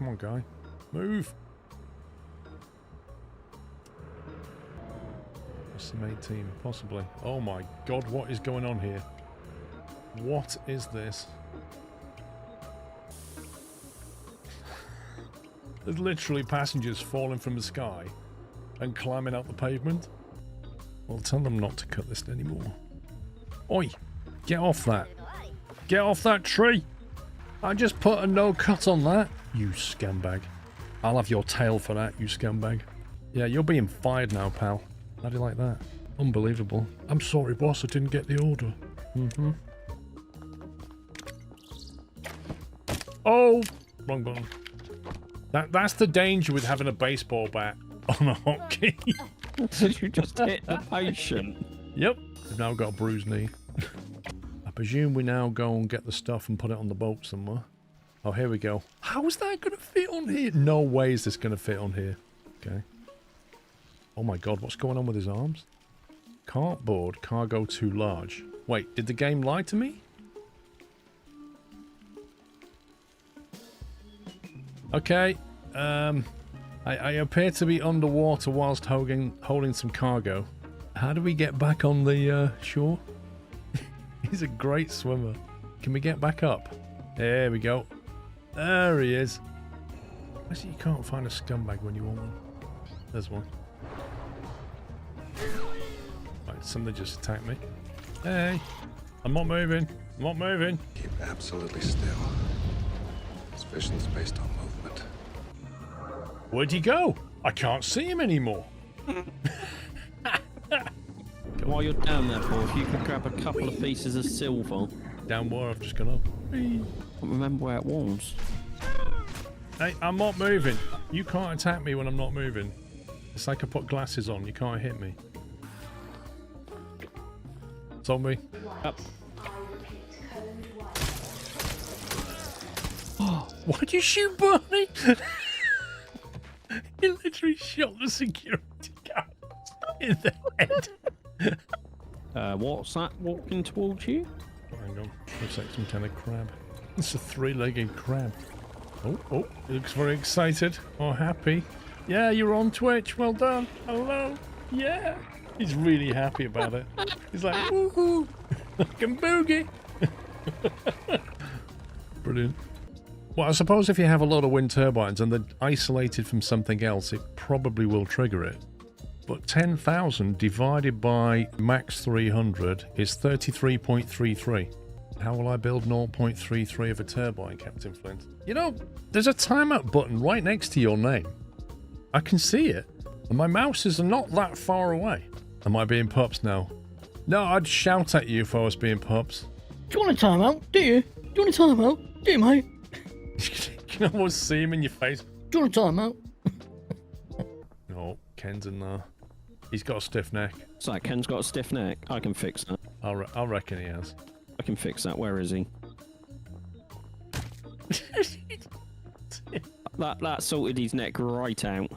Come on, guy. Move. SM18, possibly. Oh my god, what is going on here? What is this? There's literally passengers falling from the sky and climbing out the pavement. Well, tell them not to cut this anymore. Oi! Get off that! Get off that tree! I just put a no cut on that, you scumbag. I'll have your tail for that, you scumbag. Yeah, you're being fired now, pal. How do you like that? Unbelievable. I'm sorry, boss, I didn't get the order. Mm-hmm. Oh! Wrong button. That's the danger with having a baseball bat on a hotkey. Did you just hit the patient? Yep. I've now got a bruised knee. I presume we now go and get the stuff and put it on the boat somewhere. Oh, here we go. How is that going to fit on here? No way is this going to fit on here. Okay. Oh my god, what's going on with his arms? Cartboard, cargo too large. Wait, did the game lie to me? Okay, I appear to be underwater whilst holding some cargo. How do we get back on the shore? He's a great swimmer. Can we get back up? There we go. There he is. Actually, you can't find a scumbag when you want one. There's one. Right, somebody just attacked me. Hey, I'm not moving. I'm not moving. Keep absolutely still. Suspicions based on movement. Where'd he go? I can't see him anymore. While you're down there, Paul, if you could grab a couple of pieces of silver. Down where? I've just gone up. I can't remember where it was. Hey, I'm not moving. You can't attack me when I'm not moving. It's like I put glasses on. You can't hit me. Zombie. Up. Why'd you shoot Barney? He literally shot the security guard in the head. What's that walking towards you? Hang on. Looks like some kind of crab. It's a three-legged crab. Oh, he looks very excited or happy. Yeah, you're on Twitch. Well done. Hello. Yeah. He's really happy about it. He's like, woohoo. I can boogie. Brilliant. Well, I suppose if you have a lot of wind turbines and they're isolated from something else, it probably will trigger it. But 10,000 divided by max 300 is 33.33. How will I build 0.33 of a turbine, Captain Flint? You know, there's a timeout button right next to your name. I can see it. And my mouse is not that far away. Am I being pups now? No, I'd shout at you if I was being pups. Do you want a timeout? Do you? Do you want a timeout? Do you, mate? You can almost see him in your face. Do you want a timeout? No, Ken's in there. He's got a stiff neck. So Ken's got a stiff neck. I can fix that. I reckon he has. I can fix that. Where is he? that sorted his neck right out.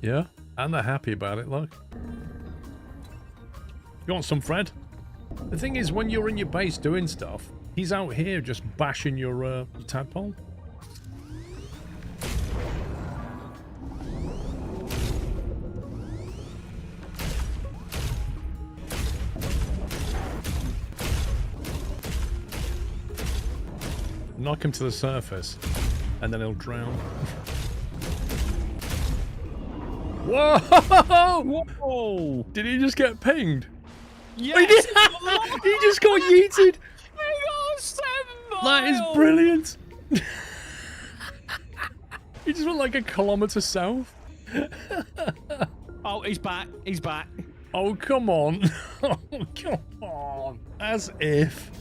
Yeah, and they're happy about it, look. You want some, Fred? The thing is, when you're in your base doing stuff, he's out here just bashing your tadpole. Knock him to the surface, and then he'll drown. Whoa! Whoa! Did he just get pinged? Yes! He did! He just got yeeted! That is brilliant! He just went like a kilometre south. Oh, he's back. He's back. Oh, come on. Oh, come on. As if.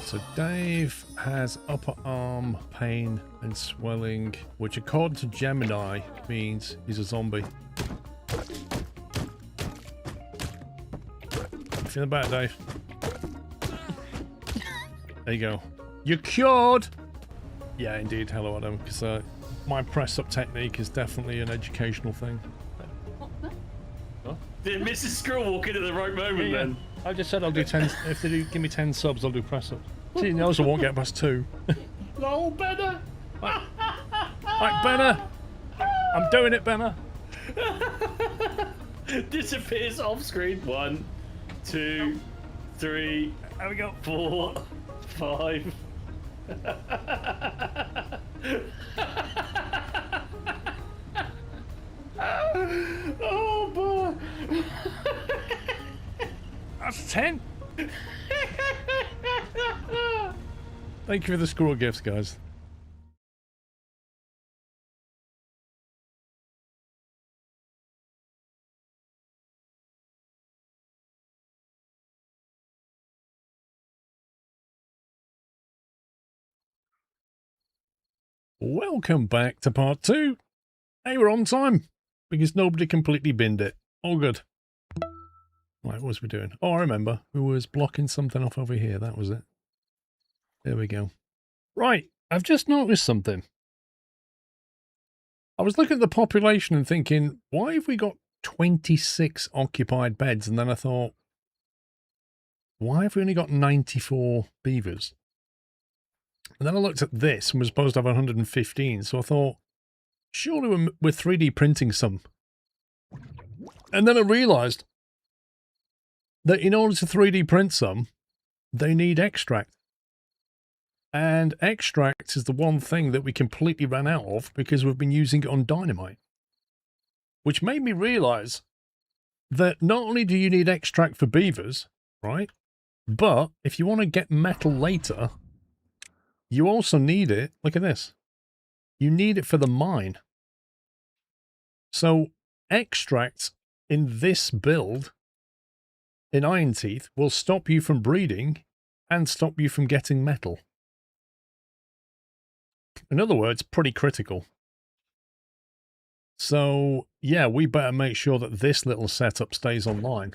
So Dave has upper arm pain and swelling, which according to Gemini means he's a zombie. You feeling better, Dave? There you go. You're cured! Yeah, indeed. Hello, Adam. Because my press-up technique is definitely an educational thing. Huh? Did Mrs. Squirrel walk in at the right moment then? I just said I'll do 10. If they do give me 10 subs, I'll do press-ups. She knows I won't get past 2. Oh, Benner! Right, Benner. I'm doing it, Benner. Disappears off screen. 1, 2, 3. There we go. 4, 5. Oh, boy. That's 10. Thank you for the squirrel gifts, guys. Welcome back to part 2. Hey, we're on time because nobody completely binned it. All good. Right, what was we doing? Oh, I remember. We was blocking something off over here. That was it. There we go. Right, I've just noticed something. I was looking at the population and thinking, why have we got 26 occupied beds? And then I thought, why have we only got 94 beavers? And then I looked at this and was supposed to have 115. So I thought, surely we're 3D printing some. And then I realized that in order to 3D print some, they need extract. And extract is the one thing that we completely ran out of because we've been using it on dynamite. Which made me realize that not only do you need extract for beavers, right? But if you want to get metal later, you also need it. Look at this. You need it for the mine. So extract in this build in IronTeeth will stop you from breeding and stop you from getting metal. In other words, pretty critical. So, yeah, we better make sure that this little setup stays online.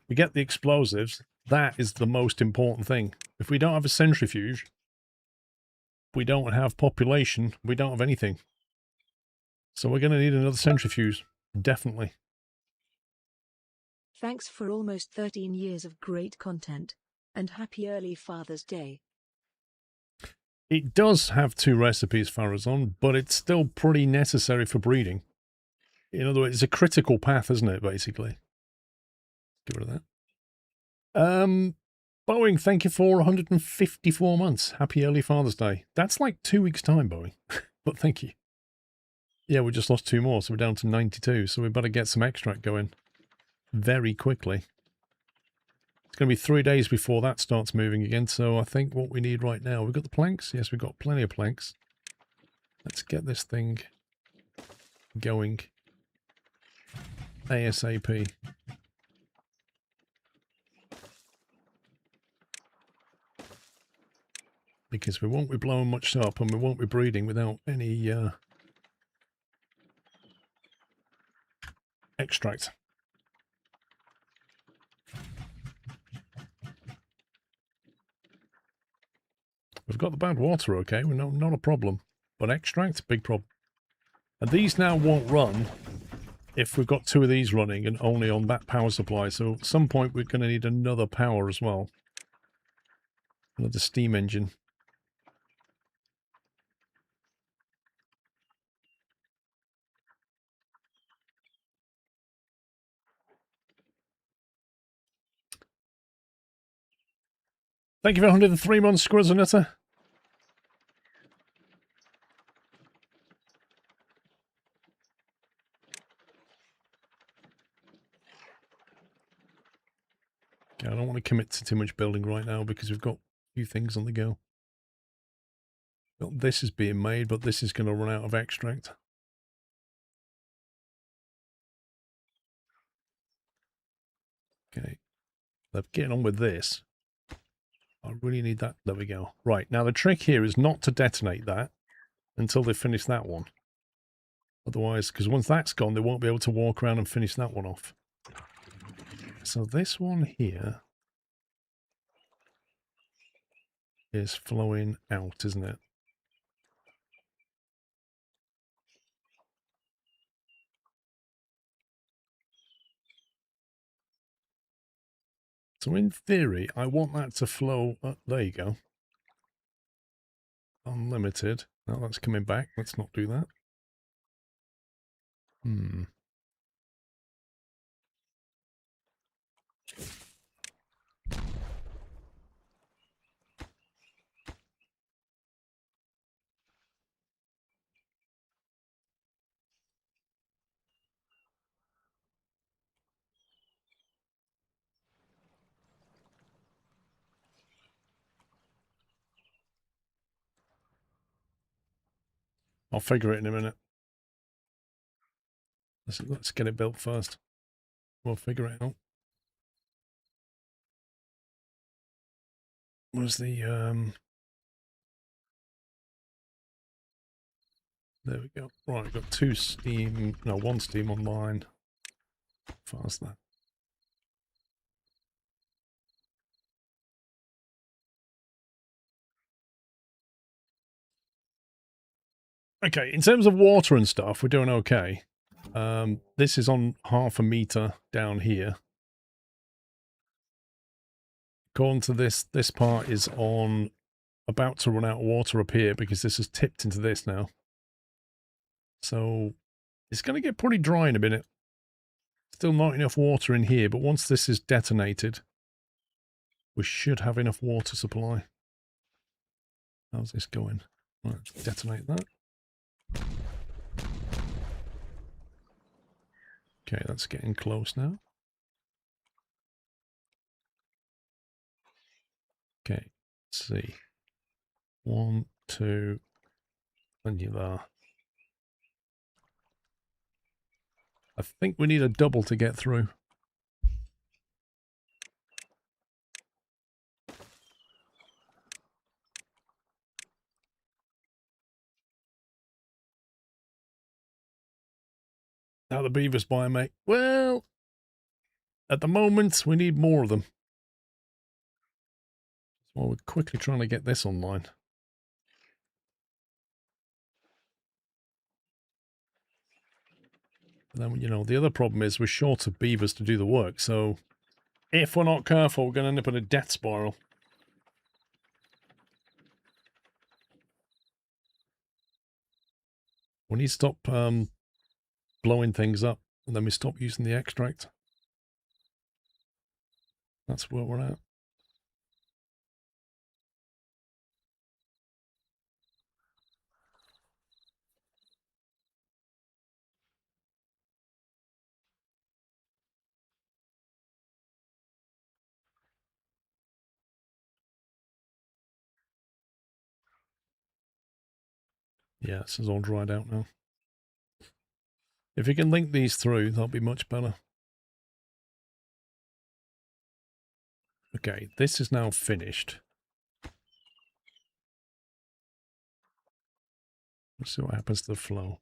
We get the explosives. That is the most important thing. If we don't have a centrifuge, we don't have population, we don't have anything. So we're going to need another centrifuge. Definitely. Thanks for almost 13 years of great content. And happy early Father's Day. It does have 2 recipes, Farazon, but it's still pretty necessary for breeding. In other words, it's a critical path, isn't it, basically? Get rid of that. Boeing, thank you for 154 months. Happy early Father's Day. That's like 2 weeks' time, Boeing. But thank you. Yeah, we just lost 2 more, so we're down to 92. So we better get some extract going very quickly. It's going to be 3 days before that starts moving again. So I think what we need right now, we've got the planks. Yes, we've got plenty of planks. Let's get this thing going ASAP. Because we won't be blowing much up and we won't be breeding without any extract. We've got the bad water, okay, we're not a problem. But extract, big problem. And these now won't run if we've got 2 of these running and only on that power supply. So at some point we're going to need another power as well. Another steam engine. Thank you for 103 months, Squirrelnutter. Okay, I don't want to commit to too much building right now because we've got a few things on the go. Well, this is being made, but this is going to run out of extract. Okay, they're getting on with this. I really need that. There we go. Right, now the trick here is not to detonate that until they finish that one. Otherwise, because once that's gone, they won't be able to walk around and finish that one off. So this one here is flowing out, isn't it? So in theory, I want that to flow. There you go. unlimited. Now that's coming back. Let's not do that. I'll figure it in a minute. Let's get it built first. We'll figure it out. Where's the there we go. Right, we've got one Steam online. How fast that? Okay, in terms of water and stuff, we're doing okay. This is on 0.5 meter down here. According to this part is on about to run out of water up here because this has tipped into this now. So it's going to get pretty dry in a minute. Still not enough water in here, but once this is detonated, we should have enough water supply. How's this going? Right, let's detonate that. Okay, that's getting close now. Okay, let's see. 1, 2, and you there. I think we need a double to get through. How the beavers buy, mate? Well, at the moment, we need more of them. So we're quickly trying to get this online. And then, you know, the other problem is we're short of beavers to do the work. So if we're not careful, we're going to end up in a death spiral. We need to stop blowing things up, and then we stop using the extract. That's where we're at. Yeah, this is all dried out now. If you can link these through, that'll be much better. Okay, this is now finished. Let's see what happens to the flow.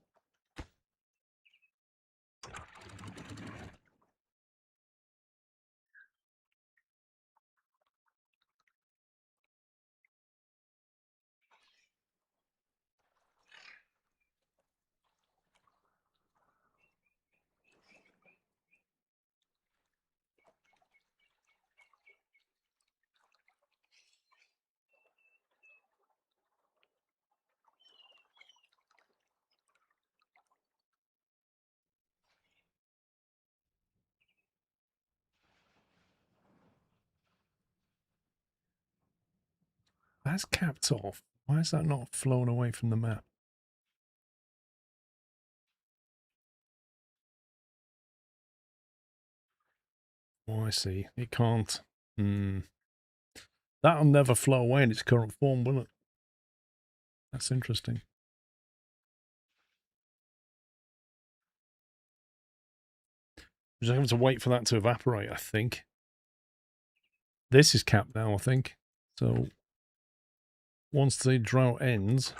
That's capped off. Why is that not flown away from the map? Oh, I see. It can't. That'll never flow away in its current form, will it? That's interesting. We're just having to wait for that to evaporate, I think. This is capped now, I think. So once the drought ends,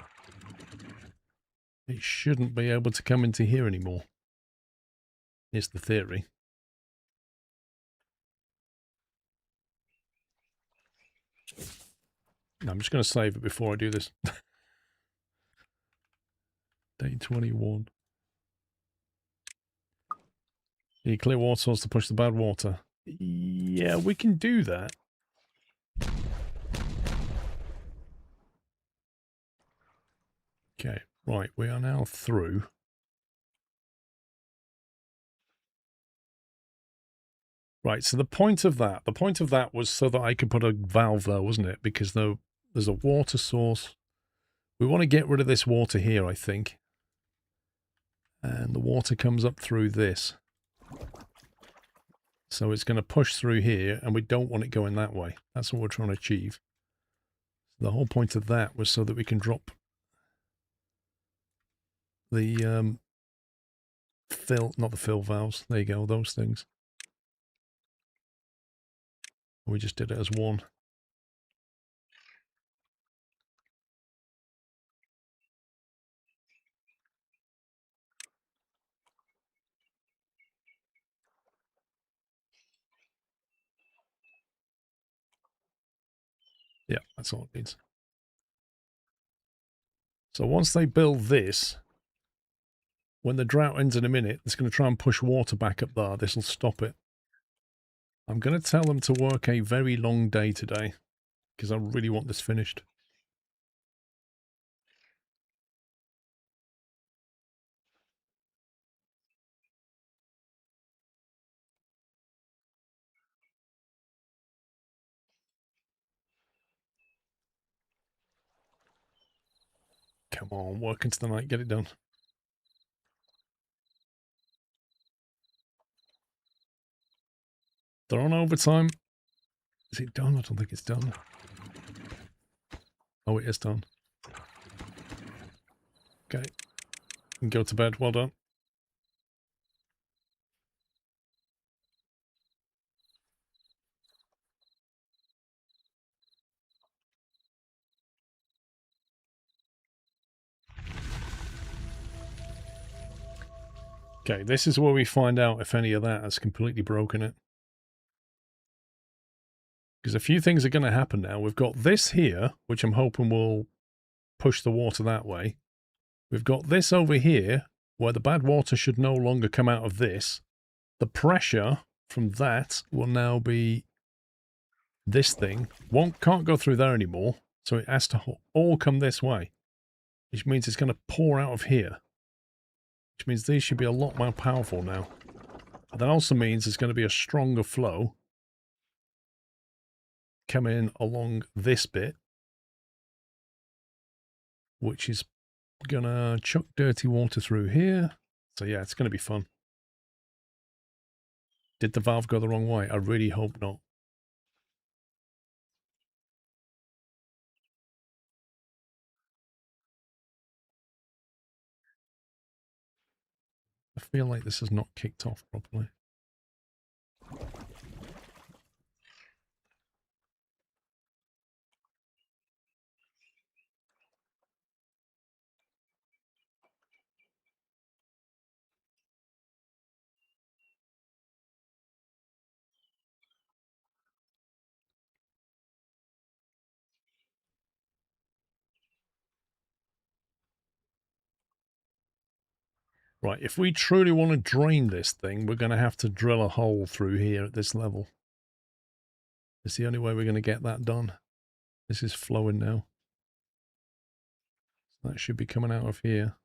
it shouldn't be able to come into here anymore. Is the theory. I'm just going to save it before I do this. Day 21. You clear water source to push the bad water. Yeah, we can do that. Okay, right, we are now through. Right, so the point of that was so that I could put a valve there, wasn't it? Because there's a water source. We want to get rid of this water here, I think. And the water comes up through this. So it's going to push through here, and we don't want it going that way. That's what we're trying to achieve. The whole point of that was so that we can drop the not the fill valves. There you go, those things. We just did it as one. Yeah, that's all it needs. So once they build this, when the drought ends in a minute, it's going to try and push water back up there. This will stop it. I'm going to tell them to work a very long day today, because I really want this finished. Come on, work into the night, get it done. They're on overtime. Is it done? I don't think it's done. Oh, it is done. Okay. You can go to bed. Well done. Okay, this is where we find out if any of that has completely broken it. Because a few things are going to happen now. We've got this here, which I'm hoping will push the water that way. We've got this over here, where the bad water should no longer come out of this. The pressure from that will now be this thing. Can't go through there anymore, so it has to all come this way. Which means it's going to pour out of here. Which means these should be a lot more powerful now. And that also means there's going to be a stronger flow coming along this bit, which is going to chuck dirty water through here. So yeah, it's going to be fun. Did the valve go the wrong way? I really hope not. I feel like this is not kicked off properly. Right, if we truly want to drain this thing, we're going to have to drill a hole through here at this level. It's the only way we're going to get that done. This is flowing now. So that should be coming out of here.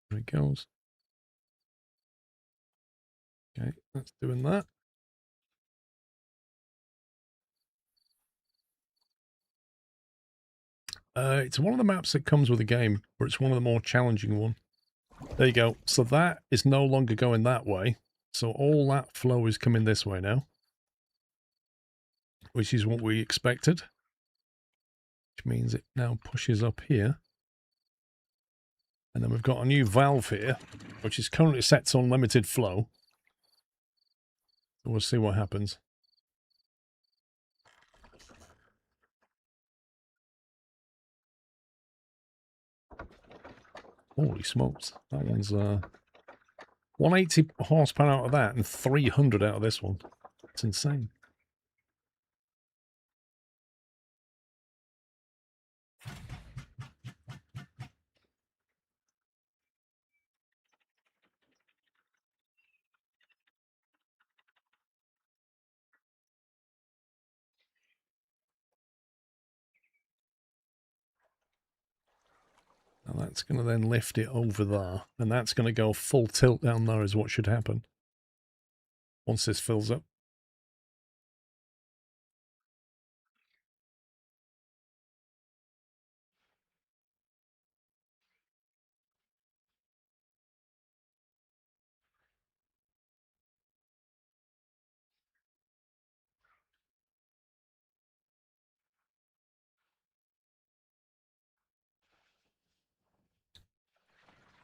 There it goes. Okay, that's doing that. It's one of the maps that comes with the game, but it's one of the more challenging one. There you go. So that is no longer going that way. So all that flow is coming this way now. Which is what we expected. Which means it now pushes up here. And then we've got a new valve here, which is currently set to unlimited flow. So we'll see what happens. Holy smokes. That one's 180 horsepower out of that and 300 out of this one. It's insane. That's going to then lift it over there, and that's going to go full tilt down there is what should happen once this fills up.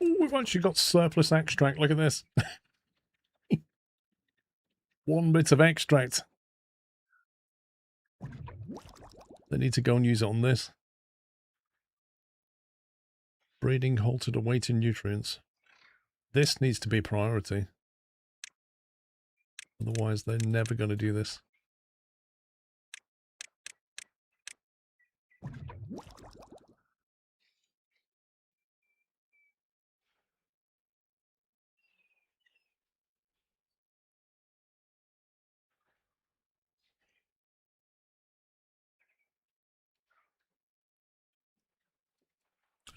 Ooh, we've actually got surplus extract. Look at this. 1 bit of extract. They need to go and use it on this. Breeding halted, awaiting nutrients. This needs to be priority. Otherwise, they're never going to do this.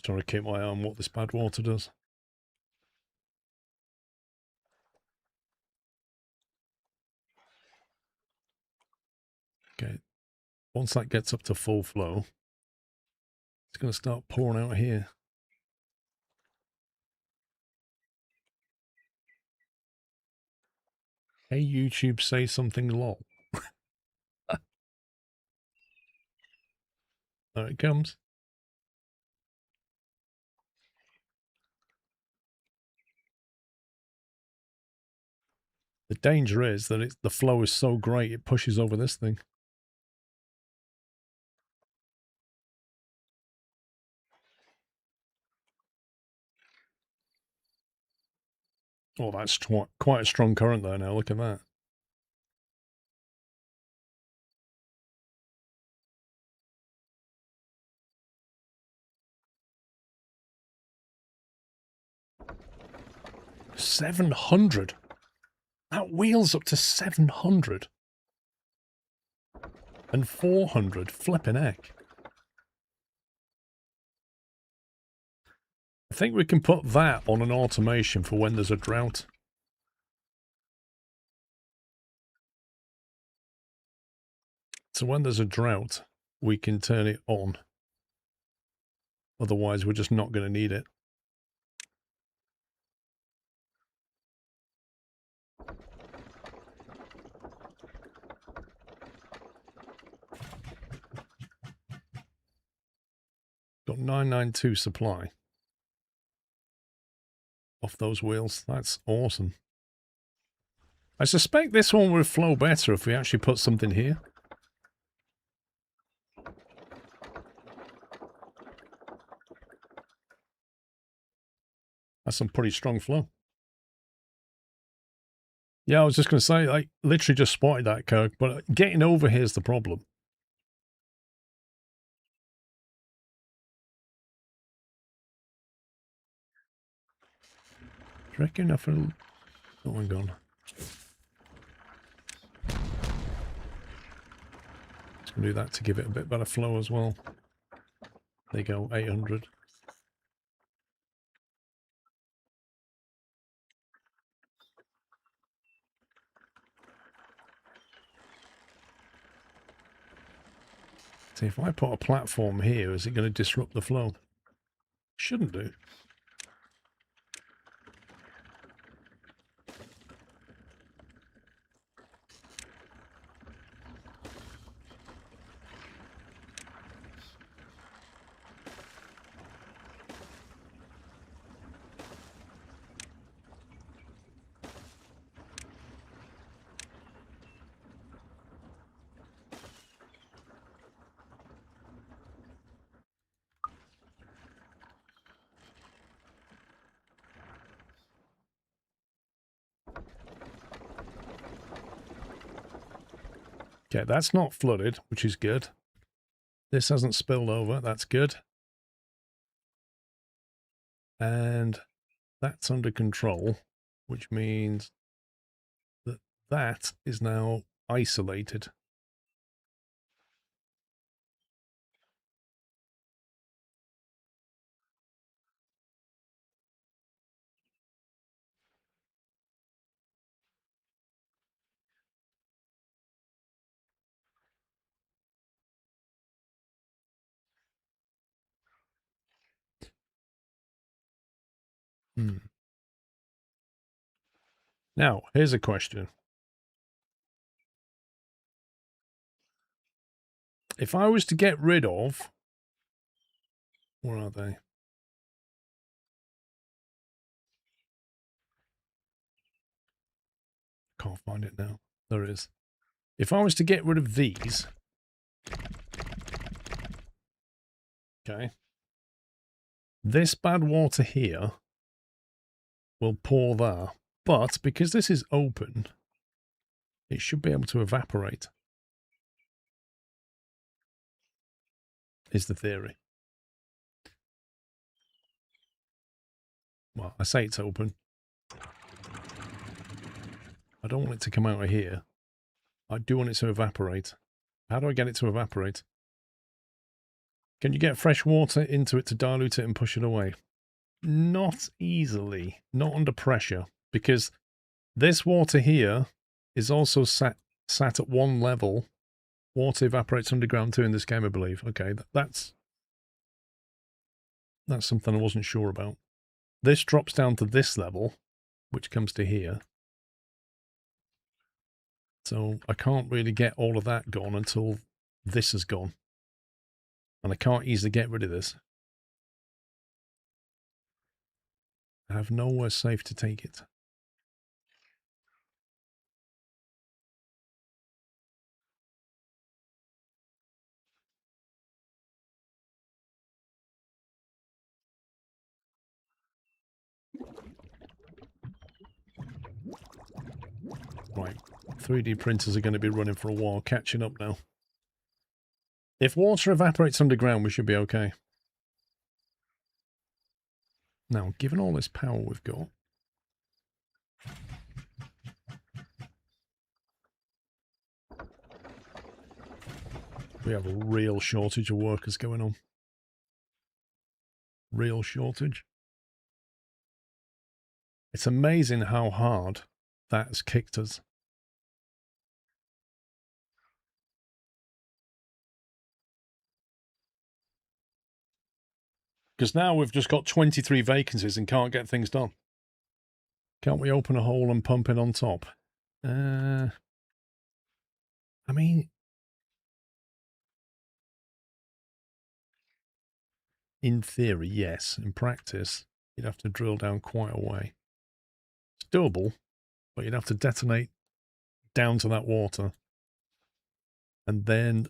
Trying to keep my eye on what this bad water does. Okay, once that gets up to full flow, it's going to start pouring out here. Hey, YouTube, say something lol. There it comes. The danger is that the flow is so great it pushes over this thing. Oh, that's quite a strong current there now. Look at that. $700. That wheel's up to 700. And 400. Flipping heck. I think we can put that on an automation for when there's a drought. So when there's a drought, we can turn it on. Otherwise, we're just not going to need it. Got 992 supply off those wheels. That's awesome. I suspect this one would flow better if we actually put something here. That's some pretty strong flow. Yeah, I was just going to say, I literally just spotted that, Kirk, but getting over here's the problem. Do you reckon if it'll... Oh my god. Just going to do that to give it a bit better flow as well. There you go, 800. See, if I put a platform here, is it going to disrupt the flow? Shouldn't do. Okay, that's not flooded, which is good. This hasn't spilled over, that's good. And that's under control, which means that that is now isolated. Now, here's a question. If I was to get rid of... Where are they? Can't find it now. There it is. If I was to get rid of these... Okay. This bad water here will pour there. But because this is open, it should be able to evaporate. Is the theory. Well, I say it's open. I don't want it to come out of here. I do want it to evaporate. How do I get it to evaporate? Can you get fresh water into it to dilute it and push it away? Not easily. Not under pressure. Because this water here is also sat at one level. Water evaporates underground too in this game, I believe. Okay, that's something I wasn't sure about. This drops down to this level, which comes to here. So I can't really get all of that gone until this is gone. And I can't easily get rid of this. I have nowhere safe to take it. Right, 3D printers are going to be running for a while, catching up now. If water evaporates underground, we should be okay. Now, given all this power we've got, we have a real shortage of workers going on. Real shortage. It's amazing how hard that has kicked us. Because now we've just got 23 vacancies and can't get things done. Can't we open a hole and pump it on top? I mean... In theory, yes. In practice, you'd have to drill down quite a way. It's doable, but you'd have to detonate down to that water. And then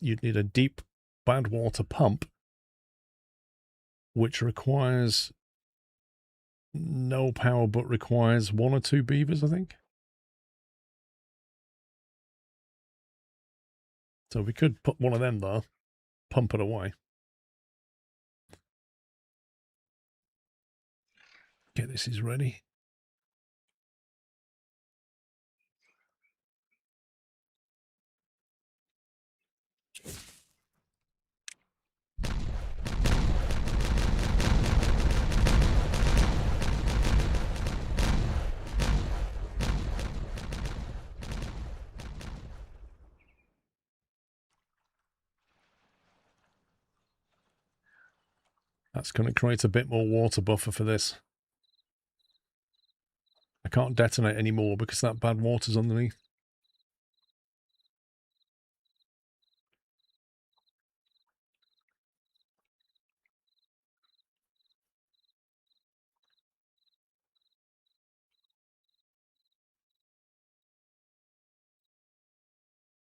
you'd need a deep bad water pump, which requires no power, but requires 1 or 2 beavers, I think. So we could put one of them there, pump it away. Okay, this is ready. That's going to create a bit more water buffer for this. I can't detonate anymore because that bad water's underneath.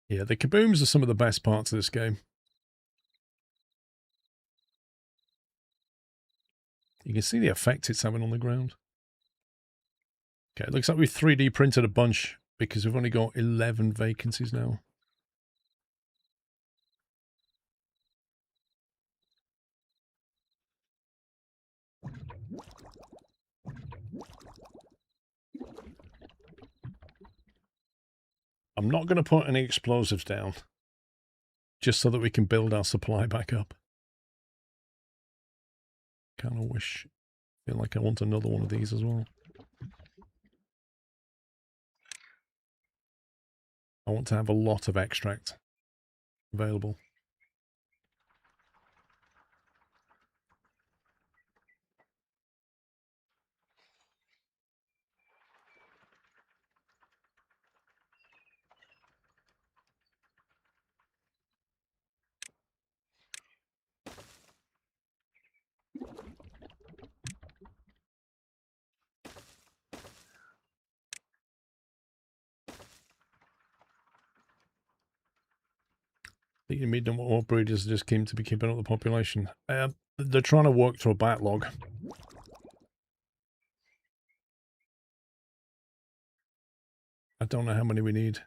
Yeah, the kabooms are some of the best parts of this game. You can see the effect it's having on the ground. Okay, it looks like we've 3D printed a bunch because we've only got 11 vacancies now. I'm not going to put any explosives down, just so that we can build our supply back up. Kind of feel like I want another one of these as well. I want to have a lot of extract available. You need more breeders just keep to be keeping up the population. They're trying to work through a backlog. I don't know how many we need.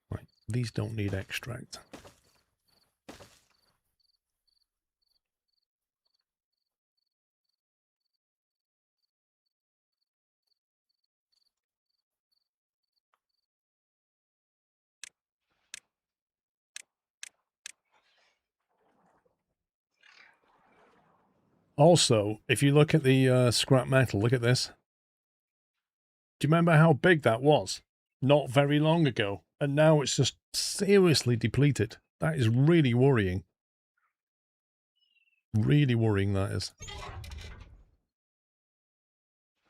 Right, these don't need extract. Also, if you look at the scrap metal, look at this. Do you remember how big that was? Not very long ago. And now it's just seriously depleted. That is really worrying. Really worrying, that is.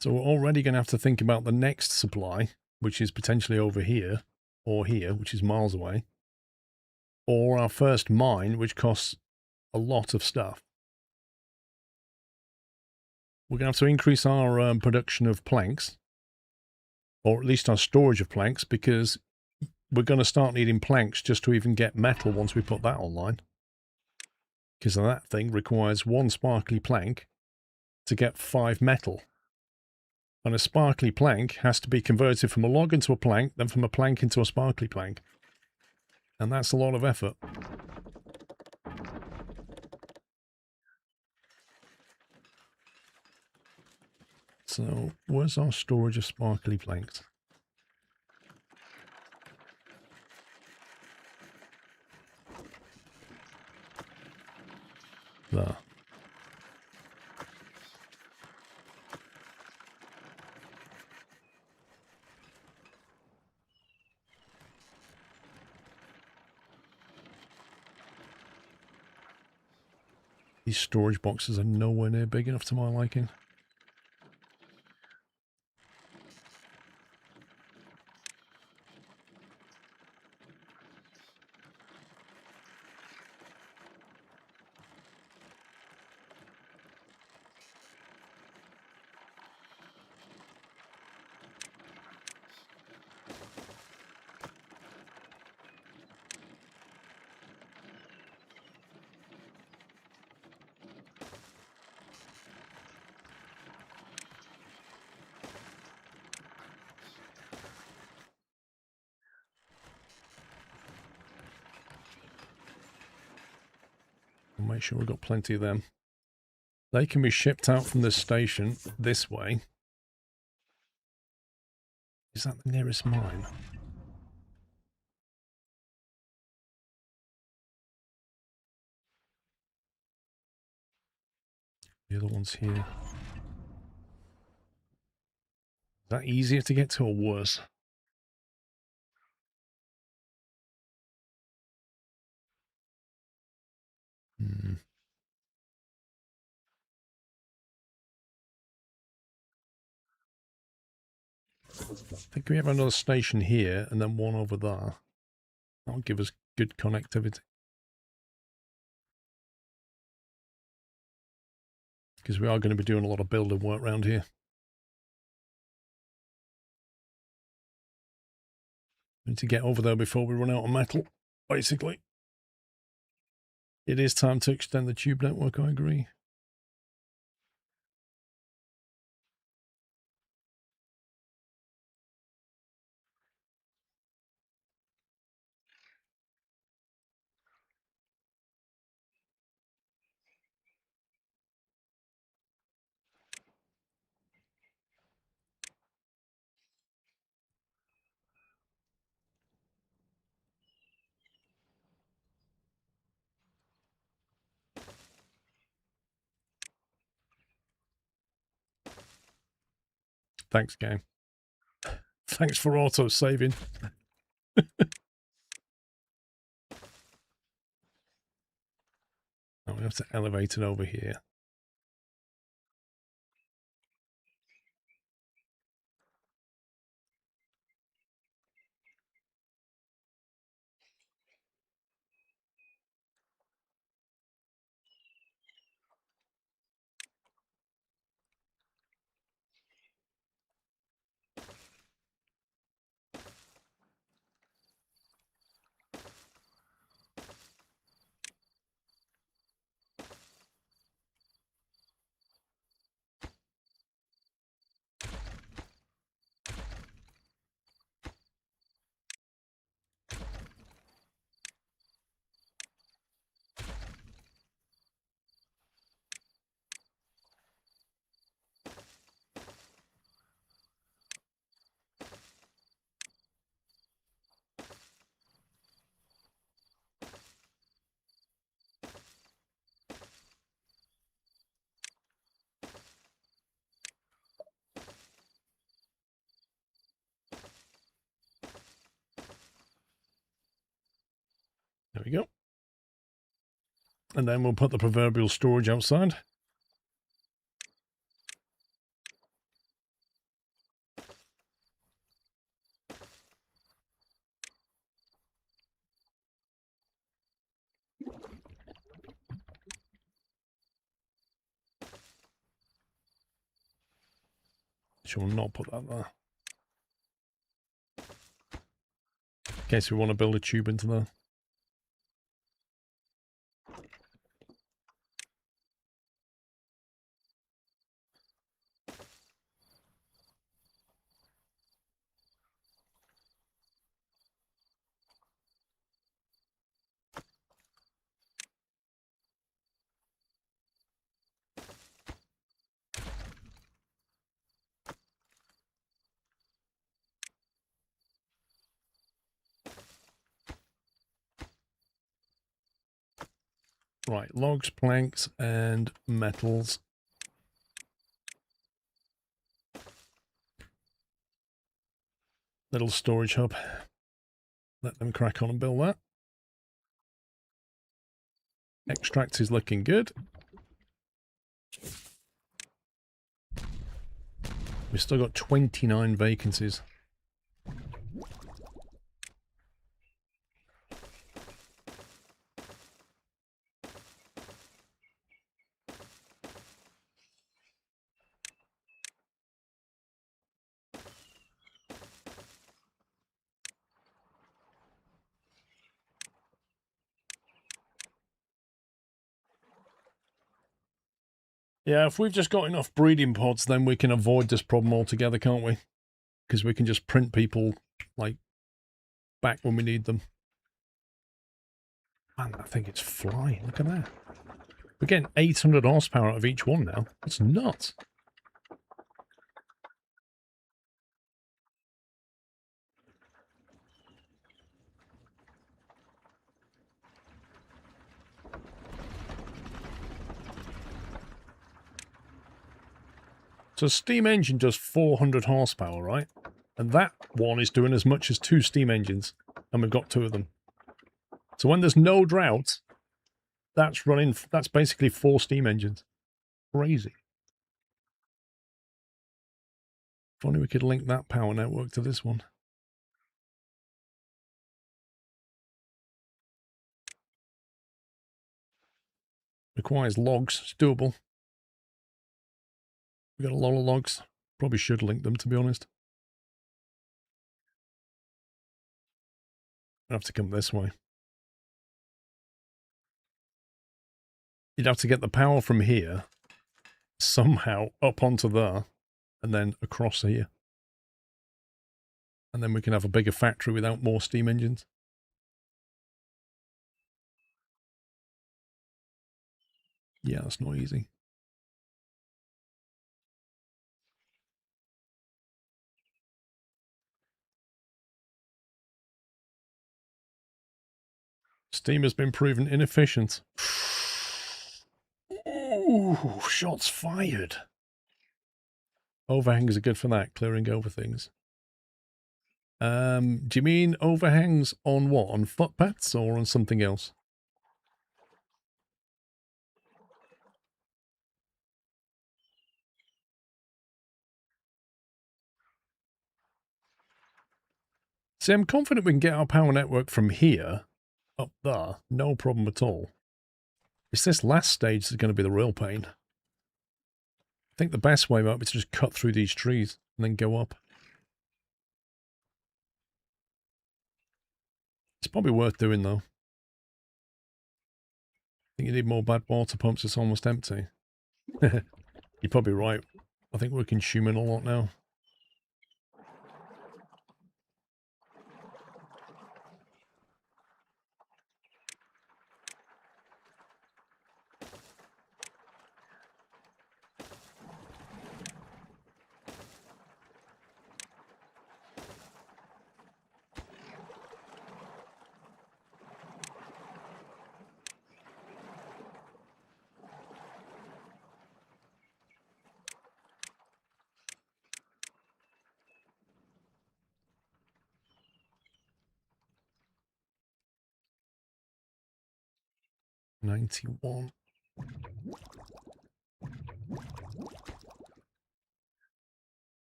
So we're already going to have to think about the next supply, which is potentially over here, or here, which is miles away. Or our first mine, which costs a lot of stuff. We're going to have to increase our production of planks, or at least our storage of planks, because we're going to start needing planks just to even get metal once we put that online. Because that thing requires 1 sparkly plank to get 5 metal. And a sparkly plank has to be converted from a log into a plank, then from a plank into a sparkly plank. And that's a lot of effort. So, where's our storage of sparkly planks? There. These storage boxes are nowhere near big enough to my liking. We'll make sure we've got plenty of them. They can be shipped out from this station this way. Is that the nearest mine? The other one's here. Is that easier to get to or worse? I think we have another station here and then one over there. That'll give us good connectivity. Because we are going to be doing a lot of building work around here. We need to get over there before we run out of metal, basically. It is time to extend the tube network, I agree. Thanks, game. Thanks for auto-saving. Oh, we have to elevate it over here. And then we'll put the proverbial storage outside. Shall not put that there. In case we want to build a tube into there. Right, logs, planks, and metals. Little storage hub. Let them crack on and build that. Extract is looking good. We've still got 29 vacancies. Yeah, if we've just got enough breeding pods, then we can avoid this problem altogether, can't we? Because we can just print people, like, back when we need them. Man, I think it's flying. Look at that. We're getting 800 horsepower out of each one now. It's nuts. So a steam engine does 400 horsepower, right? And that one is doing as much as 2 steam engines. And we've got 2 of them. So when there's no drought, that's basically 4 steam engines. Crazy. If only we could link that power network to this one. Requires logs. It's doable. We've got a lot of logs. Probably should link them, to be honest. I'd have to come this way. You'd have to get the power from here, somehow up onto there, and then across here. And then we can have a bigger factory without more steam engines. Yeah, that's not easy. Steam has been proven inefficient. Ooh, shots fired. Overhangs are good for that, clearing over things. Do you mean overhangs on what? On footpaths or on something else? See, I'm confident we can get our power network from here up there. No problem at all. It's this last stage that's going to be the real pain. I think the best way might be to just cut through these trees and then go up. It's probably worth doing, though. I think you need more bad water pumps. It's almost empty. You're probably right. I think we're consuming a lot now. 91.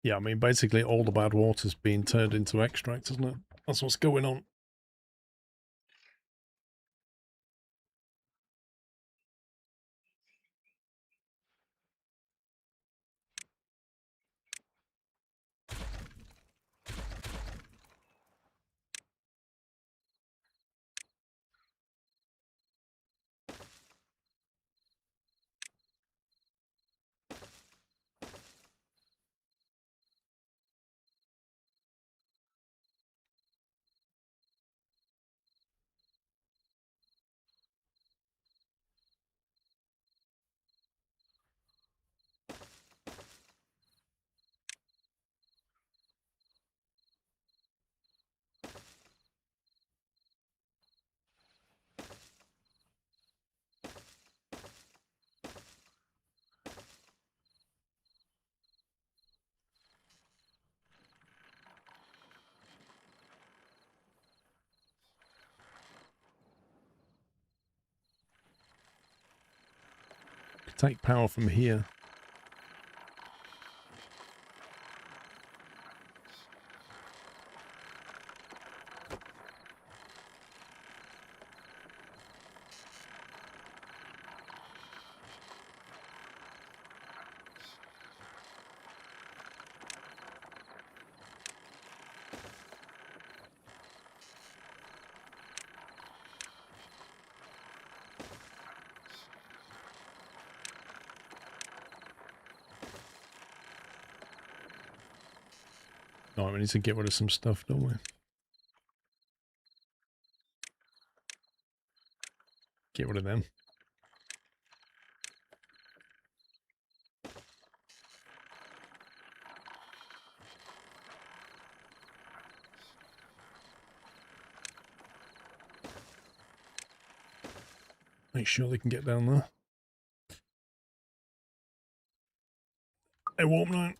Yeah, I mean, basically all the bad water's being turned into extract, isn't it? That's what's going on. Take power from here. Alright, we need to get rid of some stuff, don't we? Get rid of them. Make sure they can get down there. Hey, warp now.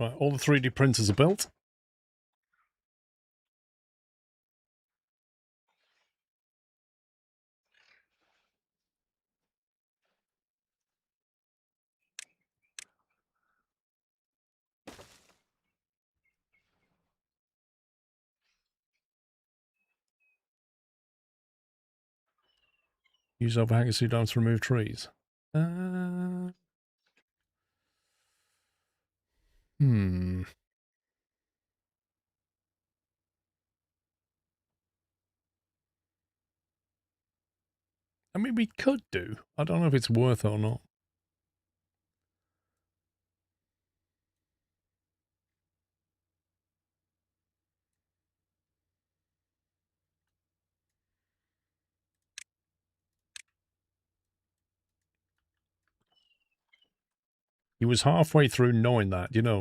Right, all the 3D printers are built. Use overhanging pseudons to remove trees. Hmm. I mean, we could do. I don't know if it's worth it or not. He was halfway through knowing that, you know.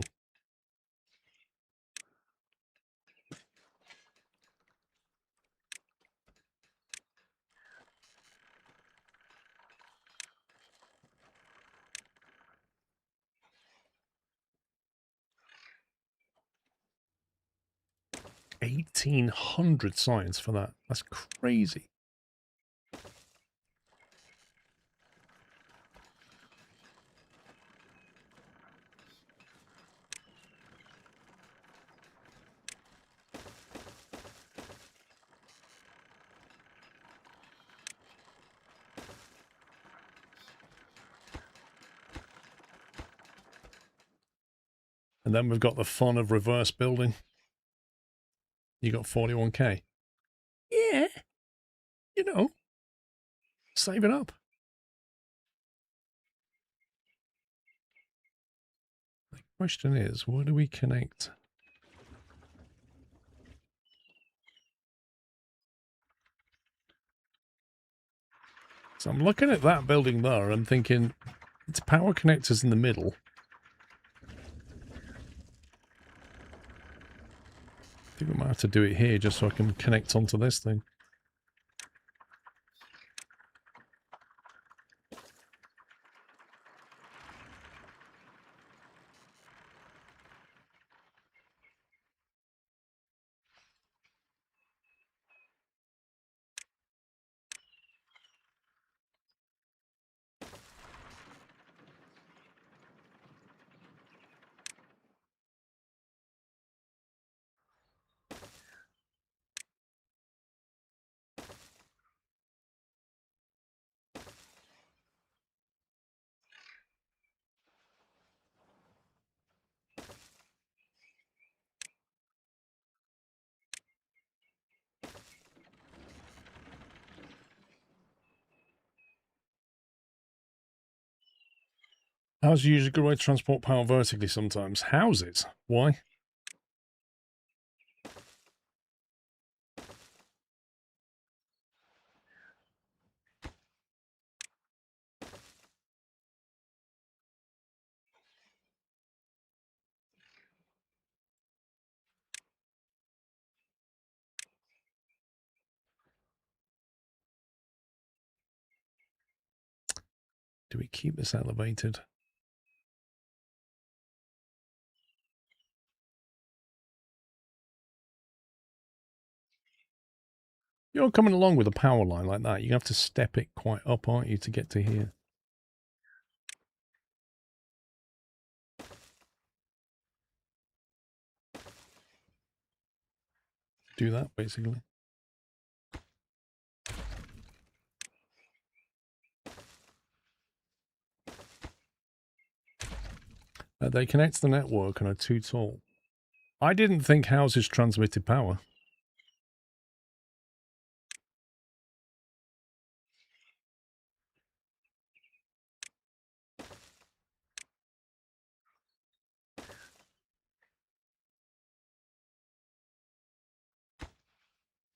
$1,800 science for that. That's crazy. And then we've got the fun of reverse building. You got 41k. Yeah. You know, save it up. The question is, where do we connect? So I'm looking at that building there. I'm thinking it's power connectors in the middle. I think we might have to do it here just so I can connect onto this thing. Houses usually a good way to transport power vertically sometimes. Houses? Why? Do we keep this elevated? You're coming along with a power line like that. You have to step it quite up, aren't you, to get to here? Do that, basically. They connect to the network and are too tall. I didn't think houses transmitted power.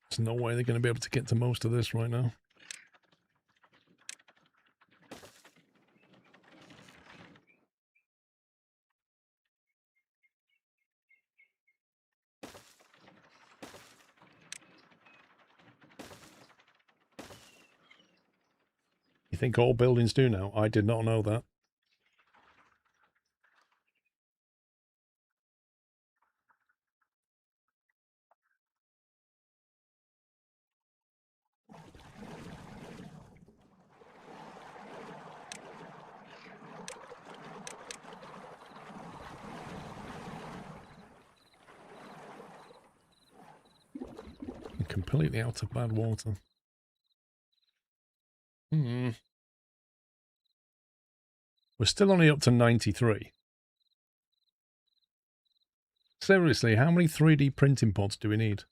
There's no way they're going to be able to get to most of this right now. You think all buildings do now? I did not know that. I'm completely out of bad water. We're still only up to 93. Seriously, how many 3D printing pods do we need?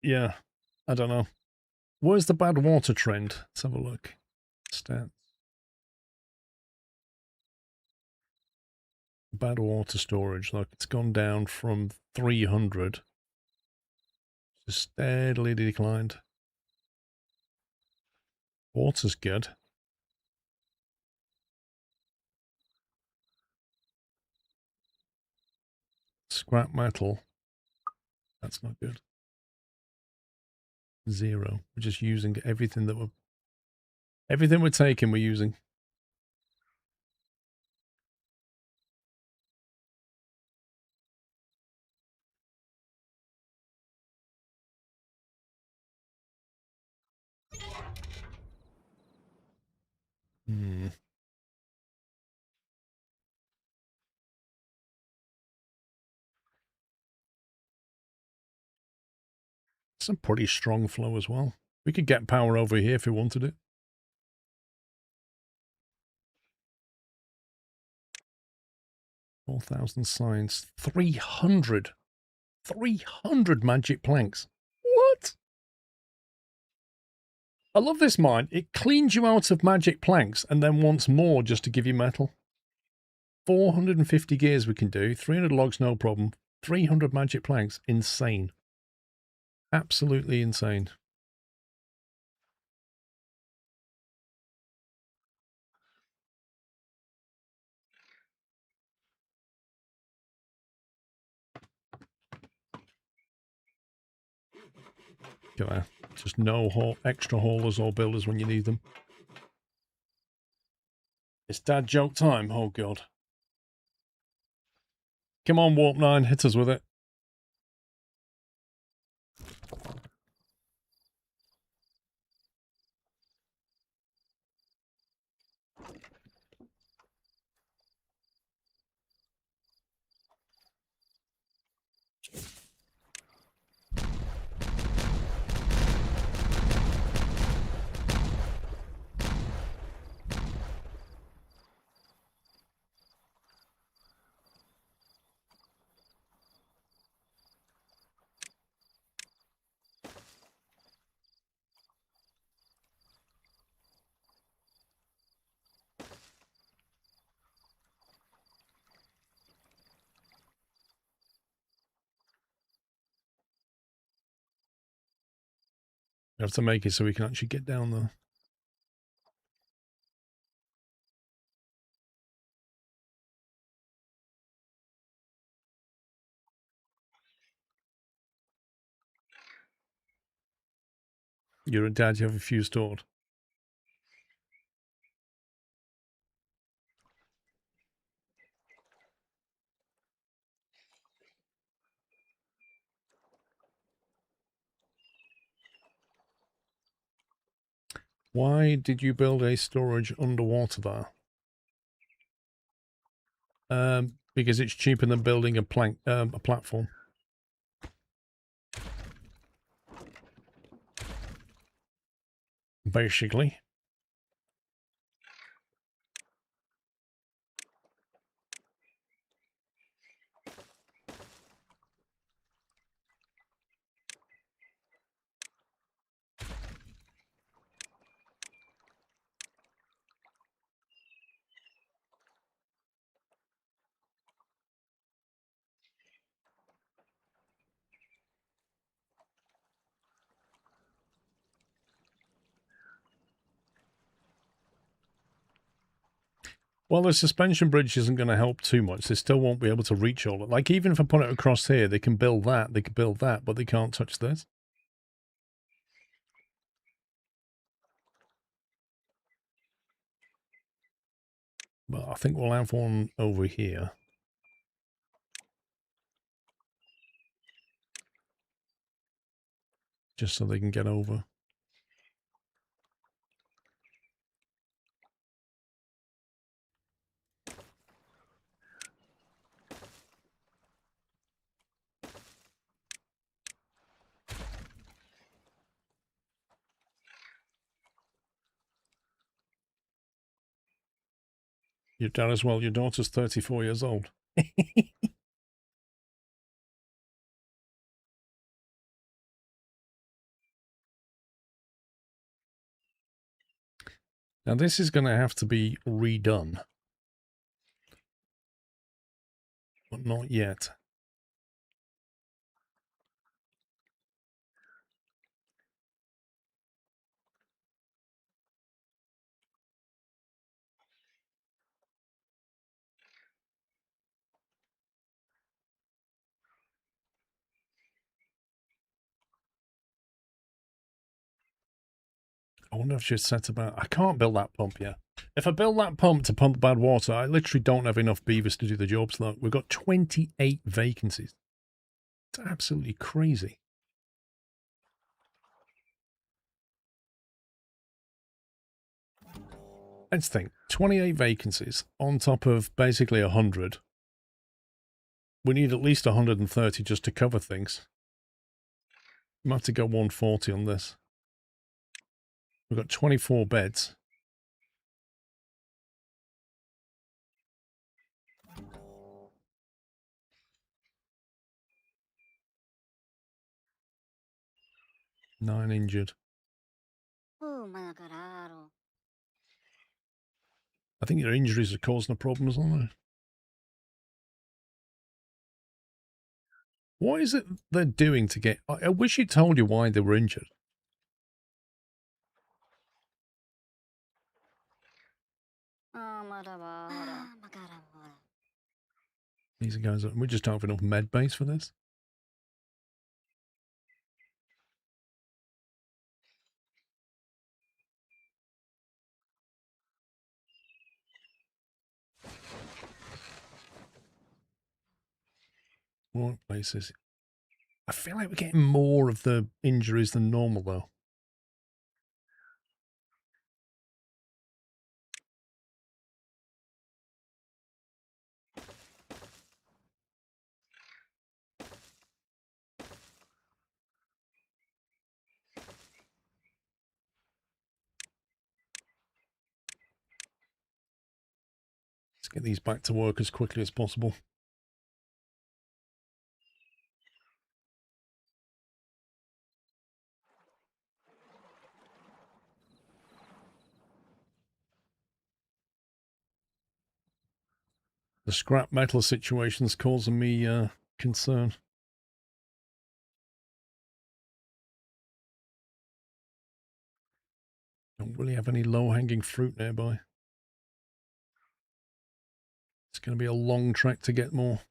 Yeah, I don't know. Where's the bad water trend? Let's have a look. Stats. Bad water storage. Look, it's gone down from 300 to steadily declined. Water's good. Scrap metal. That's not good. 0. We're just using everything that everything we're taking, we're using. It's a pretty strong flow as well. We could get power over here if we wanted it. $4,000 science. 300. 300 magic planks. What? I love this mine. It cleans you out of magic planks and then wants more just to give you metal. 450 gears we can do. 300 logs, no problem. 300 magic planks. Insane. Absolutely insane. Look at that. Just no extra haulers or builders when you need them. It's dad joke time. Oh, God. Come on, Warp 9, hit us with it. We have to make it so we can actually get down there. You're a dad, you have a few stored. Why did you build a storage underwater there? Because it's cheaper than building a platform. Basically. Well, the suspension bridge isn't going to help too much. They still won't be able to reach all of it. Like, even if I put it across here, they can build that, but they can't touch this. But I think we'll have one over here. Just so they can get over. Your dad as well. Your daughter's 34 years old. Now, this is going to have to be redone. But not yet. I wonder if she's set about... I can't build that pump yet. If I build that pump to pump bad water, I literally don't have enough beavers to do the job. So we've got 28 vacancies. It's absolutely crazy. Let's think. 28 vacancies on top of basically 100. We need at least 130 just to cover things. We might have to go 140 on this. We've got 24 beds. Nine injured. I think your injuries are causing the problems, aren't they? What is it they're doing to get... I wish it told you why they were injured. These guys, we just don't have enough med base for this. Workplaces. I feel like we're getting more of the injuries than normal, though. Let's get these back to work as quickly as possible. The scrap metal situation's causing me concern. Don't really have any low-hanging fruit nearby. It's going to be a long trek to get more.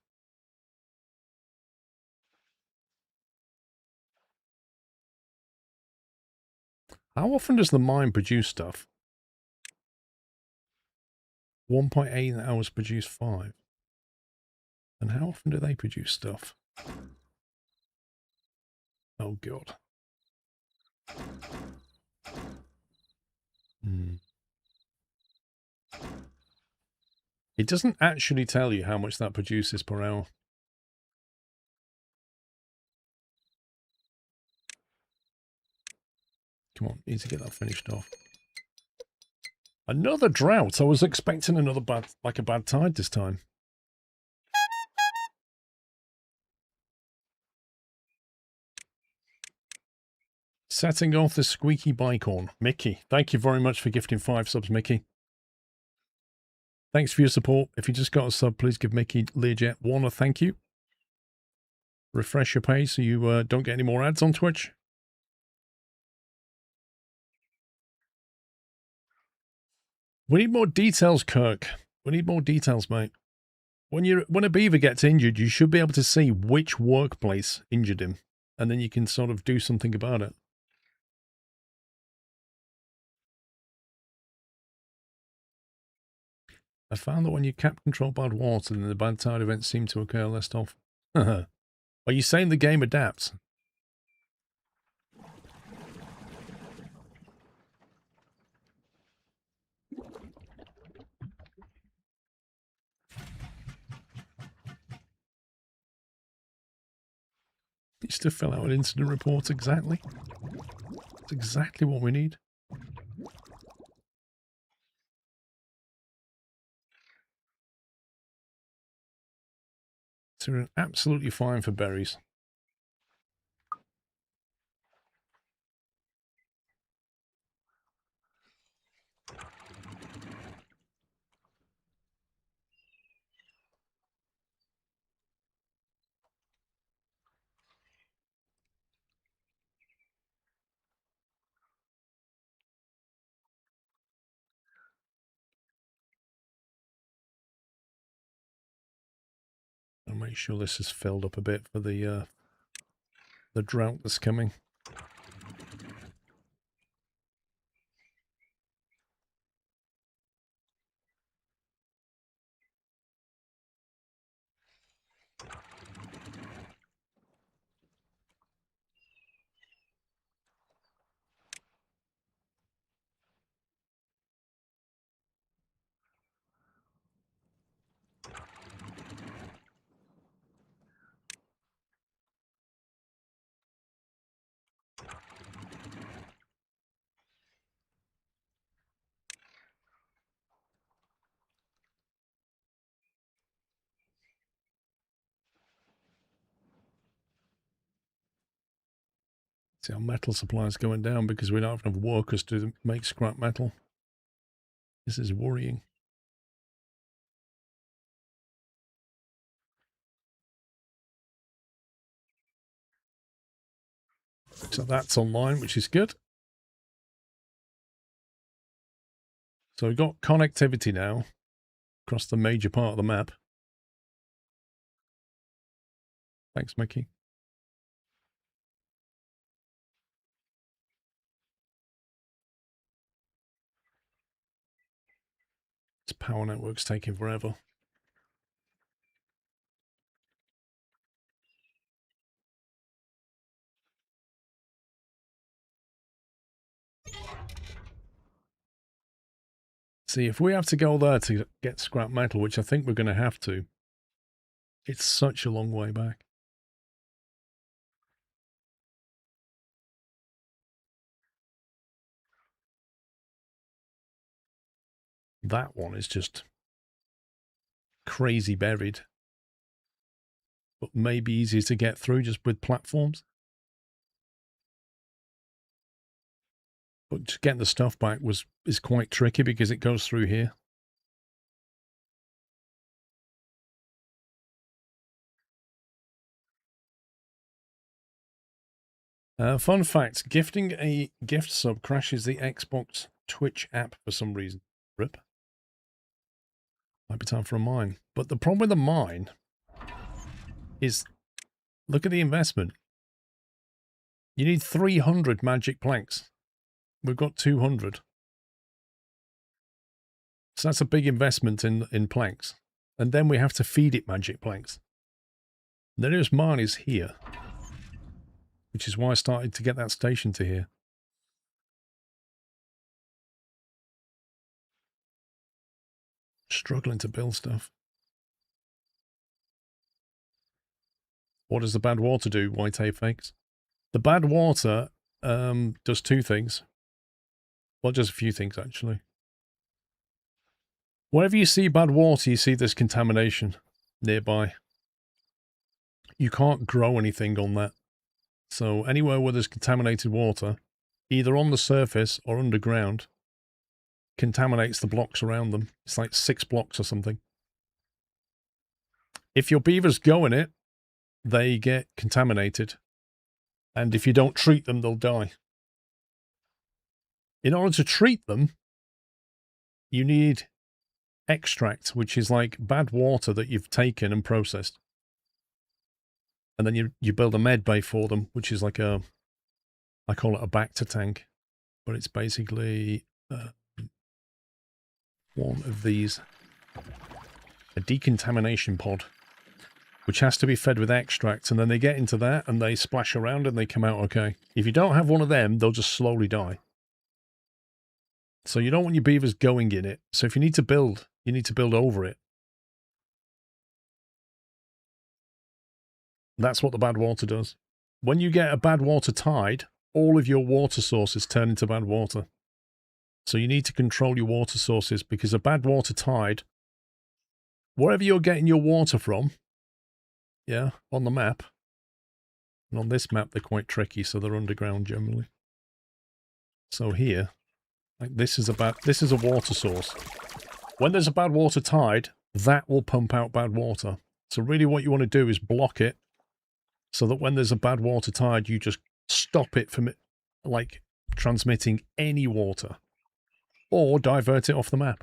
How often does the mine produce stuff? 1.8 hours produce 5. And how often do they produce stuff? Oh, God. It doesn't actually tell you how much that produces per hour. Come on, need to get that finished off. Another drought. I was expecting another bad tide this time. Setting off the squeaky bike horn. Mickey, thank you very much for gifting 5 subs, Mickey. Thanks for your support. If you just got a sub, please give Mickey Learjet 1 a thank you. Refresh your page so you don't get any more ads on Twitch. We need more details, Kirk. We need more details, mate. When a beaver gets injured, you should be able to see which workplace injured him, and then you can sort of do something about it. I found that when you cap control bad water, then the bad tide events seem to occur less often. Are you saying the game adapts? Needs to fill out an incident report exactly. That's exactly what we need. So we're absolutely fine for berries. I'll make sure this is filled up a bit for the drought that's coming. See, our metal supply is going down because we don't have enough workers to make scrap metal. This is worrying. So that's online, which is good. So we've got connectivity now across the major part of the map. Thanks, Mickey. This power network's taking forever. See, if we have to go there to get scrap metal, which I think we're going to have to, it's such a long way back. That one is just crazy buried. But maybe easier to get through just with platforms. But just getting the stuff back is quite tricky because it goes through here. Fun fact, gifting a gift sub crashes the Xbox Twitch app for some reason. Rip. Might be time for a mine. But the problem with the mine is, look at the investment. You need 300 magic planks. We've got 200. So that's a big investment in planks. And then we have to feed it magic planks. The nearest mine is here. Which is why I started to get that station to here. Struggling to build stuff. What does the bad water do, White Tape Fakes? The bad water does two things. Well, just a few things, actually. Wherever you see bad water, you see this contamination nearby. You can't grow anything on that. So anywhere where there's contaminated water, either on the surface or underground, contaminates the blocks around them. It's like 6 blocks or something. If your beavers go in it, they get contaminated. And if you don't treat them, they'll die. In order to treat them, you need extract, which is like bad water that you've taken and processed. And then you build a med bay for them, which is like a, I call it a Bacta tank, but it's basically one of these, a decontamination pod, which has to be fed with extract, and then they get into that and they splash around and they come out okay. If you don't have one of them, they'll just slowly die. So you don't want your beavers going in it. So if you need to build, you need to build over it. That's what the bad water does. When you get a bad water tide, all of your water sources turn into bad water. So you need to control your water sources, because a bad water tide, wherever you're getting your water from, yeah, on the map, and on this map they're quite tricky, so they're underground generally. So here, like this is a water source. When there's a bad water tide, that will pump out bad water. So really what you want to do is block it, so that when there's a bad water tide, you just stop it from, like, transmitting any water. Or divert it off the map.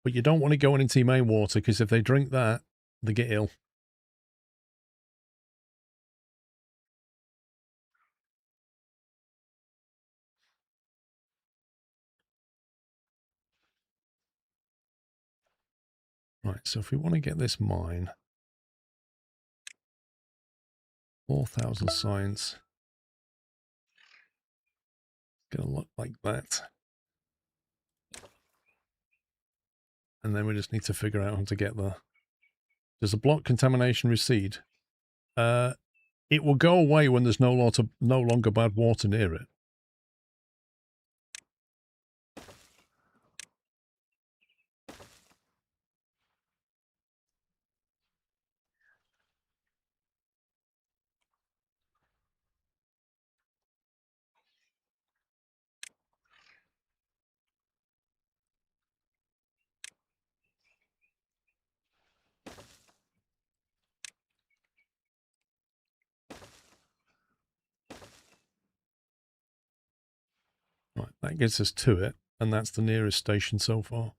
But you don't want to go into your main water, because if they drink that, they get ill. Right, so if we want to get this mine, 4,000 science. Gonna look like that. And then we just need to figure out how to get there. Does the block contamination recede? It will go away when there's no longer bad water near it. Right, that gets us to it, and that's the nearest station so far.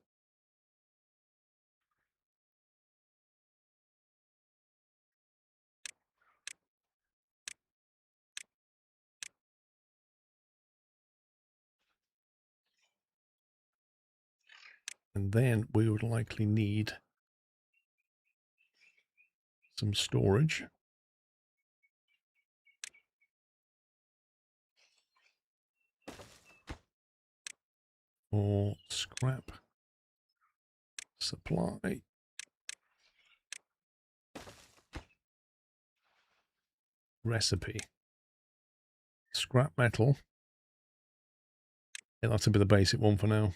And then we would likely need some storage. or scrap supply. Recipe. Scrap metal. Yeah, that'll be the basic one for now.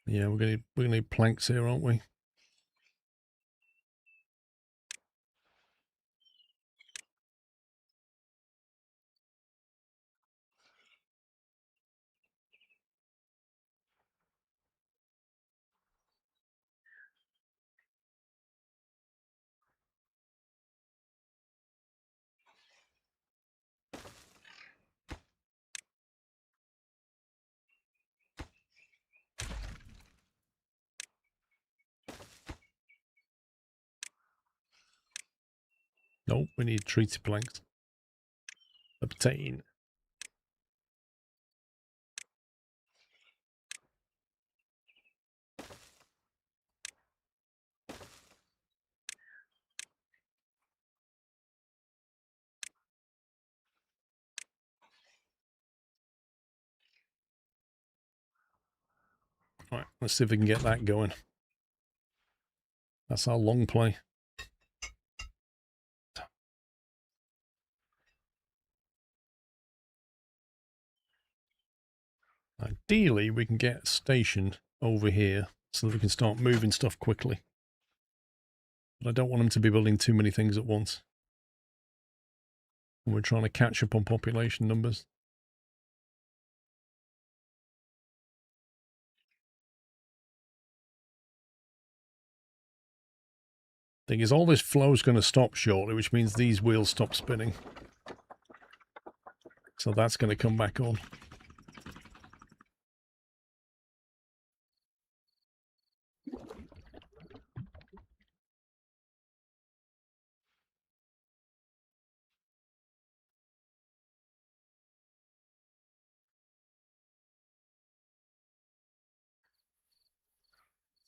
Yeah, we're gonna need planks here, aren't we? Nope, we need treated planks. Obtain. Right, let's see if we can get that going. That's our long play. Ideally, we can get stationed over here so that we can start moving stuff quickly. But I don't want them to be building too many things at once. And we're trying to catch up on population numbers. Thing is, all this flow is going to stop shortly, which means these wheels stop spinning. So that's going to come back on.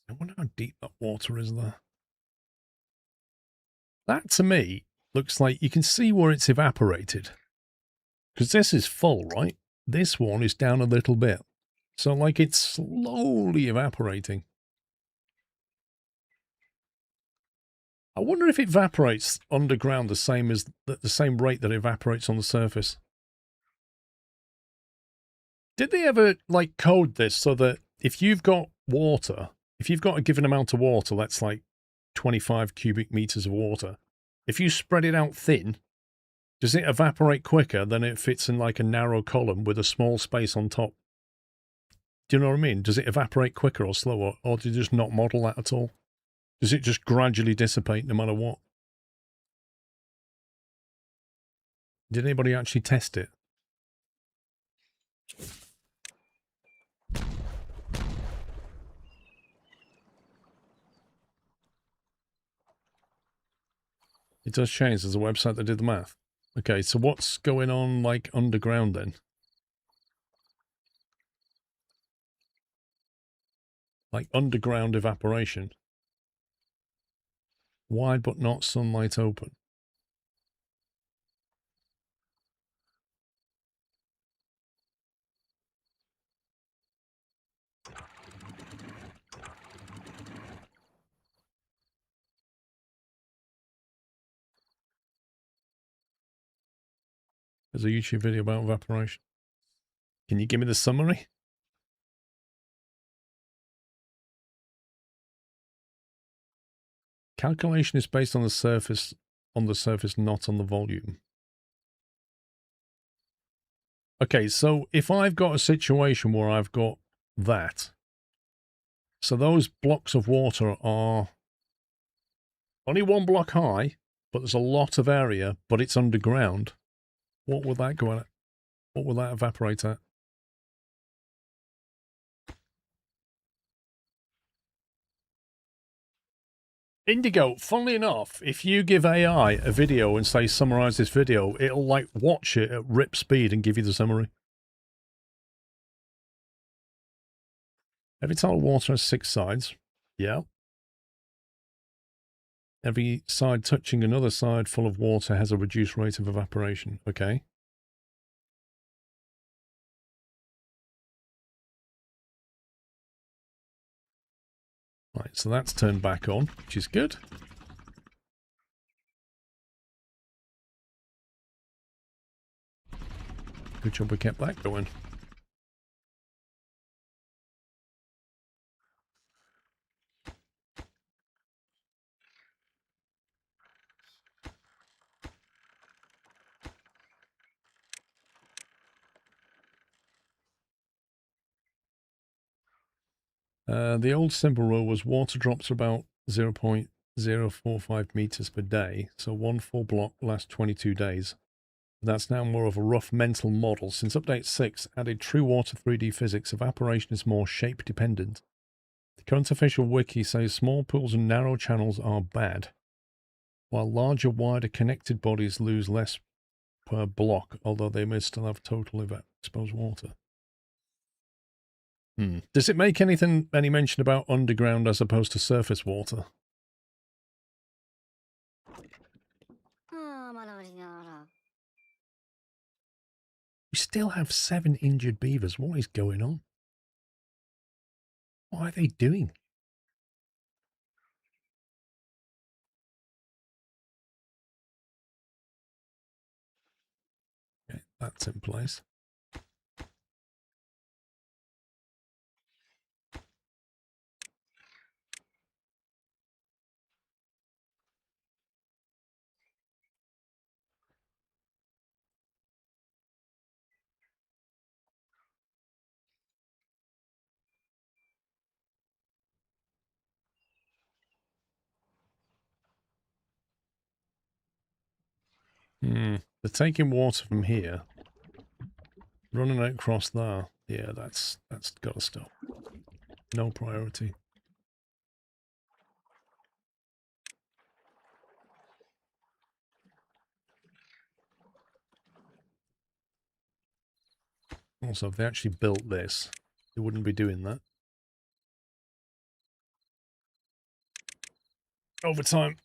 I wonder how deep that water is there. That, to me, looks like you can see where it's evaporated. Because this is full, right? This one is down a little bit. So, like, it's slowly evaporating. I wonder if it evaporates underground the same as the same rate that it evaporates on the surface. Did they ever, like, code this so that if you've got water, if you've got a given amount of water, that's like 25 cubic meters of water, if you spread it out thin, does it evaporate quicker than it fits in like a narrow column with a small space on top? Do you know what I mean? Does it evaporate quicker or slower, or do you just not model that at all? Does it just gradually dissipate no matter what? Did anybody actually test it? It does change. There's a website that did the math. Okay, so what's going on, like, underground then? Like, underground evaporation. Wide but not sunlight open. There's a YouTube video about evaporation. Can you give me the summary? Calculation is based on the surface, not on the volume. Okay, so if I've got a situation where I've got that, so those blocks of water are only one block high, but there's a lot of area, but it's underground. What would that go at? What would that evaporate at? Indigo, funnily enough, if you give AI a video and say summarize this video, it'll like watch it at rip speed and give you the summary. Every tile of water has 6 sides. Yeah. Every side touching another side full of water has a reduced rate of evaporation. Okay. Right, so that's turned back on, which is good. Good job we kept that going. The old simple rule was water drops are about 0.045 meters per day, so one full block lasts 22 days. That's now more of a rough mental model. Since Update 6 added true water 3D physics, evaporation is more shape dependent. The current official wiki says small pools and narrow channels are bad, while larger, wider connected bodies lose less per block, although they may still have total exposed water. Does it make any mention about underground as opposed to surface water? We still have 7 injured beavers. What is going on? What are they doing? Okay, that's in place. They're taking water from here, running it across there. Yeah, that's got to stop. No priority. Also, if they actually built this, they wouldn't be doing that. Overtime.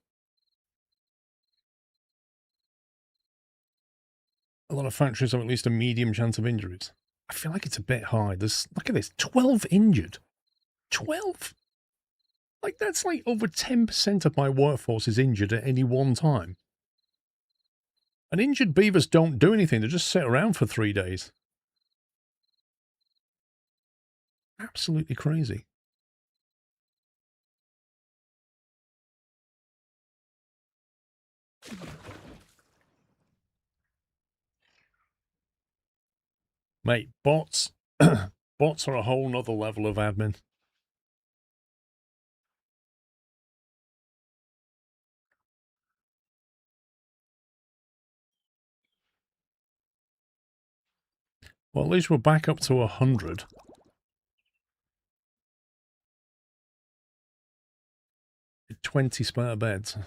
A lot of factories have at least a medium chance of injuries. I feel like it's a bit high. Look at this, 12 injured. 12? Like, that's like over 10% of my workforce is injured at any one time. And injured beavers don't do anything. They just sit around for 3 days. Absolutely crazy. Mate, bots. Bots are a whole nother level of admin. Well, at least we're back up to 100. 20 spare beds.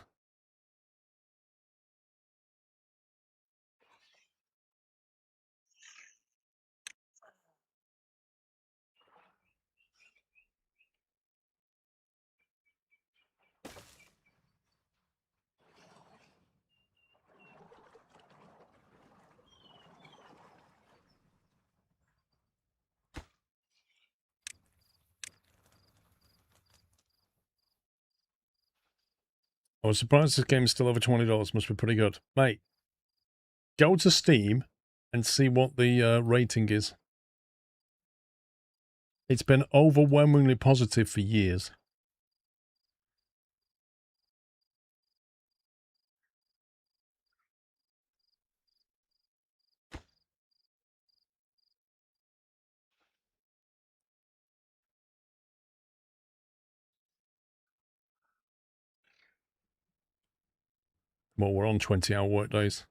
I was surprised this game is still over $20. Must be pretty good. Mate, go to Steam and see what the rating is. It's been overwhelmingly positive for years. Well, we're on 20-hour workdays.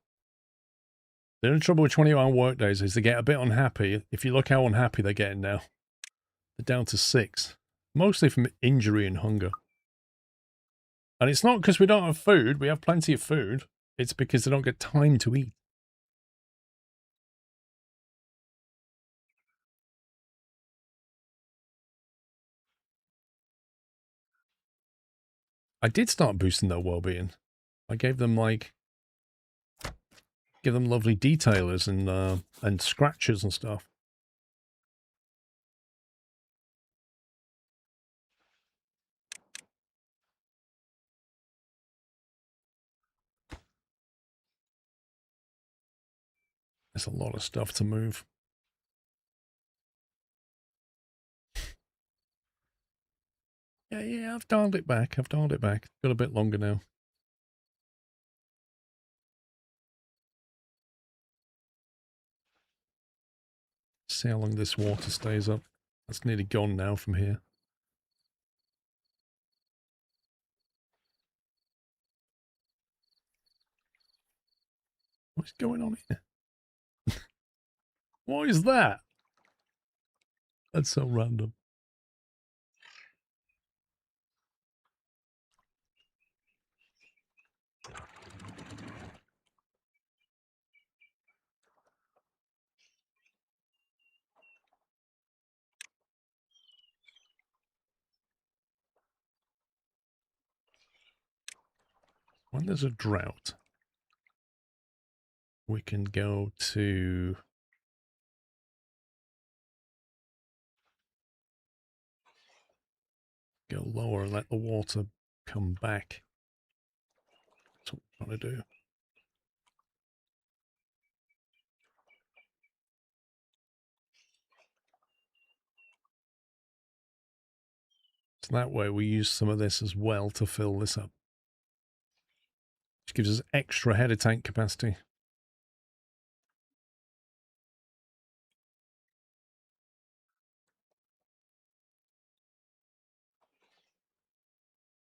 The only trouble with 20-hour workdays is they get a bit unhappy. If you look how unhappy they're getting now, they're down to 6. Mostly from injury and hunger. And it's not because we don't have food. We have plenty of food. It's because they don't get time to eat. I did start boosting their well-being. I gave them like, give them lovely detailers and scratches and stuff. There's a lot of stuff to move. Yeah, I've dialed it back. I've dialed it back. Got a bit longer now. See how long this water stays up. That's nearly gone now from here. What's going on here? What is that? That's so random. When there's a drought, we can go to go lower and let the water come back. That's what we're trying to do. So that way we use some of this as well to fill this up. Which gives us extra header tank capacity.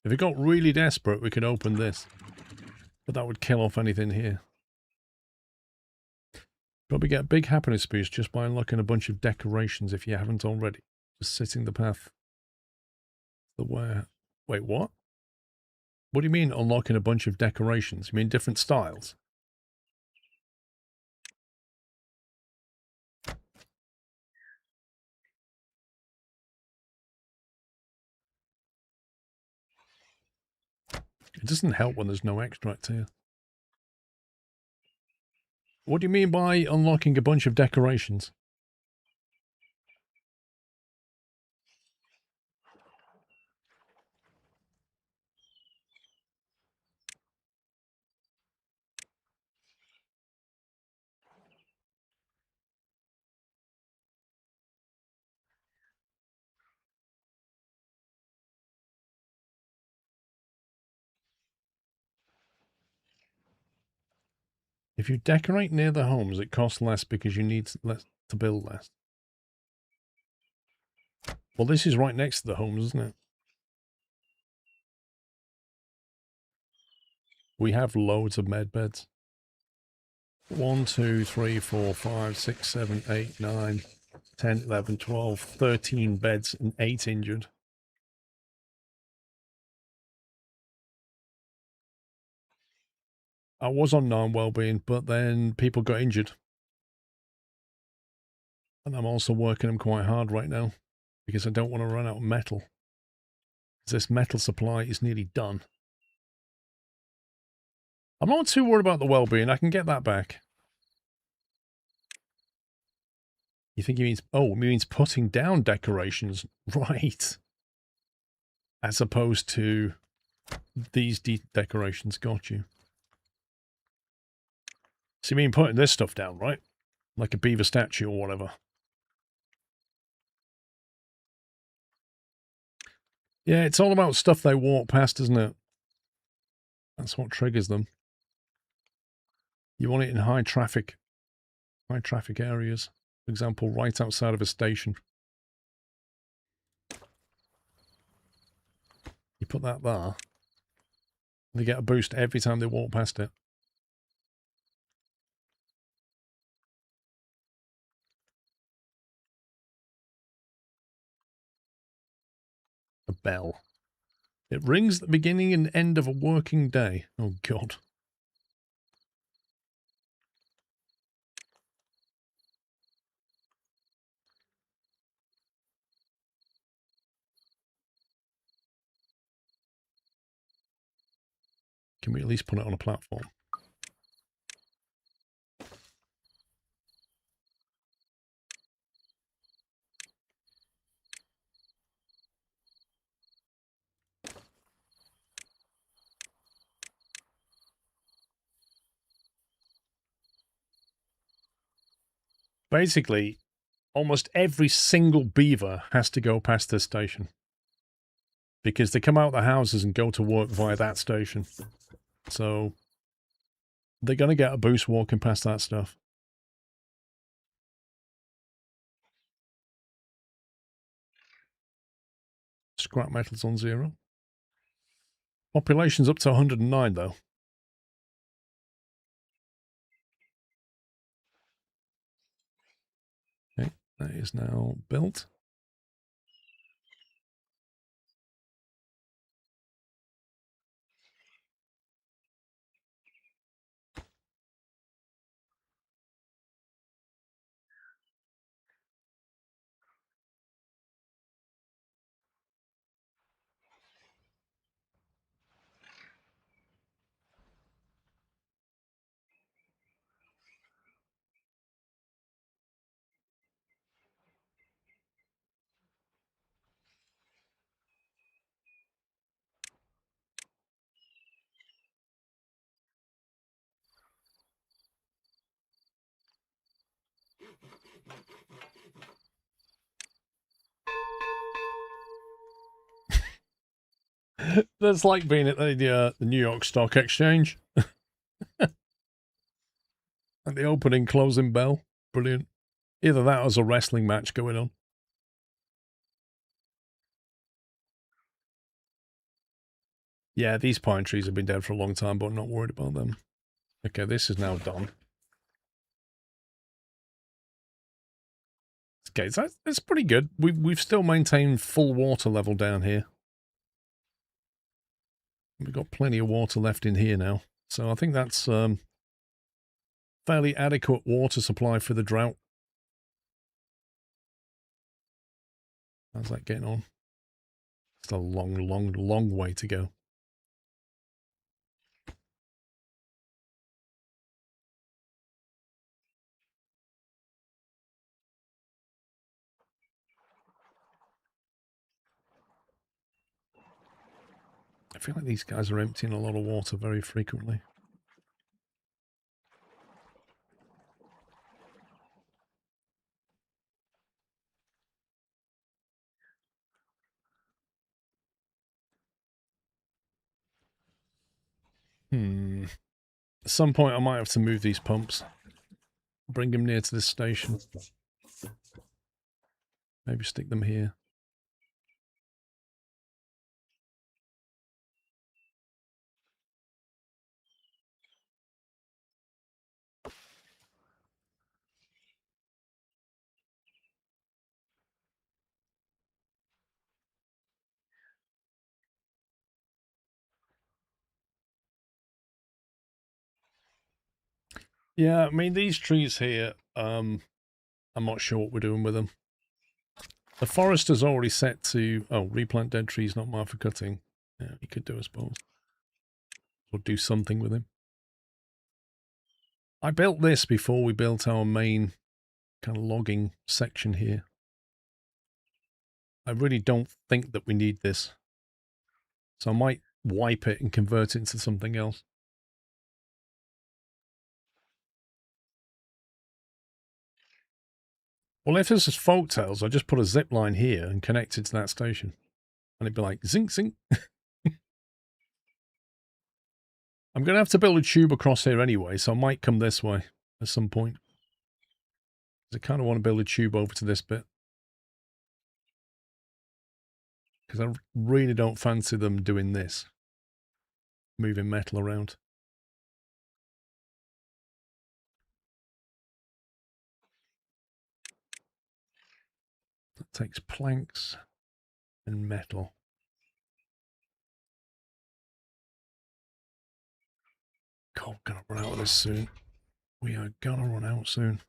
If it got really desperate, we could open this. But that would kill off anything here. Probably get a big happiness boost just by unlocking a bunch of decorations if you haven't already. Just sitting the path. The where? Wait, what? What do you mean unlocking a bunch of decorations? You mean different styles? It doesn't help when there's no extract here. What do you mean by unlocking a bunch of decorations? If you decorate near the homes, it costs less because you need less to build less. Well, this is right next to the homes, isn't it? We have loads of med beds. 1, 2, 3, 4, 5, 6, 7, 8, 9, 10, 11, 12, 13 beds and 8 injured. I was on 9 well-being, but then people got injured. And I'm also working them quite hard right now because I don't want to run out of metal. This metal supply is nearly done. I'm not too worried about the well-being. I can get that back. You think he means... Oh, it means putting down decorations. Right. As opposed to these decorations. Got you. So you mean putting this stuff down, right? Like a beaver statue or whatever. Yeah, it's all about stuff they walk past, isn't it? That's what triggers them. You want it in high traffic areas. For example, right outside of a station. You put that there. They get a boost every time they walk past it. A bell. It rings at the beginning and end of a working day. Oh, God. Can we at least put it on a platform? Basically, almost every single beaver has to go past this station. Because they come out of the houses and go to work via that station. So, they're going to get a boost walking past that stuff. Scrap metal's on 0. Population's up to 109, though. Okay, that is now built. That's like being at the New York Stock Exchange. At the opening, closing bell. Brilliant. Either that or there's a wrestling match going on. Yeah, these pine trees have been dead for a long time, but I'm not worried about them. Okay, this is now done. Okay, so that's pretty good. We've still maintained full water level down here. We've got plenty of water left in here now. So I think that's fairly adequate water supply for the drought. How's that getting on? It's a long, long, long way to go. I feel like these guys are emptying a lot of water very frequently. At some point I might have to move these pumps. Bring them near to this station. Maybe stick them here. Yeah, I mean, these trees here, I'm not sure what we're doing with them. The forester's already set to... Oh, replant dead trees, not marked for cutting. Yeah, he could do, I suppose. Or do something with him. I built this before we built our main kind of logging section here. I really don't think that we need this. So I might wipe it and convert it into something else. Well, if this is folktales, I just put a zip line here and connect it to that station. And it'd be like, zink, zink. I'm going to have to build a tube across here anyway, so I might come this way at some point. I kind of want to build a tube over to this bit. Because I really don't fancy them doing this. Moving metal around. That takes planks and metal. God, we're going to run out of this soon. We are going to run out soon.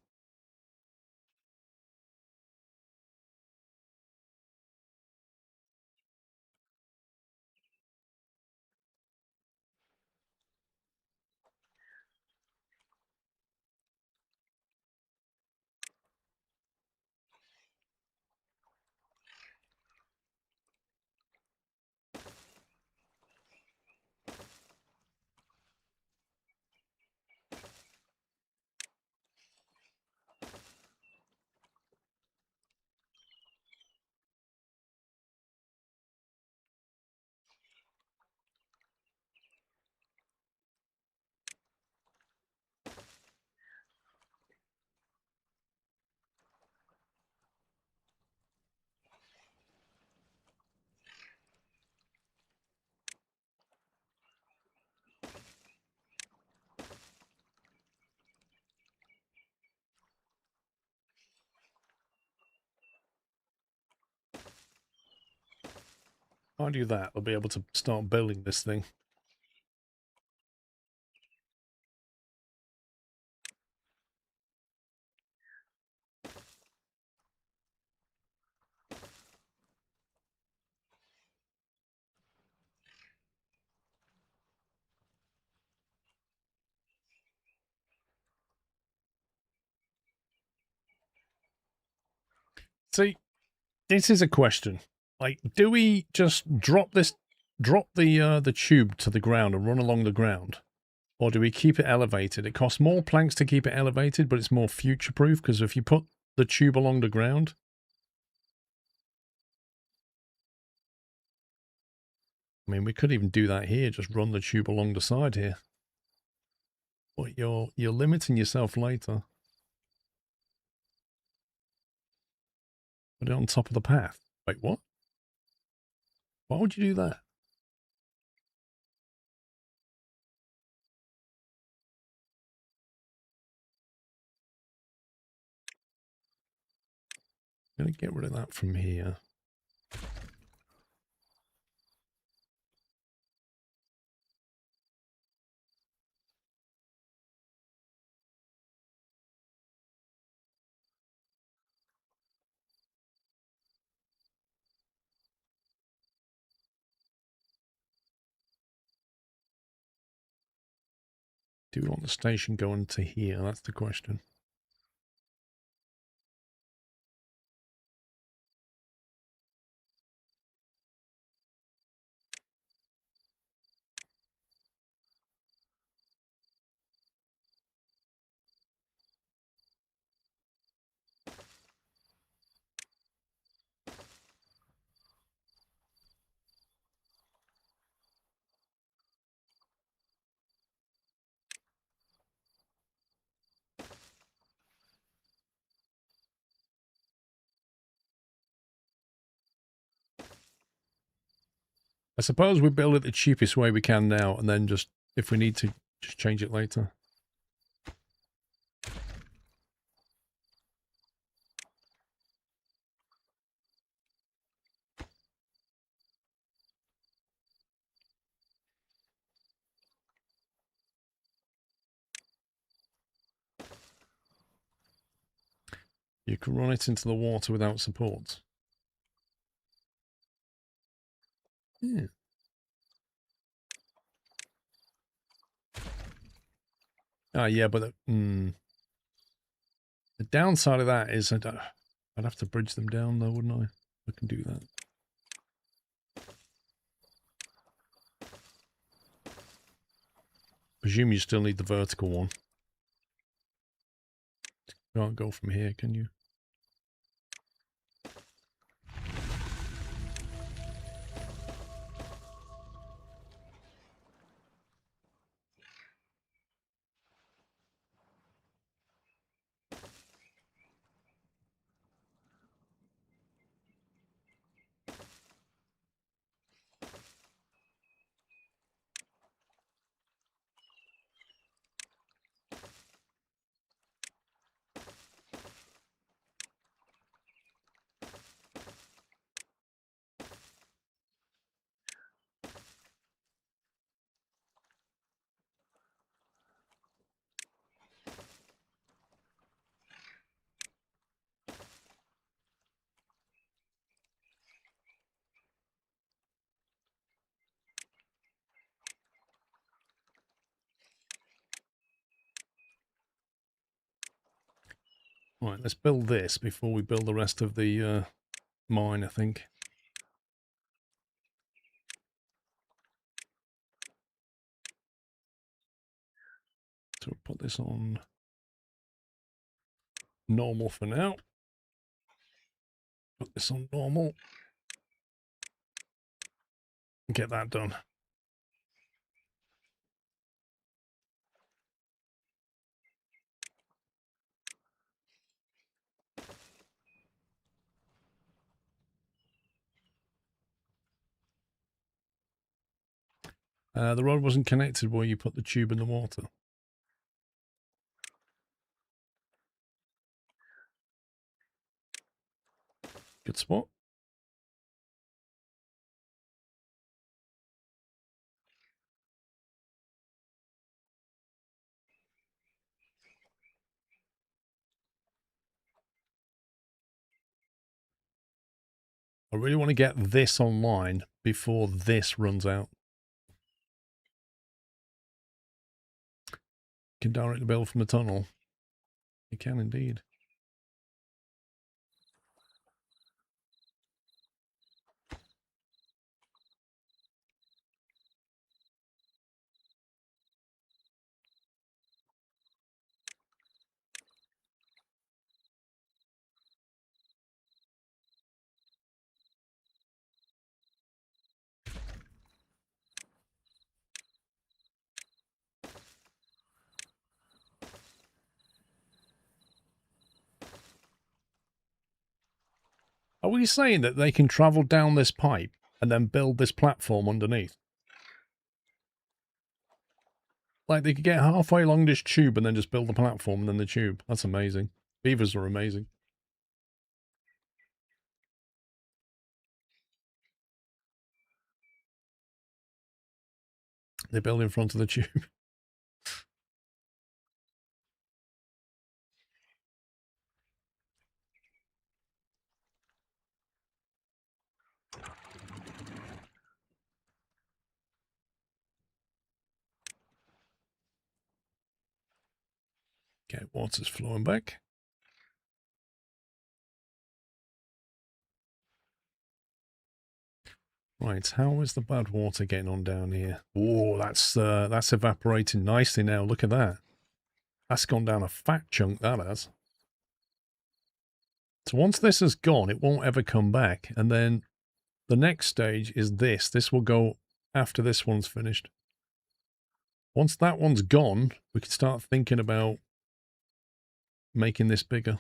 If I do that, I'll be able to start building this thing. See, this is a question. Like, do we just drop the tube to the ground and run along the ground? Or do we keep it elevated? It costs more planks to keep it elevated, but it's more future-proof, because if you put the tube along the ground... I mean, we could even do that here, just run the tube along the side here. But you're limiting yourself later. Put it on top of the path. Wait, what? Why would you do that? I'm going to get rid of that from here. Do we want the station going to here? That's the question. I suppose we build it the cheapest way we can now, and then just, if we need to, just change it later. You can run it into the water without support. Yeah. Ah, yeah, but the downside of that is I'd have to bridge them down, though, wouldn't I? I can do that. Presume you still need the vertical one. Can't go from here, can you? Right, let's build this before we build the rest of the mine, I think. So we'll put this on normal for now. Put this on normal. Get that done. The road wasn't connected where you put the tube in the water. Good spot. I really want to get this online before this runs out. You can directly build from a tunnel. You can indeed. Are we saying that they can travel down this pipe and then build this platform underneath? Like they could get halfway along this tube and then just build the platform and then the tube. That's amazing. Beavers are amazing. They build in front of the tube. Okay, water's flowing back. Right, how is the bad water getting on down here? Oh, that's evaporating nicely now. Look at that. That's gone down a fat chunk, that has. So once this is gone, it won't ever come back. And then the next stage is this. This will go after this one's finished. Once that one's gone, we can start thinking about making this bigger.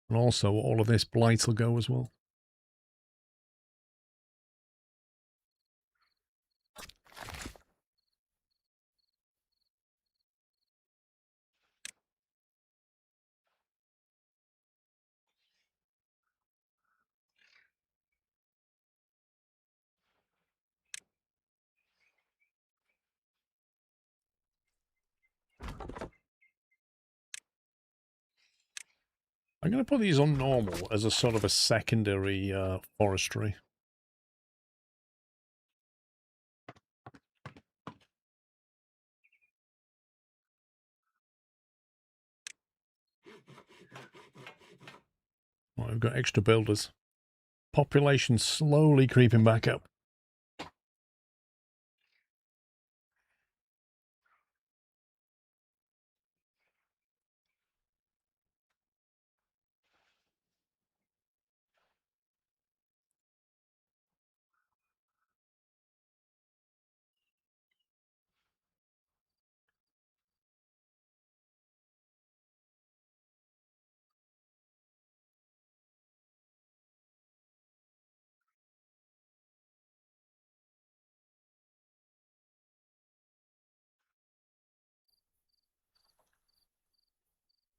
And also all of this blight will go as well. I'm going to put these on normal as a sort of a secondary forestry. Right, we've got extra builders. Population slowly creeping back up.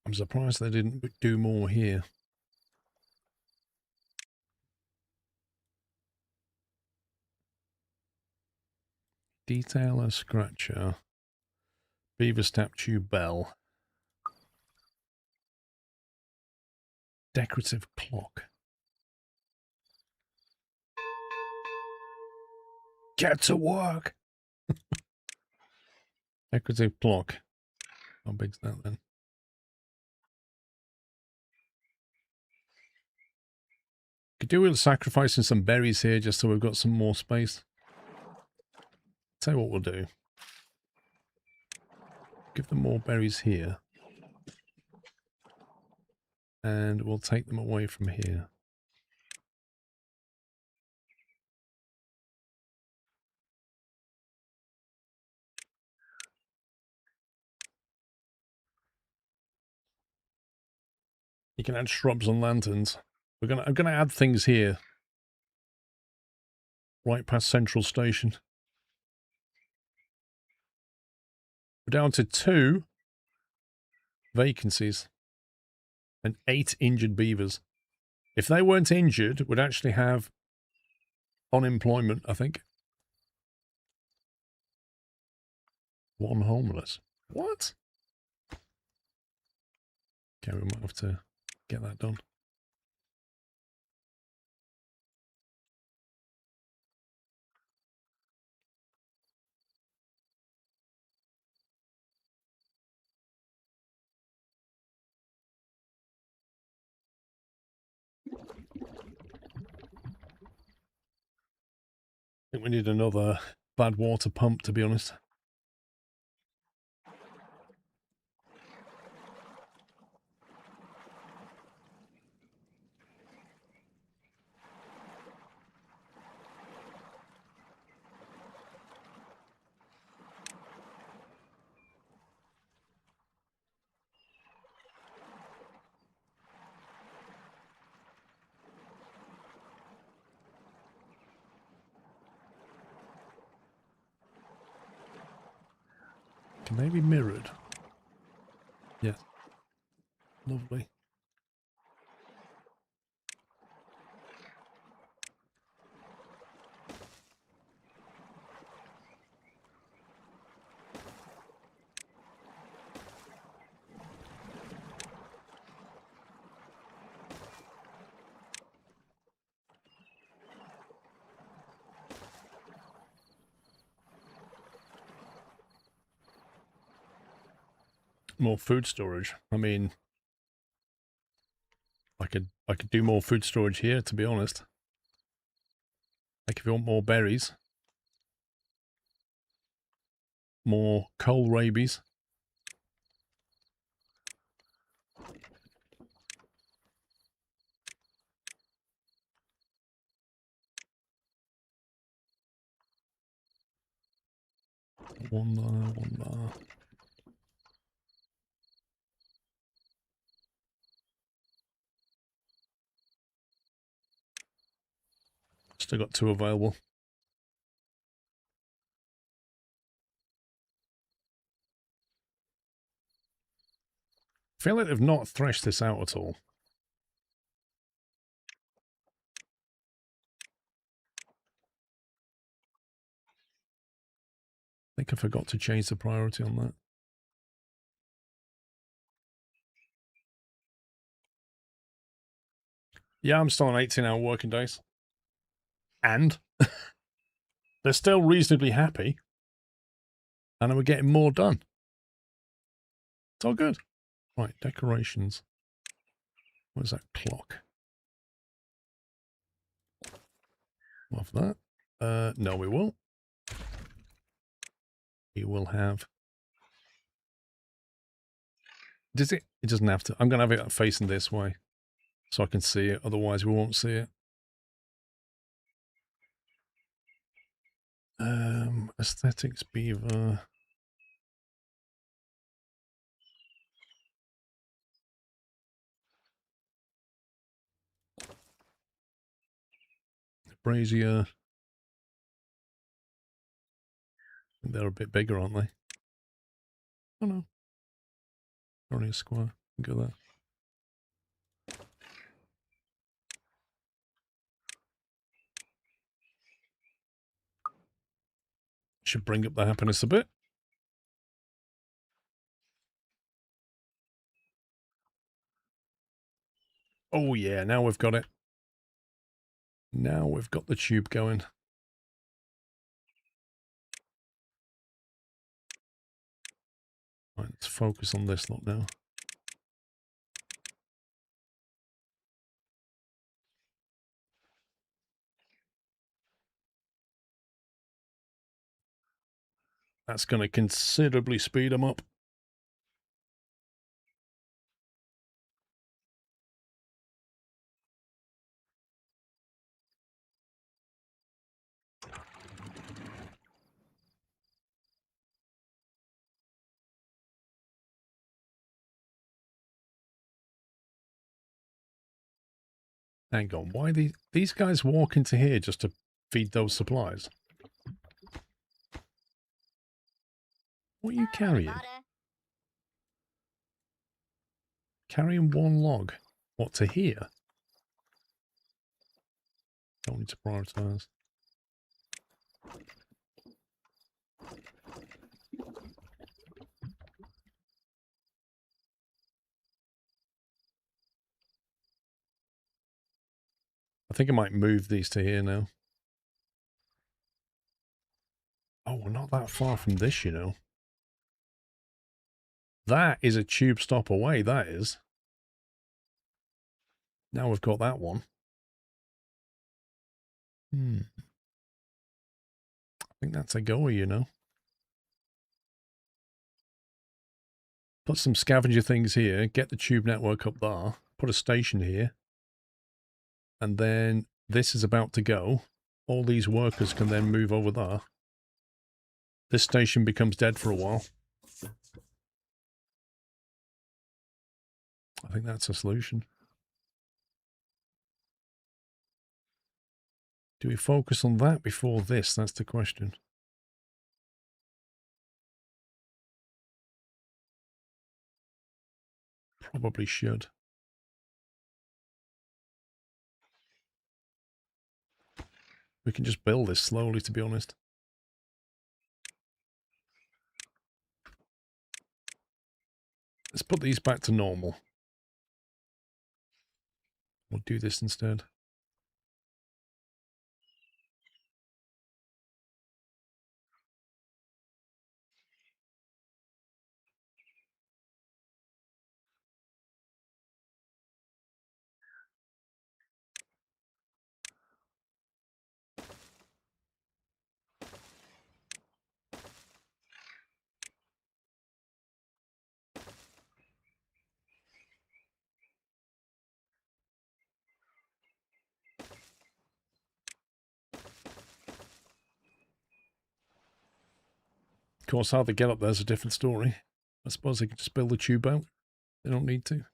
I'm surprised they didn't do more here. Detailer, scratcher, beaver statue, bell. Decorative clock. Get to work! Decorative clock. How big's that then? Could do with sacrificing some berries here just so we've got some more space. Tell you what we'll do. Give them more berries here. And we'll take them away from here. You can add shrubs and lanterns. I'm gonna add things here. Right past Central Station. We're down to 2 vacancies. And 8 injured beavers. If they weren't injured, we'd actually have unemployment, I think. 1 homeless. What? Okay, we might have to get that done. think we need another bad water pump, to be honest. Can they be mirrored? Yes. Lovely. More food storage. I mean, I could do more food storage here, to be honest. Like if you want more berries, more coal rabies. One there, one there. Still got 2 available. I feel like they've not threshed this out at all. I think I forgot to change the priority on that. Yeah, I'm still on 18-hour working days. And they're still reasonably happy. And we're getting more done. It's all good. Right, decorations. Where's that clock? Love that. No, we won't. We will have... Does it? It doesn't have to. I'm going to have it facing this way. So I can see it. Otherwise, we won't see it. Aesthetics beaver. Brazier. They're a bit bigger, aren't they? Oh no. Only a square. Go there. Should bring up the happiness a bit. Oh yeah, now we've got it. Now we've got the tube going. Right, let's focus on this lot now. That's going to considerably speed them up. Hang on, why these guys walk into here just to feed those supplies? What are you carrying? Carrying 1 log. What, to here? Don't need to prioritize. I think I might move these to here now. Oh, we're not that far from this, you know. That is a tube stop away, that is. Now we've got that one. think that's a goer, you know. Put some scavenger things here, get the tube network up there, put a station here, and then this is about to go. All these workers can then move over there. This station becomes dead for a while. I think that's a solution. Do we focus on that before this? That's the question. Probably should. We can just build this slowly, to be honest. Let's put these back to normal. We'll do this instead. Of course, how they get up there's a different story. I suppose they could just build the tube out. They don't need to.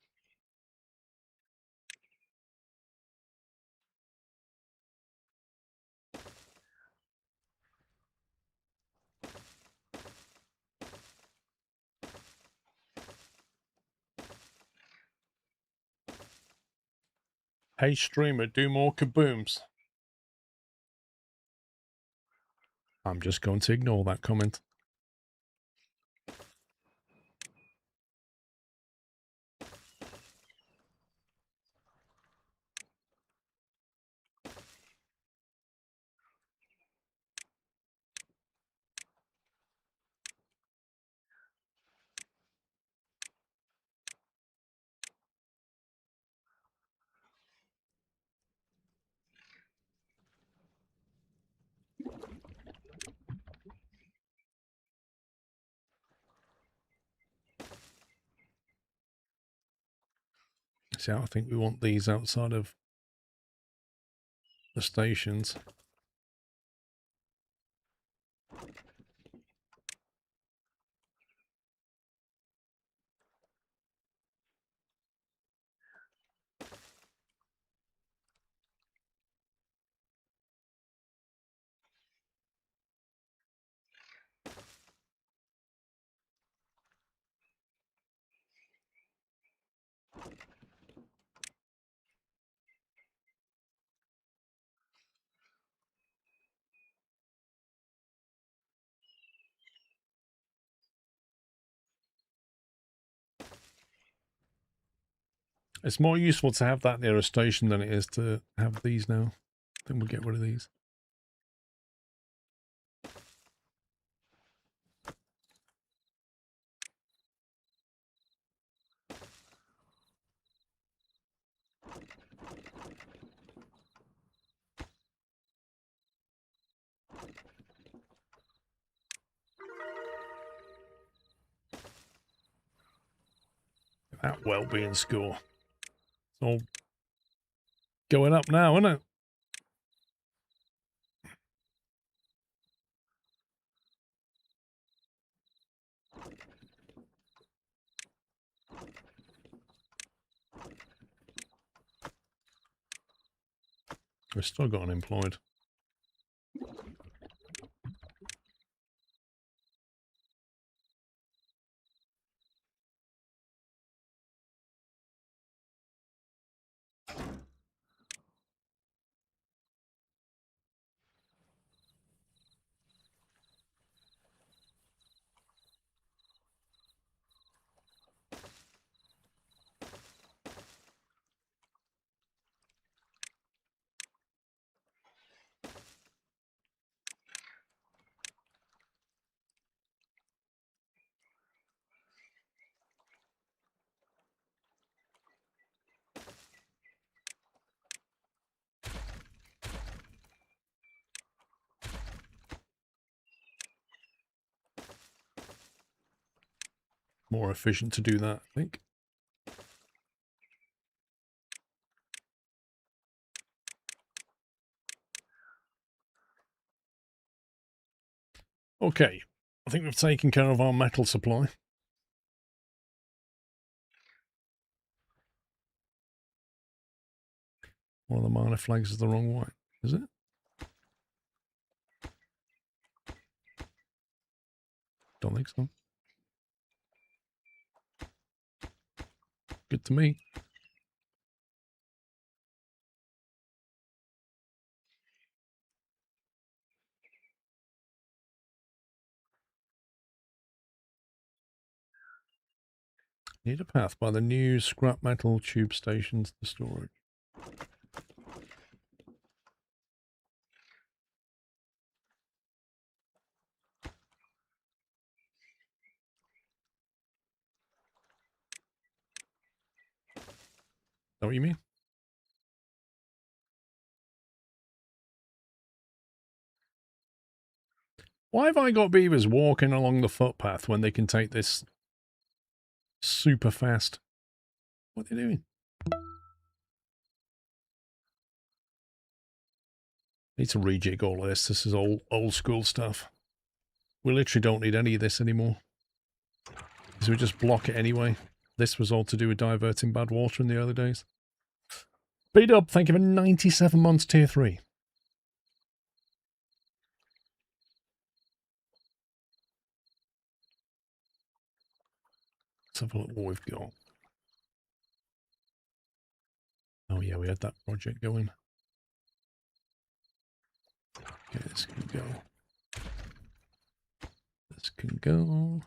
Hey streamer, do more kabooms. I'm just going to ignore that comment. See, I think we want these outside of the stations. It's more useful to have that near a station than it is to have these now. I think we'll get rid of these. That well-being score. It's all going up now, isn't it? We've still got unemployed. More efficient to do that, I think. Okay, I think we've taken care of our metal supply. One of the minor flags is the wrong way, is it? Don't think so. Good to me. Need a path by the new scrap metal tube stations to storage. Is that what you mean? Why have I got beavers walking along the footpath when they can take this super fast? What are they doing? Need to rejig all of this. This is old school stuff. We literally don't need any of this anymore. Because we just block it anyway. This was all to do with diverting bad water in the early days. Beat up, thank you for 97 months tier 3. Let's have a look what we've got. Oh yeah, we had that project going. Okay, this can go. This can go.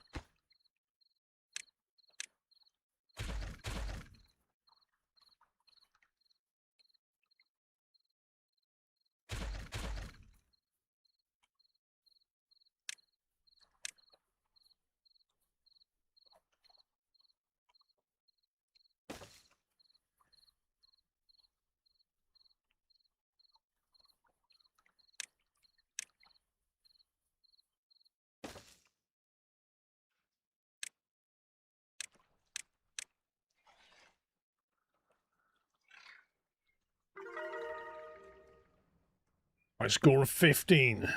I score of 15.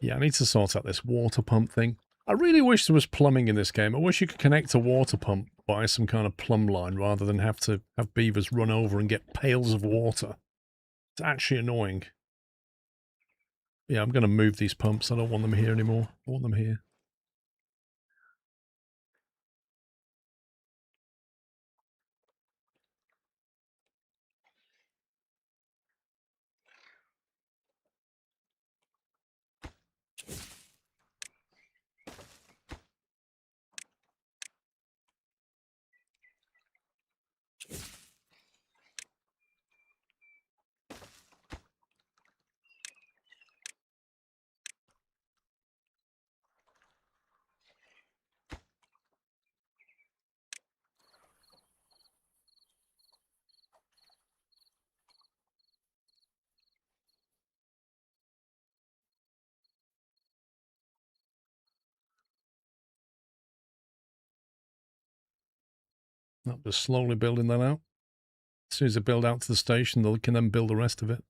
Yeah, I need to sort out this water pump thing. I really wish there was plumbing in this game. I wish you could connect a water pump by some kind of plumb line rather than have to have beavers run over and get pails of water. It's actually annoying. Yeah, I'm going to move these pumps. I don't want them here anymore. I want them here. I'm just slowly building that out. As soon as I build out to the station, they can then build the rest of it.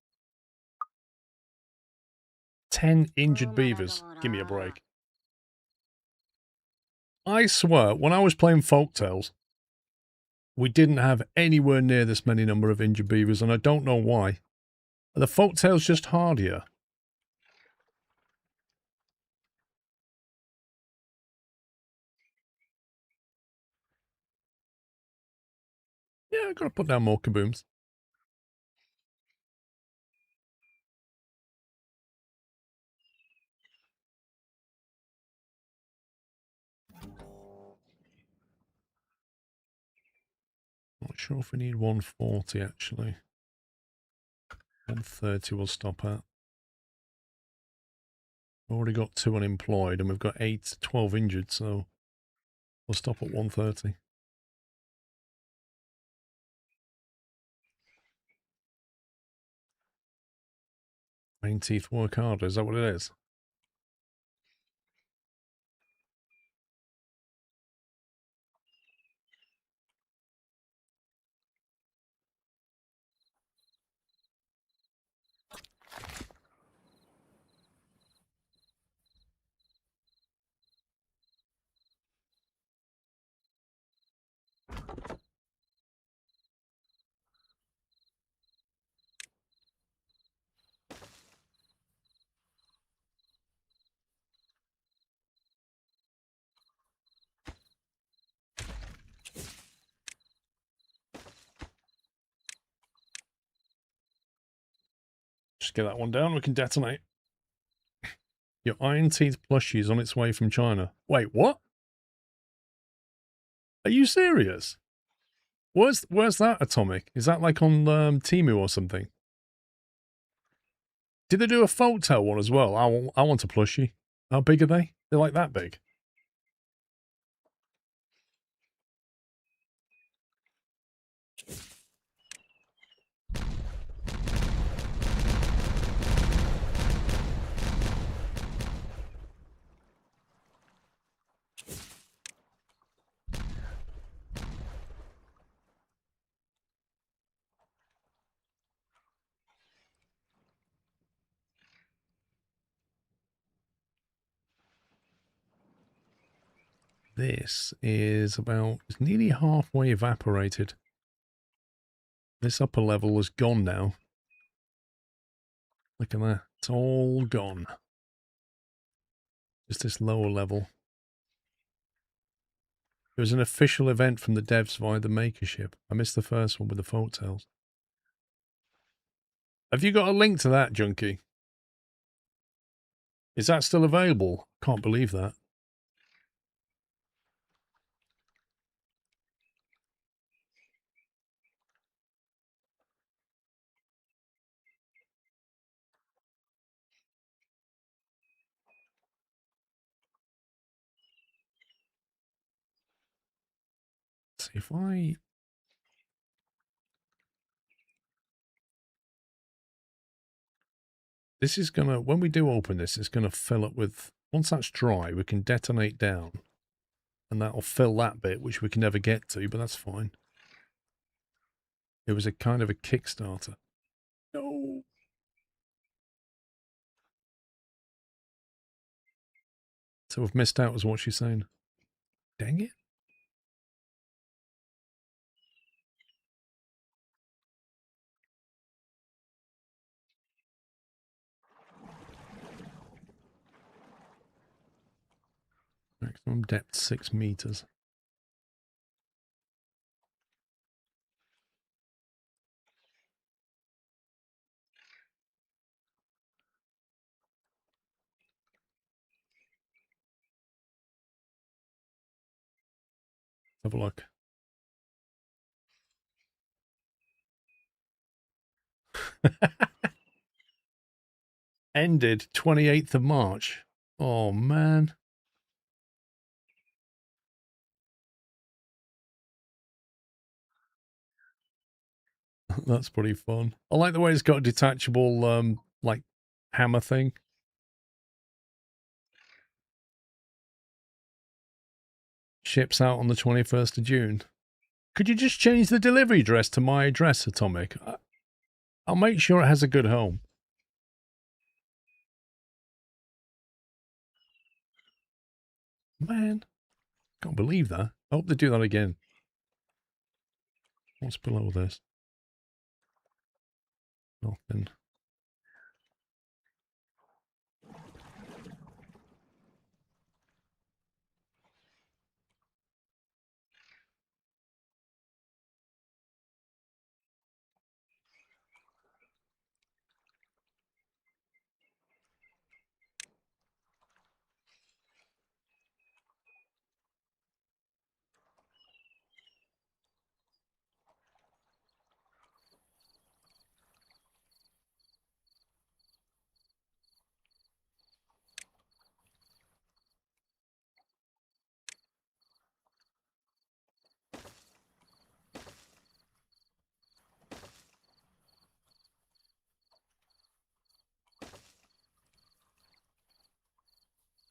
10 injured beavers. Give me a break. I swear, when I was playing Folktales, we didn't have anywhere near this many number of injured beavers, and I don't know why. Are the Folktales just hardier? Yeah, I've got to put down more kabooms. Not sure if we need 140 actually. 130 we'll stop at. We've already got 2 unemployed and we've got 12 injured, so we'll stop at 130. IronTeeth work harder, is that what it is? Just get that one down. We can detonate. Your IronTeeth plushie is on its way from China. Wait, what? Are you serious? Where's that, Atomic? Is that like on Temu or something? Did they do a folktale one as well? I want a plushie. How big are they? They're like that big. This is it's nearly halfway evaporated. This upper level is gone now. Look at that. It's all gone. Just this lower level. It was an official event from the devs via the Makership. I missed the first one with the folktales. Have you got a link to that, Junkie? Is that still available? Can't believe that. Let's see if I... This is gonna, when we do open this, it's gonna fill up with, once that's dry, we can detonate down. And that'll fill that bit, which we can never get to, but that's fine. It was a kind of a Kickstarter. No. So we've missed out, is what she's saying. Dang it. Maximum depth 6 meters. Have a look. Ended 28th of March. Oh, man. That's pretty fun. I like the way it's got a detachable, like, hammer thing. Ships out on the 21st of June. Could you just change the delivery address to my address, Atomic? I'll make sure it has a good home. Man, can't believe that. I hope they do that again. What's below this? Nothing.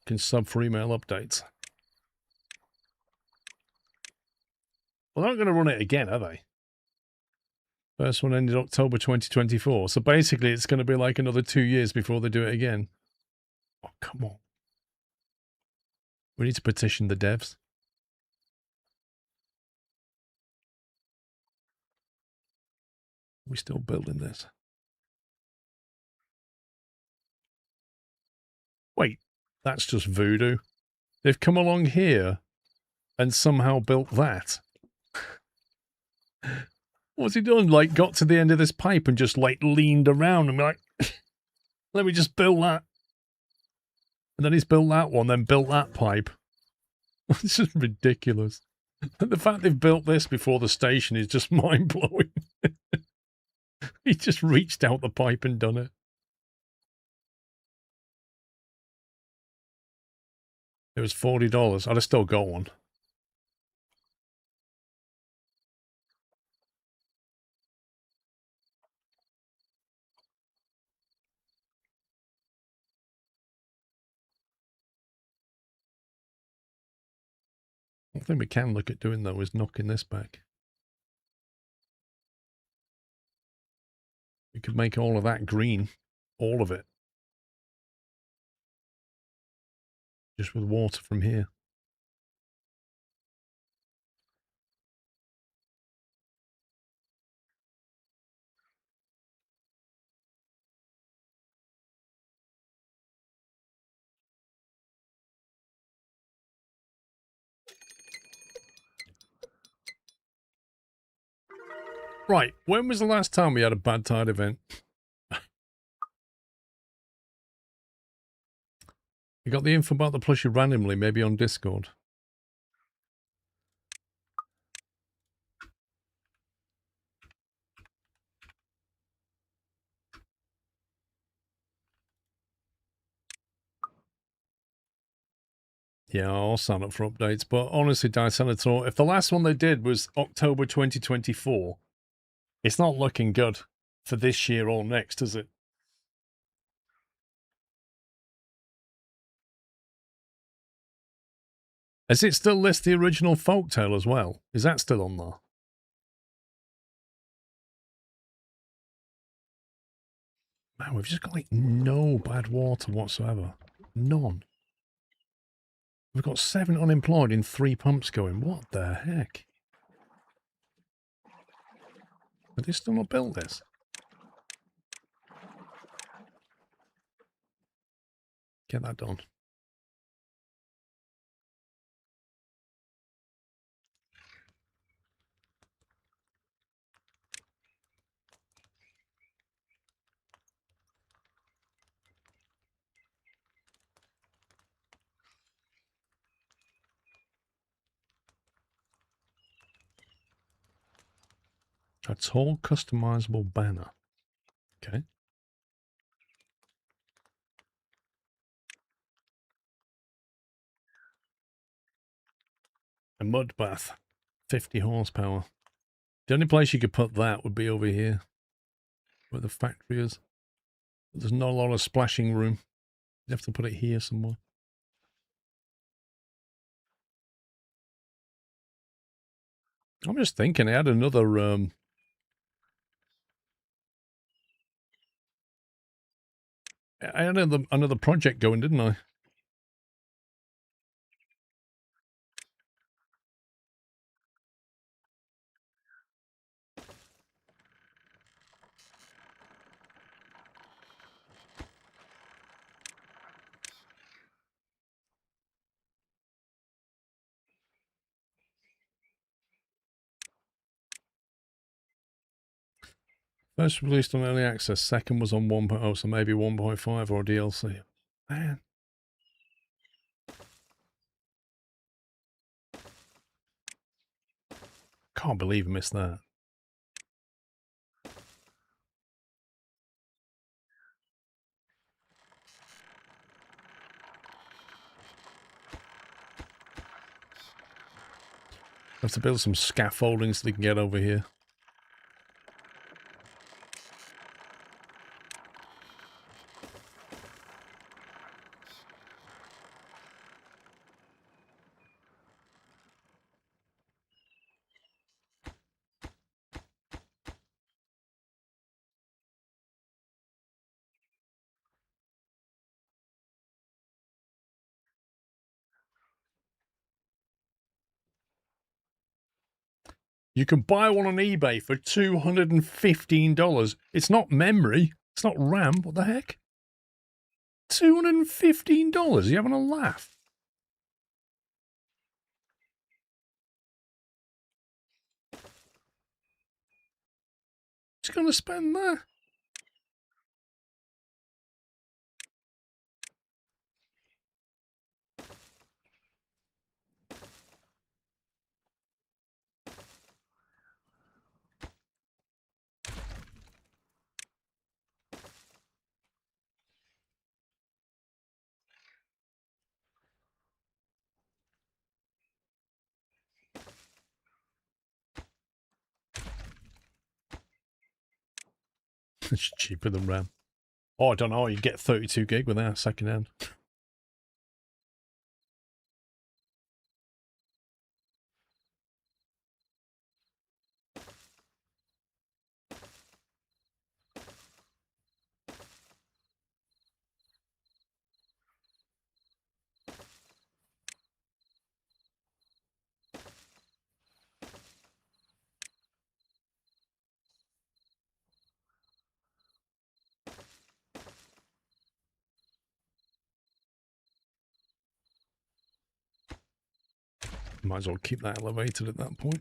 Can sub for email updates. Well, they're not going to run it again, are they? First one ended October 2024. So basically, it's going to be like another 2 years before they do it again. Oh, come on. We need to petition the devs. We're still building this. Wait, that's just voodoo. They've come along here and somehow built that. What's he done? Like, got to the end of this pipe and just, like, leaned around and be like... Let me just build that. And then he's built that one, then built that pipe. It's just ridiculous. And the fact they've built this before the station is just mind-blowing. He just reached out the pipe and done it. It was $40. I'd have still got one. One thing we can look at doing, though, is knocking this back. We could make all of that green. All of it. Just with water from here. Right, when was the last time we had a bad tide event? You got the info about the plushie randomly, maybe on Discord. Yeah, I'll sign up for updates, but honestly, Senator, if the last one they did was October 2024, it's not looking good for this year or next, is it? Does it still list the original folktale as well? Is that still on there? Man, we've just got like no bad water whatsoever. None. We've got 7 unemployed in 3 pumps going. What the heck? Have they still not built this? Get that done. A tall customizable banner. Okay. A mud bath. 50 horsepower. The only place you could put that would be over here. Where the factory is. There's not a lot of splashing room. You'd have to put it here somewhere. I'm just thinking I had another I had another project going, didn't I? First released on early access, second was on 1.0, so maybe 1.5 or DLC. Man. Can't believe I missed that. Have to build some scaffolding so they can get over here. You can buy one on eBay for $215. It's not memory. It's not RAM. What the heck? $215? You having a laugh? Just going to spend that? It's cheaper than RAM. Oh, I don't know. You get 32 gig with that second hand. Might as well keep that elevated at that point.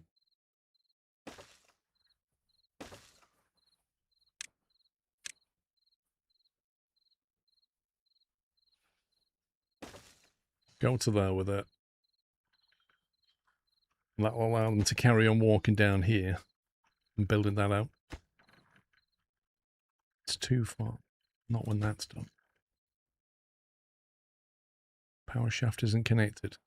Go to there with it. And that will allow them to carry on walking down here and building that out. It's too far. Not when that's done. Power shaft isn't connected.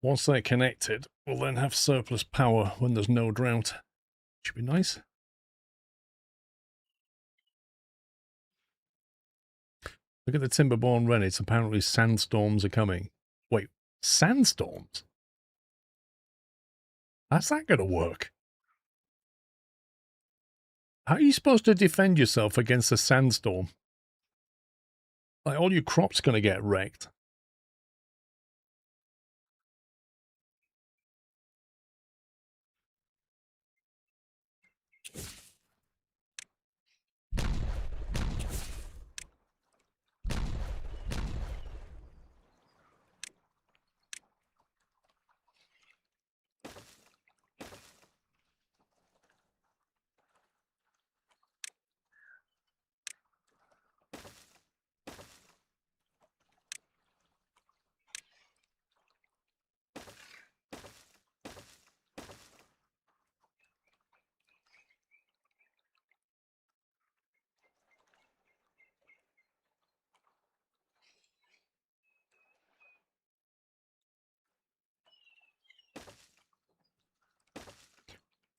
Once they're connected, we'll then have surplus power when there's no drought. Should be nice. Look at the Timberborn Rennet. Apparently sandstorms are coming. Wait, sandstorms? How's that going to work? How are you supposed to defend yourself against a sandstorm? Like, all your crops going to get wrecked.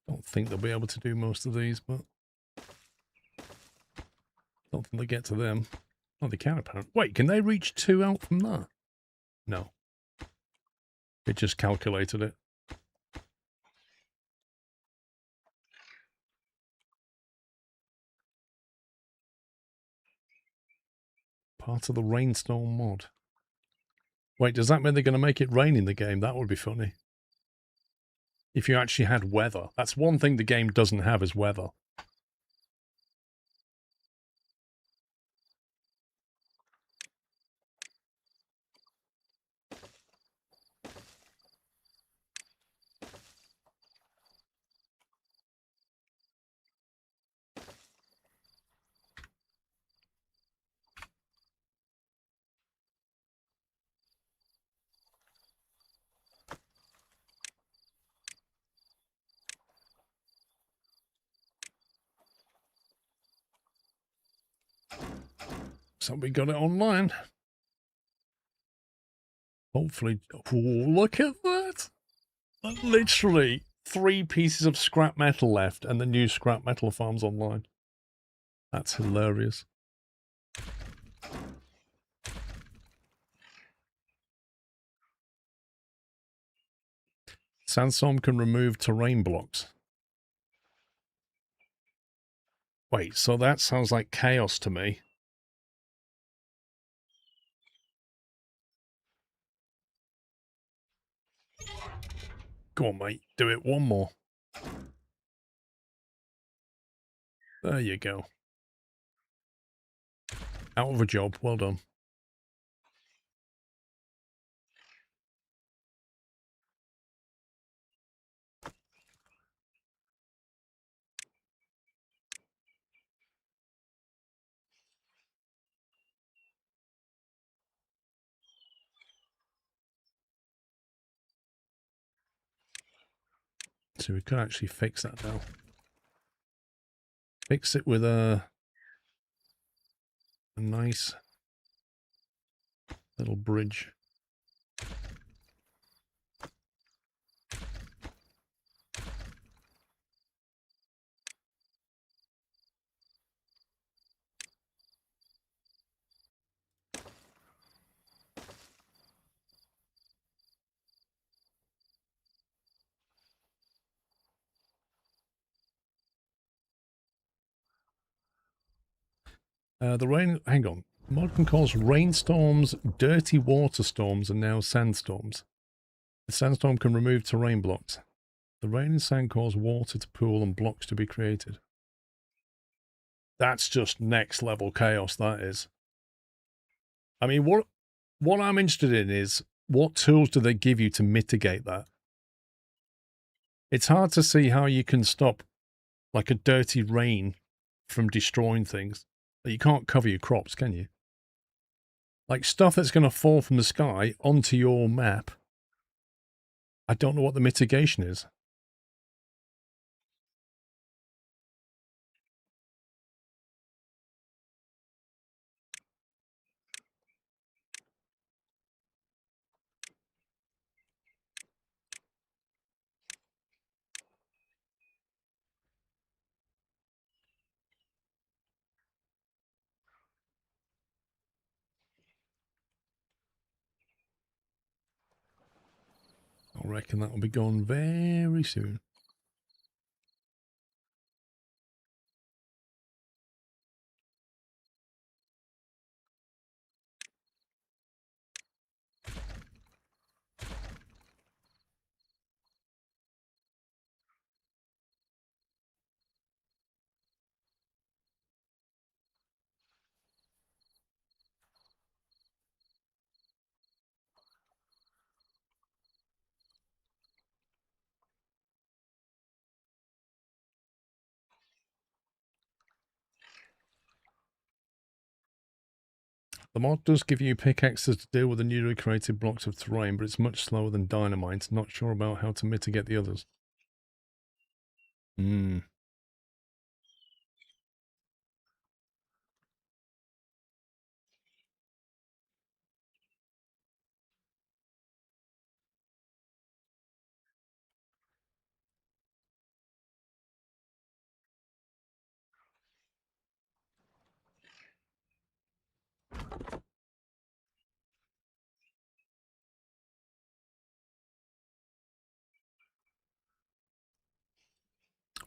Don't think they'll be able to do most of these, but don't think they get to them. Oh, they can apparently. Wait, can they reach 2 out from that? No. It just calculated it. Part of the rainstorm mod. Wait, does that mean they're going to make it rain in the game? That would be funny. If you actually had weather. That's one thing the game doesn't have is weather. So we got it online. Hopefully. Oh, look at that. Literally 3 pieces of scrap metal left and the new scrap metal farms online. That's hilarious. Sandstorm can remove terrain blocks. Wait, so that sounds like chaos to me. Go on, mate. Do it one more. There you go. Out of a job. Well done. to. We could actually fix that now. Fix it with a nice little bridge. The rain, hang on. Mod can cause rainstorms, dirty water storms, and now sandstorms. The sandstorm can remove terrain blocks. The rain and sand cause water to pool and blocks to be created. That's just next level chaos, that is. I mean, what I'm interested in is, what tools do they give you to mitigate that? It's hard to see how you can stop, like, a dirty rain from destroying things. But you can't cover your crops, can you? Like, stuff that's going to fall from the sky onto your map. I don't know what the mitigation is. I reckon that will be gone very soon. The mod does give you pickaxes to deal with the newly created blocks of terrain, but it's much slower than dynamite. Not sure about how to mitigate the others.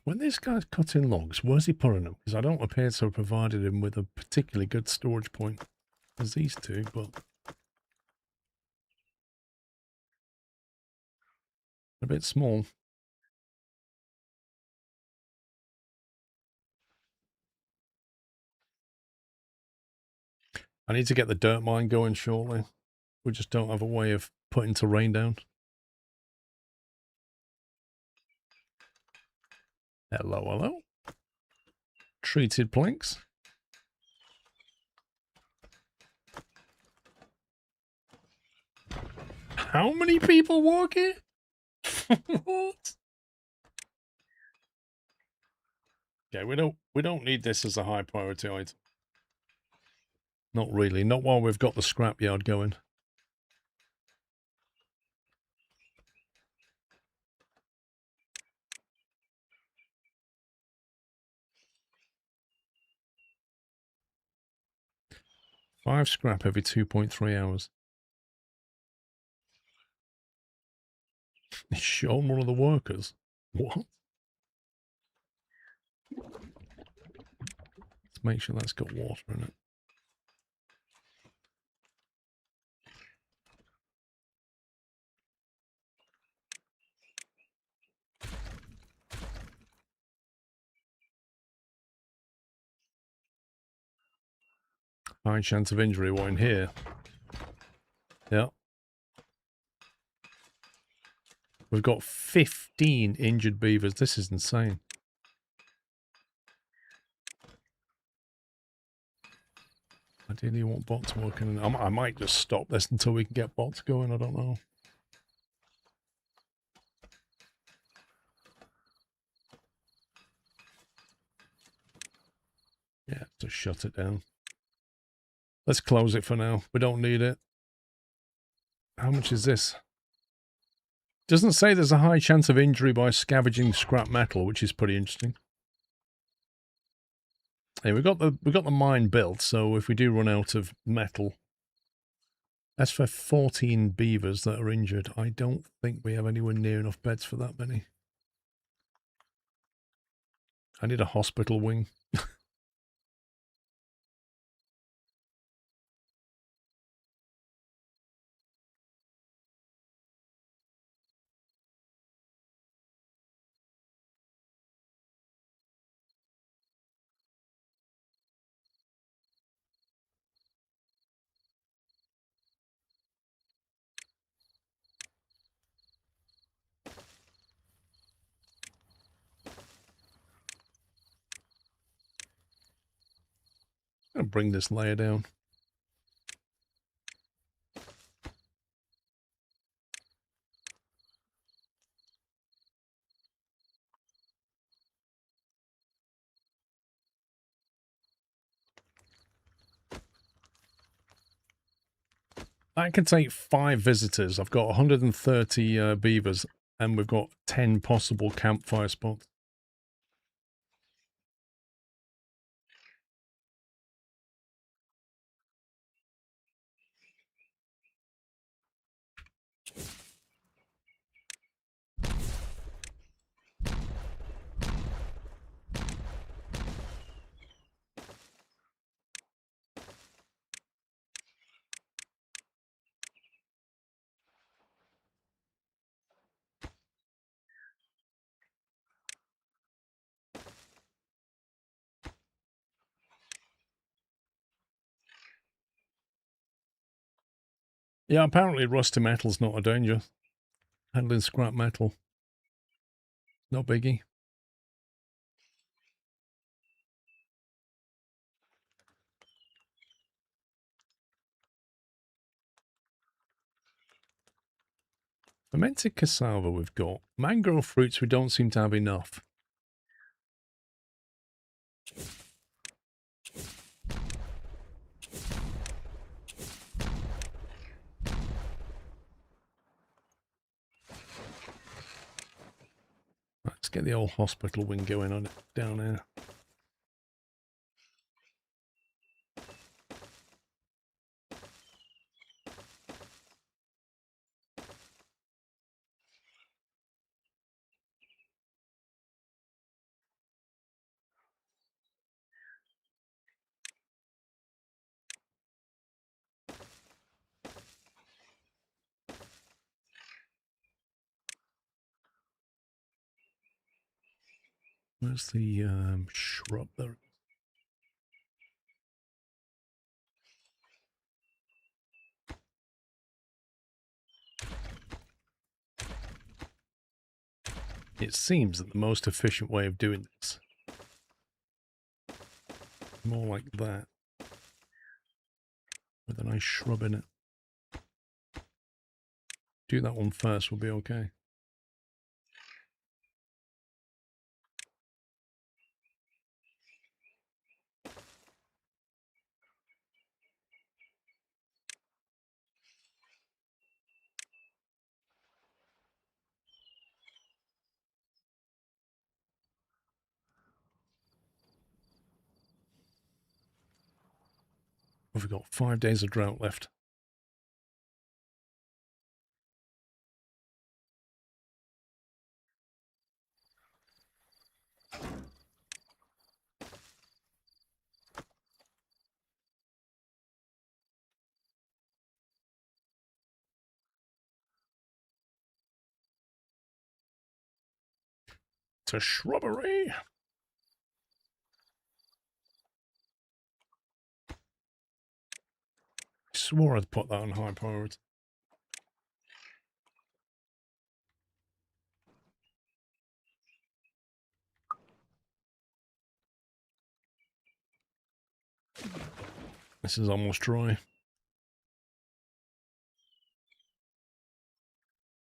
When this guy's cutting logs, where's he putting them? Because I don't appear to have provided him with a particularly good storage point as these two, but a bit small. I need to get the dirt mine going shortly. We just don't have a way of putting terrain down. Hello, hello. Treated planks. How many people walk here? What? Okay, we don't need this as a high priority item. Not really. Not while we've got the scrapyard going. Five scrap every 2.3 hours. He's shown one of the workers. What? Let's make sure that's got water in it. High chance of injury, what in here? Yeah. We've got 15 injured beavers. This is insane. Ideally, you want bots working. I might just stop this until we can get bots going. I don't know. Yeah, just shut it down. Let's close it for now. We don't need it. How much is this? Doesn't say there's a high chance of injury by scavenging scrap metal, which is pretty interesting. Hey, we got the mine built, so if we do run out of metal, that's for 14 beavers that are injured. I don't think we have anywhere near enough beds for that many. I need a hospital wing. I'm gonna bring this layer down. That can take 5 visitors. I've got 130 beavers, and we've got 10 possible campfire spots. Yeah, apparently rusty metal's not a danger. Handling scrap metal. No biggie. Fermented cassava we've got. Mangrove fruits we don't seem to have enough. Let's get the old hospital wing going on it down here. Where's the shrub there? It seems that the most efficient way of doing this, more like that, with a nice shrub in it. Do that one first, we'll be okay. We've got 5 days of drought left. To shrubbery. I swore I'd put that on high priority. This is almost dry.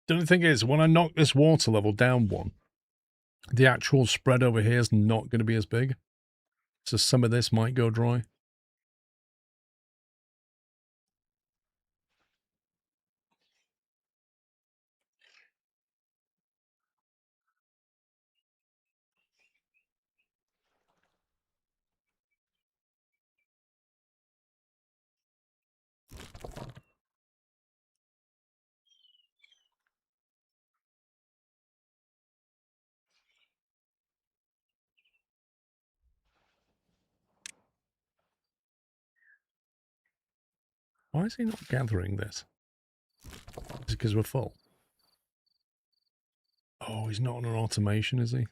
The only thing is, when I knock this water level down one, the actual spread over here is not going to be as big. So some of this might go dry. Why is he not gathering this? Is it because we're full? Oh, he's not on an automation, is he?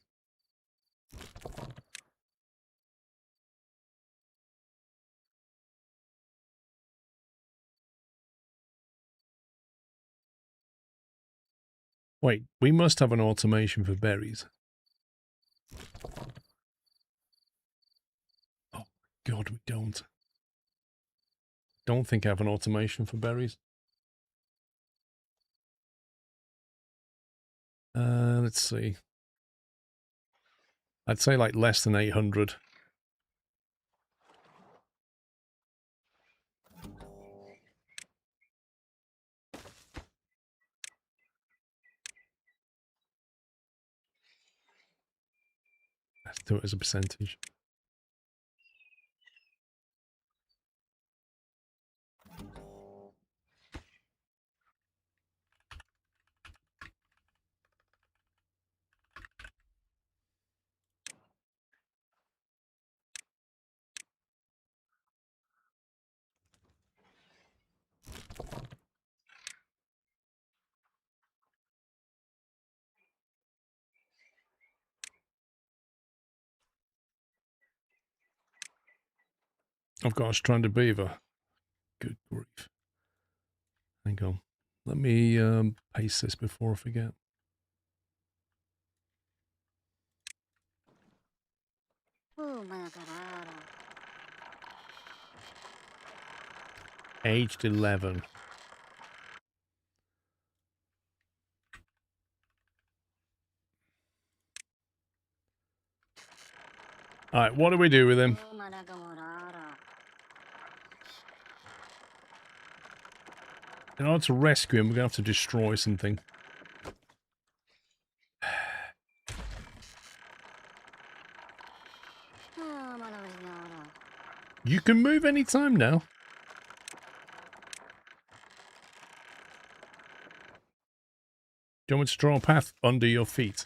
Wait, we must have an automation for berries. Oh, God, we don't. Don't think I have an automation for berries. Let's see. I'd say like less than 800. Let's do it as a percentage. I've got a stranded beaver. Good grief. Hang on. Let me paste this before I forget. Aged 11. Alright, what do we do with him? In order to rescue him, we're going to have to destroy something. You can move anytime now. Do you want me to draw a path under your feet?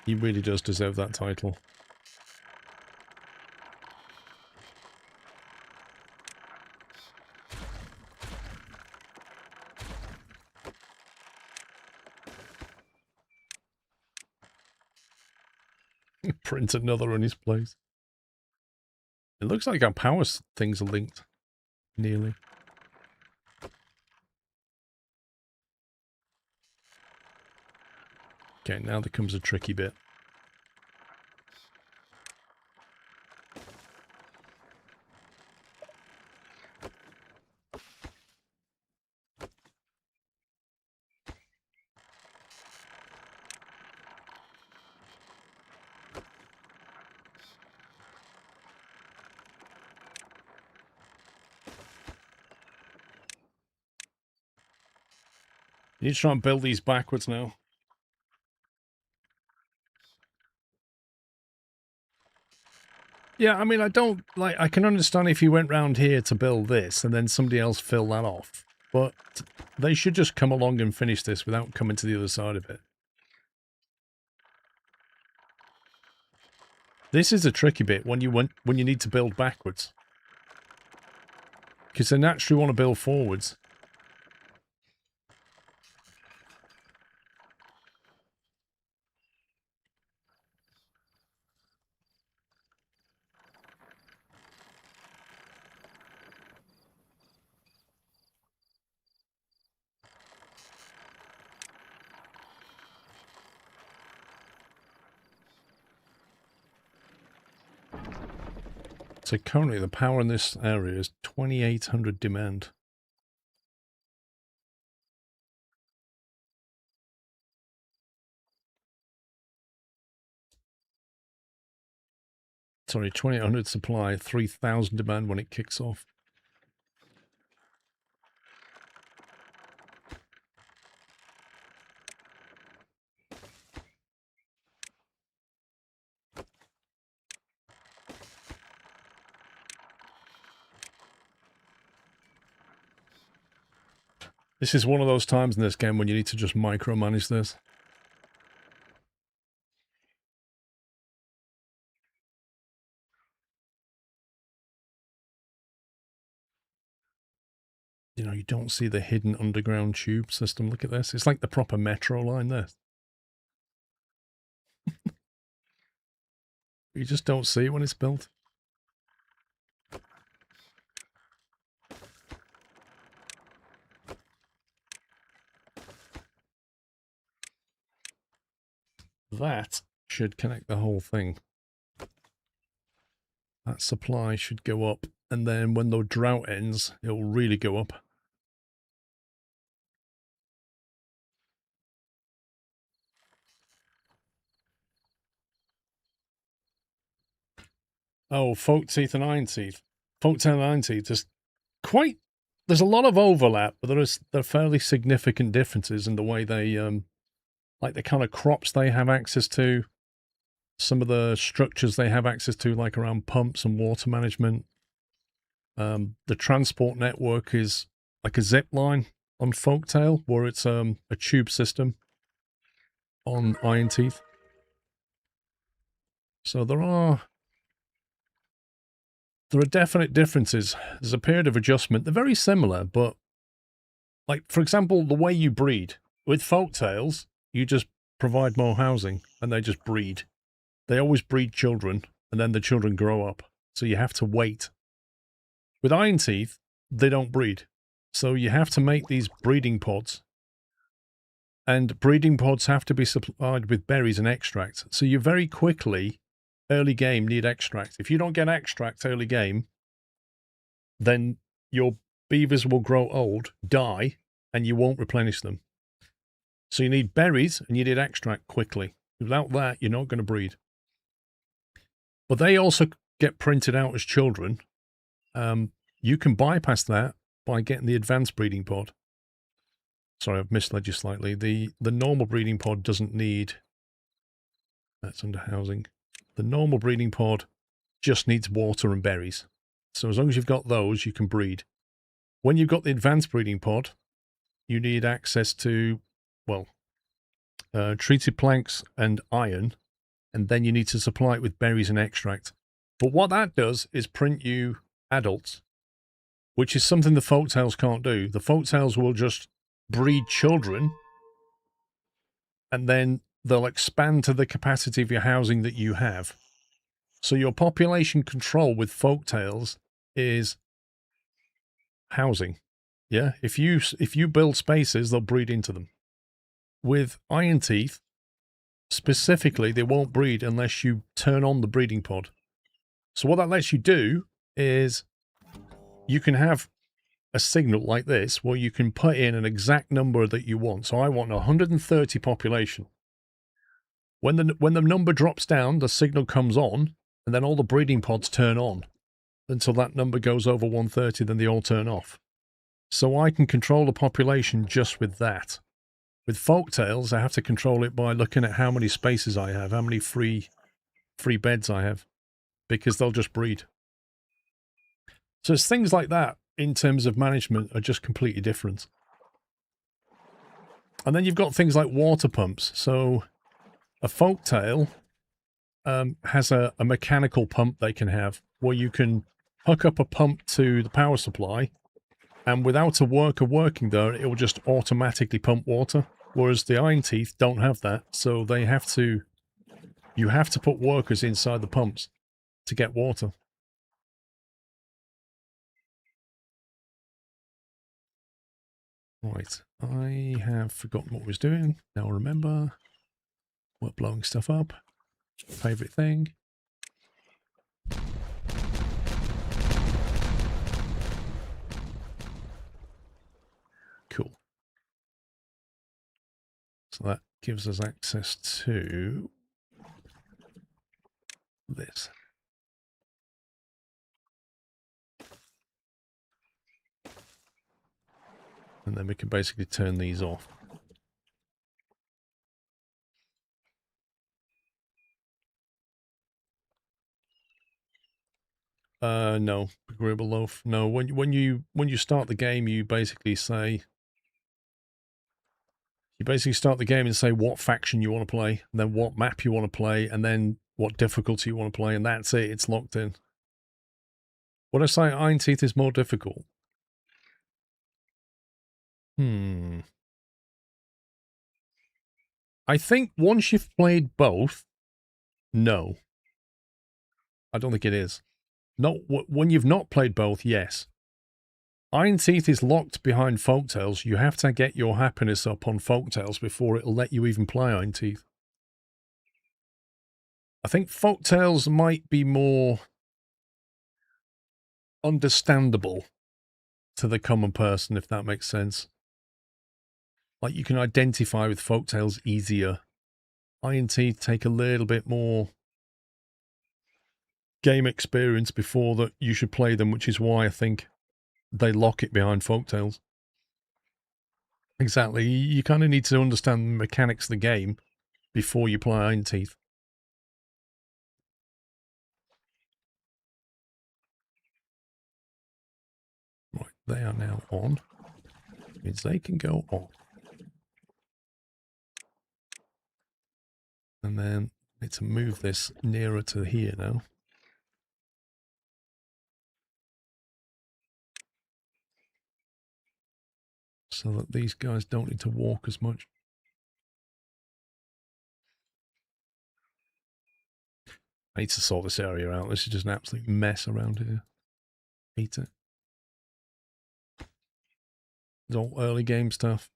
He really does deserve that title. Print another in his place. It looks like our power things are linked. Nearly. Okay, now there comes a tricky bit. You need to try and build these backwards now. Yeah, I mean, I don't, like, I can understand if you went round here to build this and then somebody else fill that off. But they should just come along and finish this without coming to the other side of it. This is a tricky bit when you need to build backwards. Because they naturally want to build forwards. So currently the power in this area is 2800 demand. Sorry, 2800 supply, 3000 demand when it kicks off. This is one of those times in this game when you need to just micromanage this. You know, you don't see the hidden underground tube system. Look at this. It's like the proper metro line, this. You just don't see it when it's built. That should connect the whole thing. That supply should go up, and then when the drought ends, it will really go up. Oh, folk teeth and iron teeth. Folk tail and iron teeth. There's a lot of overlap, but there are fairly significant differences in the way they, like the kind of crops they have access to, some of the structures they have access to, like around pumps and water management. The transport network is like a zip line on Folktail, where it's a tube system on IronTeeth. So there are definite differences. There's a period of adjustment. They're very similar, but like, for example, the way you breed. With Folktails, you just provide more housing and they just breed. They always breed children and then the children grow up. So you have to wait. With IronTeeth, they don't breed. So you have to make these breeding pods. And breeding pods have to be supplied with berries and extracts. So you very quickly, early game, need extract. If you don't get extract early game, then your beavers will grow old, die, and you won't replenish them. So you need berries and you need extract quickly. Without that, you're not going to breed. But they also get printed out as children. You can bypass that by getting the advanced breeding pod. Sorry, I've misled you slightly. The normal breeding pod doesn't need... That's under housing. The normal breeding pod just needs water and berries. So as long as you've got those, you can breed. When you've got the advanced breeding pod, you need access to, well, treated planks and iron, and then you need to supply it with berries and extract. But what that does is print you adults, which is something the Folktails can't do. The Folktails will just breed children, and then they'll expand to the capacity of your housing that you have. So your population control with Folktails is housing. Yeah, if you build spaces, they'll breed into them. With IronTeeth, specifically, they won't breed unless you turn on the breeding pod. So what that lets you do is you can have a signal like this where you can put in an exact number that you want. So I want 130 population. When the number drops down, the signal comes on, and then all the breeding pods turn on until that number goes over 130, then they all turn off. So I can control the population just with that. With Folktails, I have to control it by looking at how many spaces I have, how many free beds I have, because they'll just breed. So it's things like that in terms of management are just completely different. And then you've got things like water pumps. So a Folktail has a mechanical pump they can have where you can hook up a pump to the power supply, and without a worker working there, it will just automatically pump water. Whereas the IronTeeth don't have that, so you have to put workers inside the pumps to get water. Right, I have forgotten what I was doing. Now I remember. We're blowing stuff up. Favorite thing. Cool. So that gives us access to this. And then we can basically turn these off. No, agreeable loaf. No, when you start the game, you basically say, start the game and say what faction you want to play, and then what map you want to play, and then what difficulty you want to play, and that's it. It's locked in. Would I say IronTeeth is more difficult? I think once you've played both, no. I don't think it is. Not when you've not played both, yes. IronTeeth is locked behind Folktales. You have to get your happiness up on Folktales before it'll let you even play IronTeeth. I think Folktales might be more understandable to the common person, if that makes sense. Like, you can identify with Folktales easier. IronTeeth take a little bit more game experience before that you should play them, which is why I think they lock it behind Folktales. Exactly. You kind of need to understand the mechanics of the game before you play IronTeeth. Right, they are now on. Means they can go on. And then I need to move this nearer to here now. So that these guys don't need to walk as much. I need to sort this area out. This is just an absolute mess around here. Hate it. It's all early game stuff.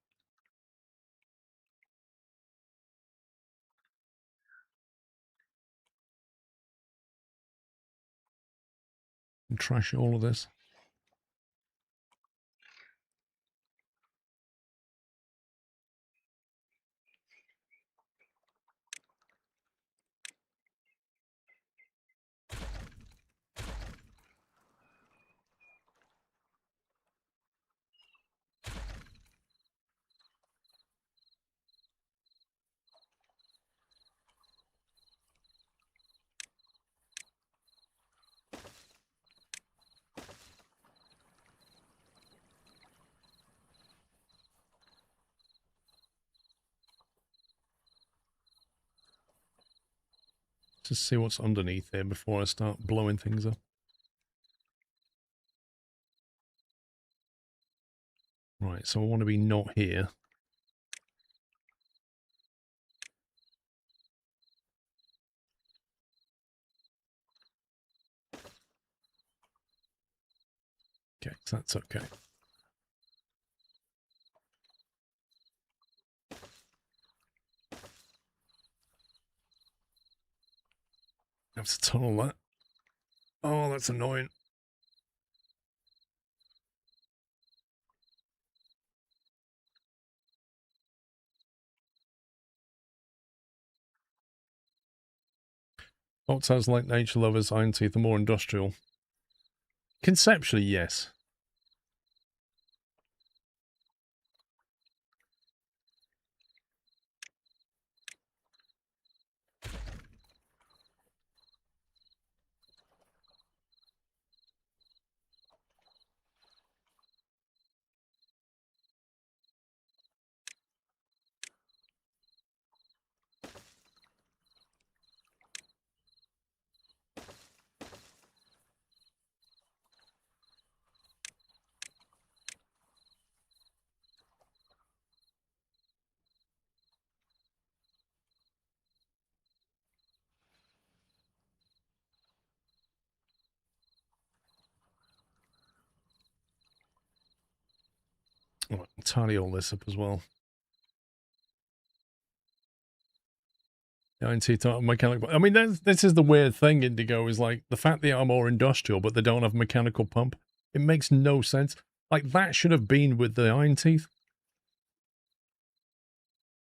And trash all of this. Just see what's underneath here before I start blowing things up. Right, so I want to be not here. Okay, so that's okay. I have to tunnel that. Oh, that's annoying. What sounds like nature lovers, IronTeeth are more industrial. Conceptually, yes. Right, tidy all this up as well. IronTeeth aren't mechanical. I mean, this is the weird thing, Indigo, is like the fact they are more industrial, but they don't have a mechanical pump. It makes no sense. Like, that should have been with the IronTeeth.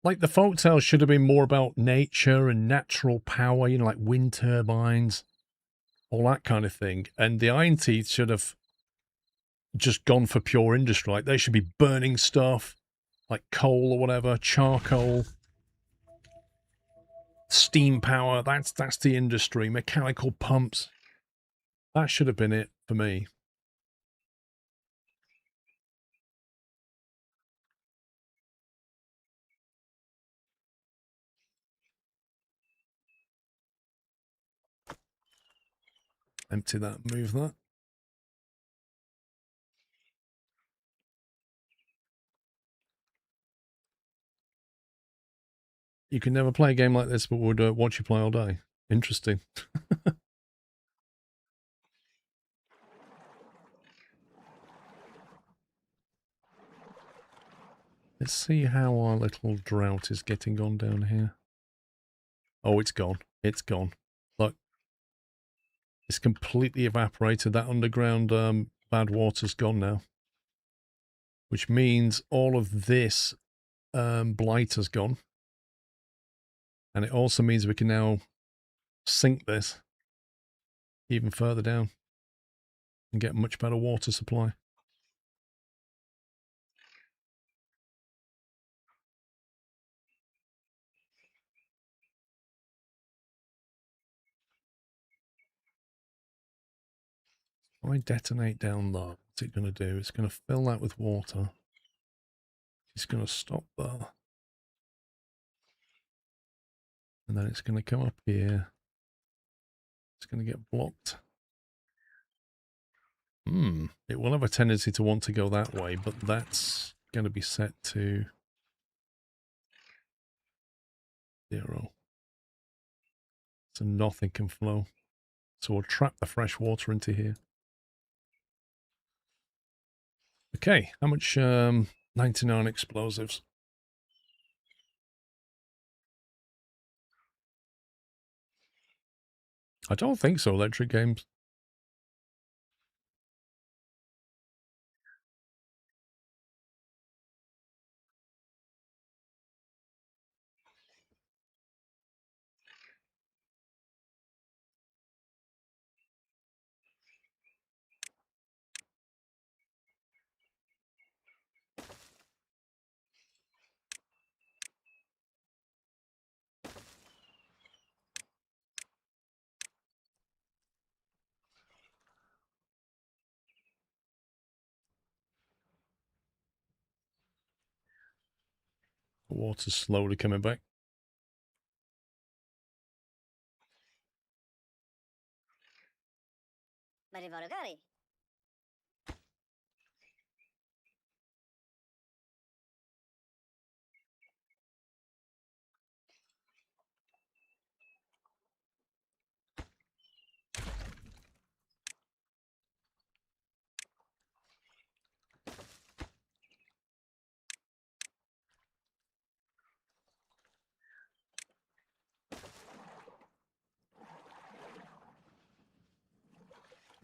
Like, the Folktales should have been more about nature and natural power, you know, like wind turbines, all that kind of thing. And the IronTeeth should have just gone for pure industry. Like they should be burning stuff like coal or whatever, charcoal, steam power. That's the industry. Mechanical pumps. That should have been it for me. Empty that, move that. You can never play a game like this, but would watch you play all day. Interesting. Let's see how our little drought is getting on down here. Oh, it's gone. It's gone. Look. It's completely evaporated. That underground bad water's gone now. Which means all of this blight has gone. And it also means we can now sink this even further down and get much better water supply. If I detonate down there, what's it going to do? It's going to fill that with water. It's going to stop there. And then it's going to come up here. It's going to get blocked. It will have a tendency to want to go that way, but that's going to be set to 0. So nothing can flow. So we'll trap the fresh water into here. Okay, how much 99 explosives? I don't think so, electric games. The water's slowly coming back.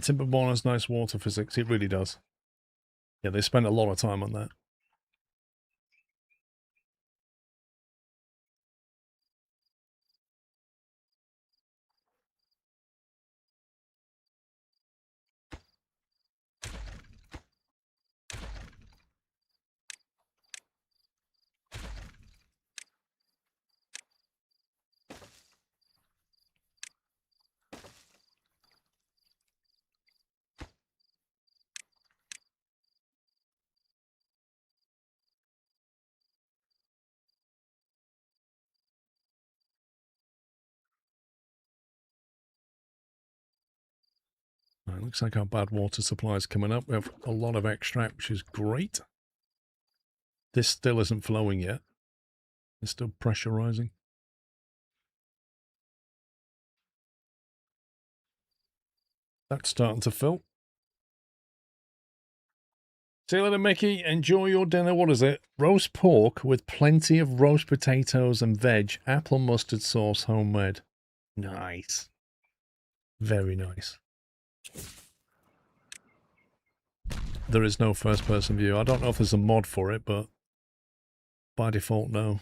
Timberborn has nice water physics. It really does. Yeah, they spent a lot of time on that. Right, looks like our bad water supply is coming up. We have a lot of extract, which is great. This still isn't flowing yet. It's still pressurizing. That's starting to fill. See you later, Mickey. Enjoy your dinner. What is it? Roast pork with plenty of roast potatoes and veg. Apple mustard sauce homemade. Nice. Very nice. There is no first person view. I don't know if there's a mod for it, but by default, no.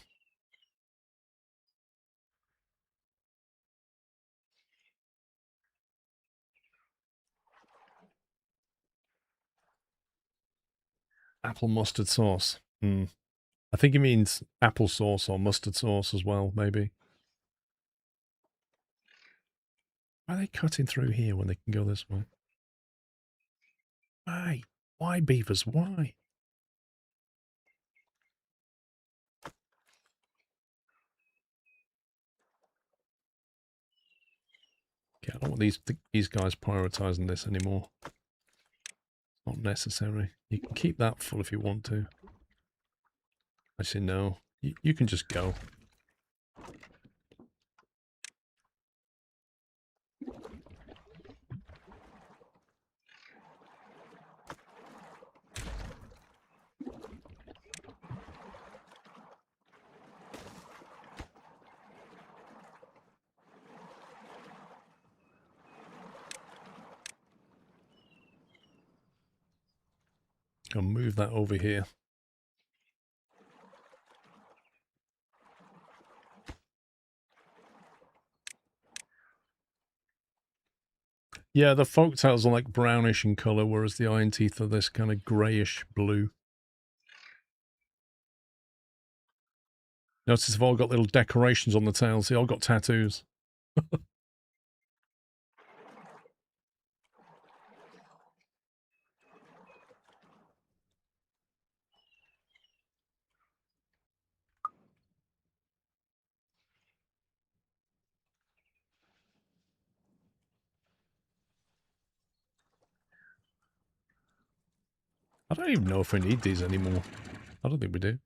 Apple mustard sauce. I think he means apple sauce or mustard sauce as well, maybe. Why are they cutting through here when they can go this way? Why? Why, beavers? Why? Okay, I don't want these guys prioritizing this anymore. Not necessary. You can keep that full if you want to. Actually, no. You can just go. I'll move that over here. Yeah, the folktails are like brownish in colour, whereas the IronTeeth are this kind of greyish blue. Notice they've all got little decorations on the tails. They all got tattoos. I don't even know if we need these anymore. I don't think we do.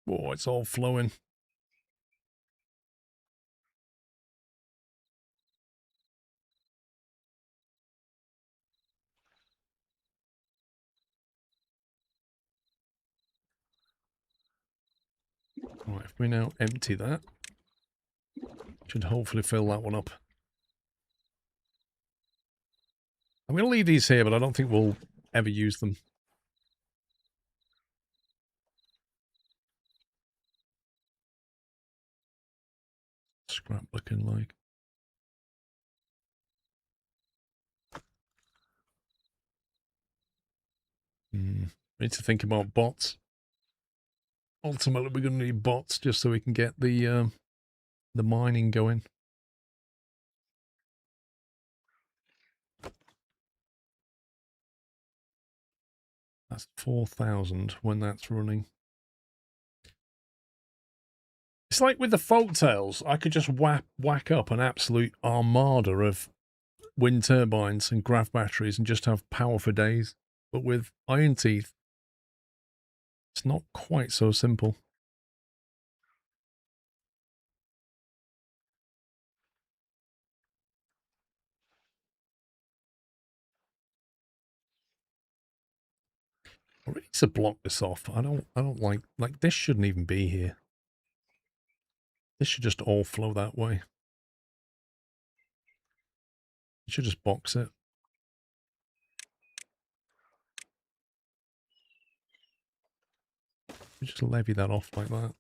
Oh, it's all flowing. Right, if we now empty that, should hopefully fill that one up. I'm going to leave these here, but I don't think we'll ever use them. Scrap looking like. We need to think about bots. Ultimately, we're going to need bots just so we can get the mining going. That's 4,000 when that's running. It's like with the folktails, I could just whack up an absolute armada of wind turbines and grav batteries and just have power for days. But with IronTeeth, it's not quite so simple. I really need to block this off. I don't like this shouldn't even be here. This should just all flow that way. You should just box it. You just levy that off like that.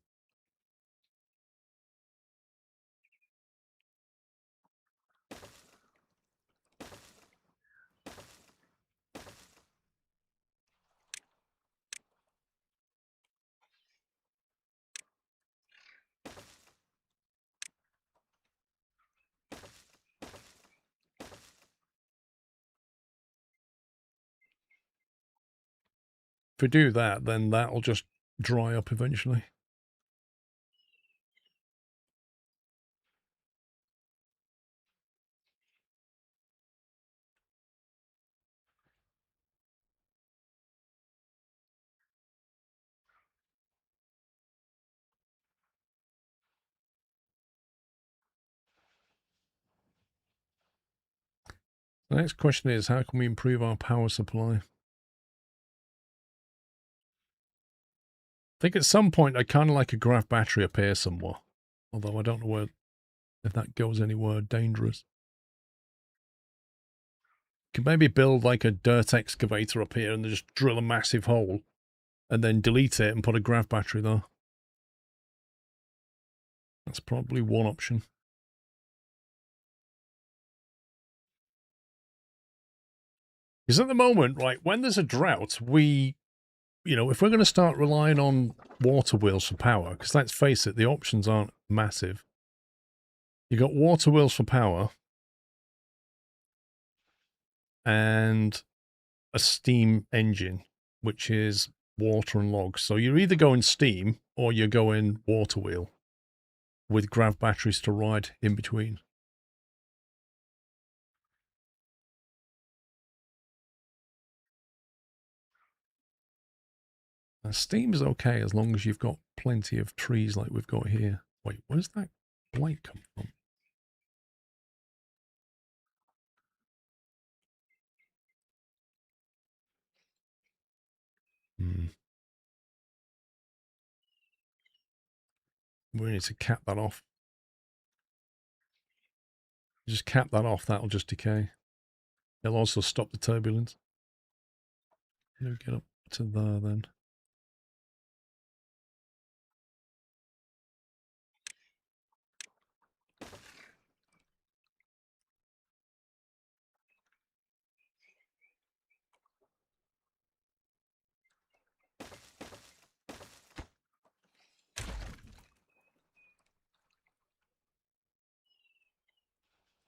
If we do that, then that'll just dry up eventually. The next question is, how can we improve our power supply? I think at some point I'd kind of like a grav battery up here somewhere. Although I don't know if that goes anywhere dangerous. Could maybe build like a dirt excavator up here and then just drill a massive hole and then delete it and put a grav battery there. That's probably one option. Because at the moment, right, when there's a drought, we, you know, if we're going to start relying on water wheels for power, because let's face it, the options aren't massive. You got water wheels for power and a steam engine, which is water and logs. So you're either going steam or you're going water wheel with grav batteries to ride in between. Steam is okay as long as you've got plenty of trees like we've got here. Wait, where's that blight come from? We need to cap that off. Just cap that off, that'll just decay. It'll also stop the turbulence. Get up to there then.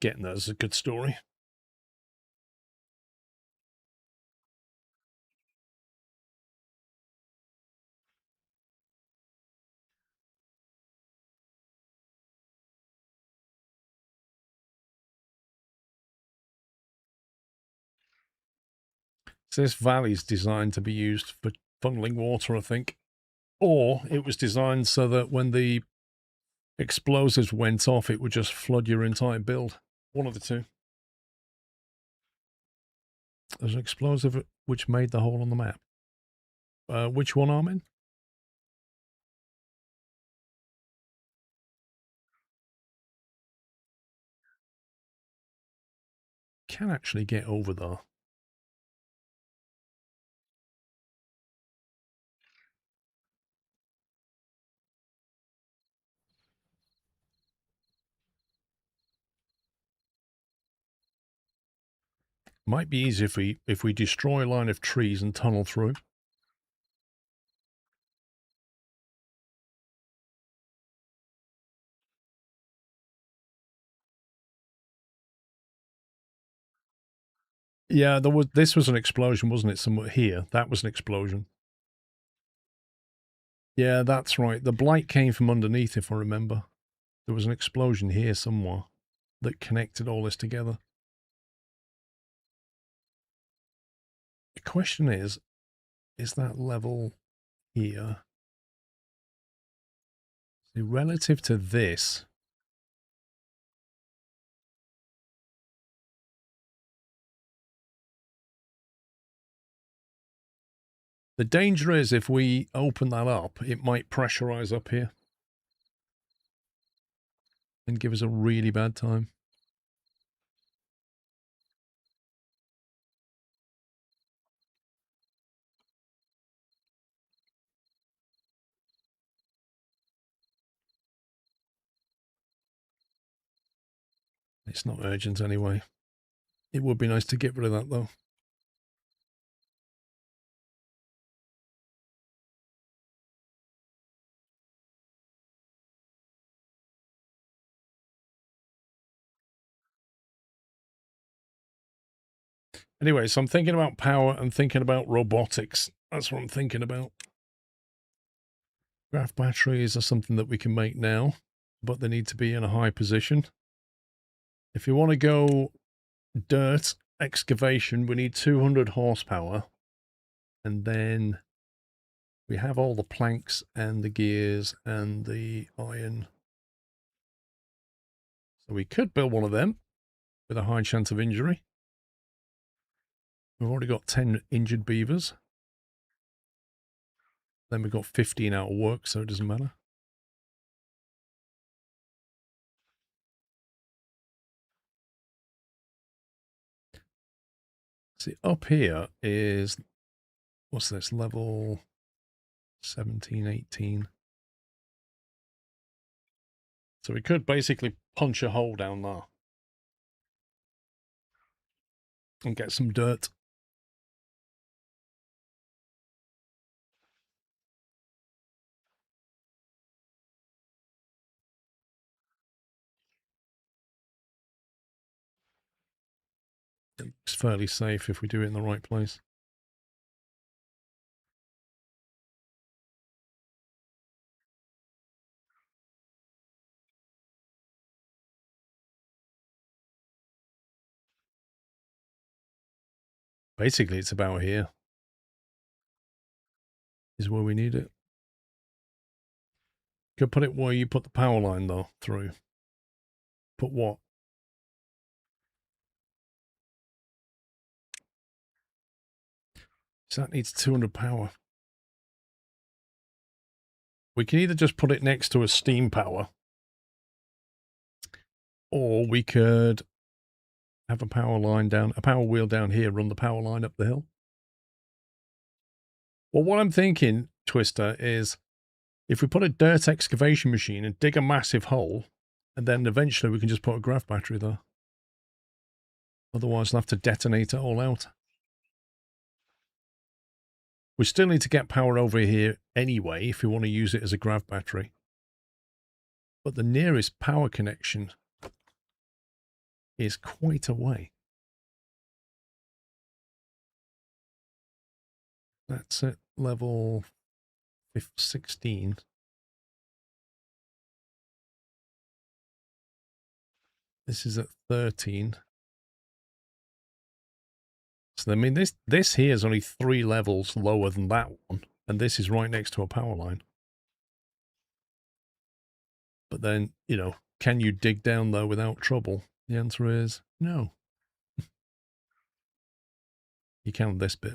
Getting there is a good story. So this valley's designed to be used for funneling water, I think. Or it was designed so that when the explosives went off, it would just flood your entire build. One of the two. There's an explosive which made the hole on the map. Which one, Armin? Can actually get over there. Might be easier if we destroy a line of trees and tunnel through. Yeah, this was an explosion, wasn't it? Somewhere here. That was an explosion. Yeah, that's right. The blight came from underneath, if I remember. There was an explosion here somewhere that connected all this together. The question is that level here? See, relative to this, the danger is if we open that up, it might pressurize up here and give us a really bad time. It's not urgent anyway. It would be nice to get rid of that, though. Anyway, so I'm thinking about power and thinking about robotics. That's what I'm thinking about. Graph batteries are something that we can make now, but they need to be in a high position. If you want to go dirt excavation, we need 200 horsepower. And then we have all the planks and the gears and the iron. So we could build one of them with a high chance of injury. We've already got 10 injured beavers. Then we've got 15 out of work, so it doesn't matter. See, up here is, what's this, level 17, 18. So we could basically punch a hole down there and get some dirt. It's fairly safe if we do it in the right place. Basically, it's about here. Is where we need it. Could put it where you put the power line, though, through. Put what? So that needs 200 power. We can either just put it next to a steam power, or we could have a power line down, a power wheel down here, run the power line up the hill. Well, what I'm thinking, Twister, is if we put a dirt excavation machine and dig a massive hole, and then eventually we can just put a grav battery there. Otherwise, we'll have to detonate it all out. We still need to get power over here anyway if we want to use it as a grav battery. But the nearest power connection is quite a way. That's at level 16. This is at 13. So, I mean, this here is only 3 levels lower than that one. And this is right next to a power line. But then, you know, can you dig down though without trouble? The answer is no. You can this bit.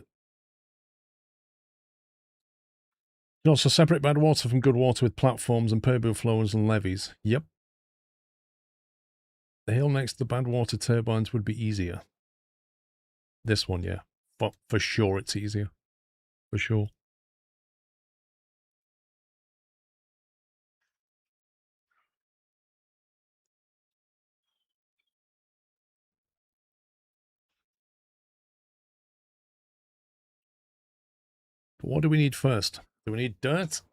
You can also separate bad water from good water with platforms and permeable flowers and levees. Yep. The hill next to the bad water turbines would be easier. This one, yeah. For sure it's easier. For sure. But what do we need first? Do we need dirt?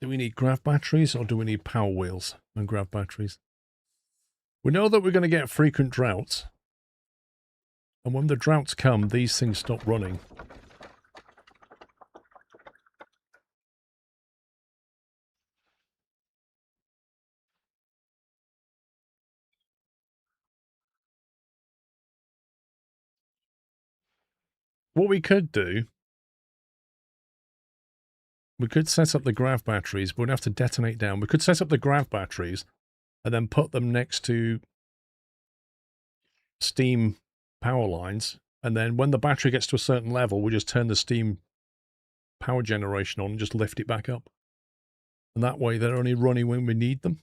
Do we need grav batteries, or do we need power wheels and grav batteries? We know that we're going to get frequent droughts. And when the droughts come, these things stop running. What we could do, we could set up the grav batteries, but we'd have to detonate down. We could set up the grav batteries and then put them next to steam power lines. And then when the battery gets to a certain level, we just turn the steam power generation on and just lift it back up. And that way they're only running when we need them.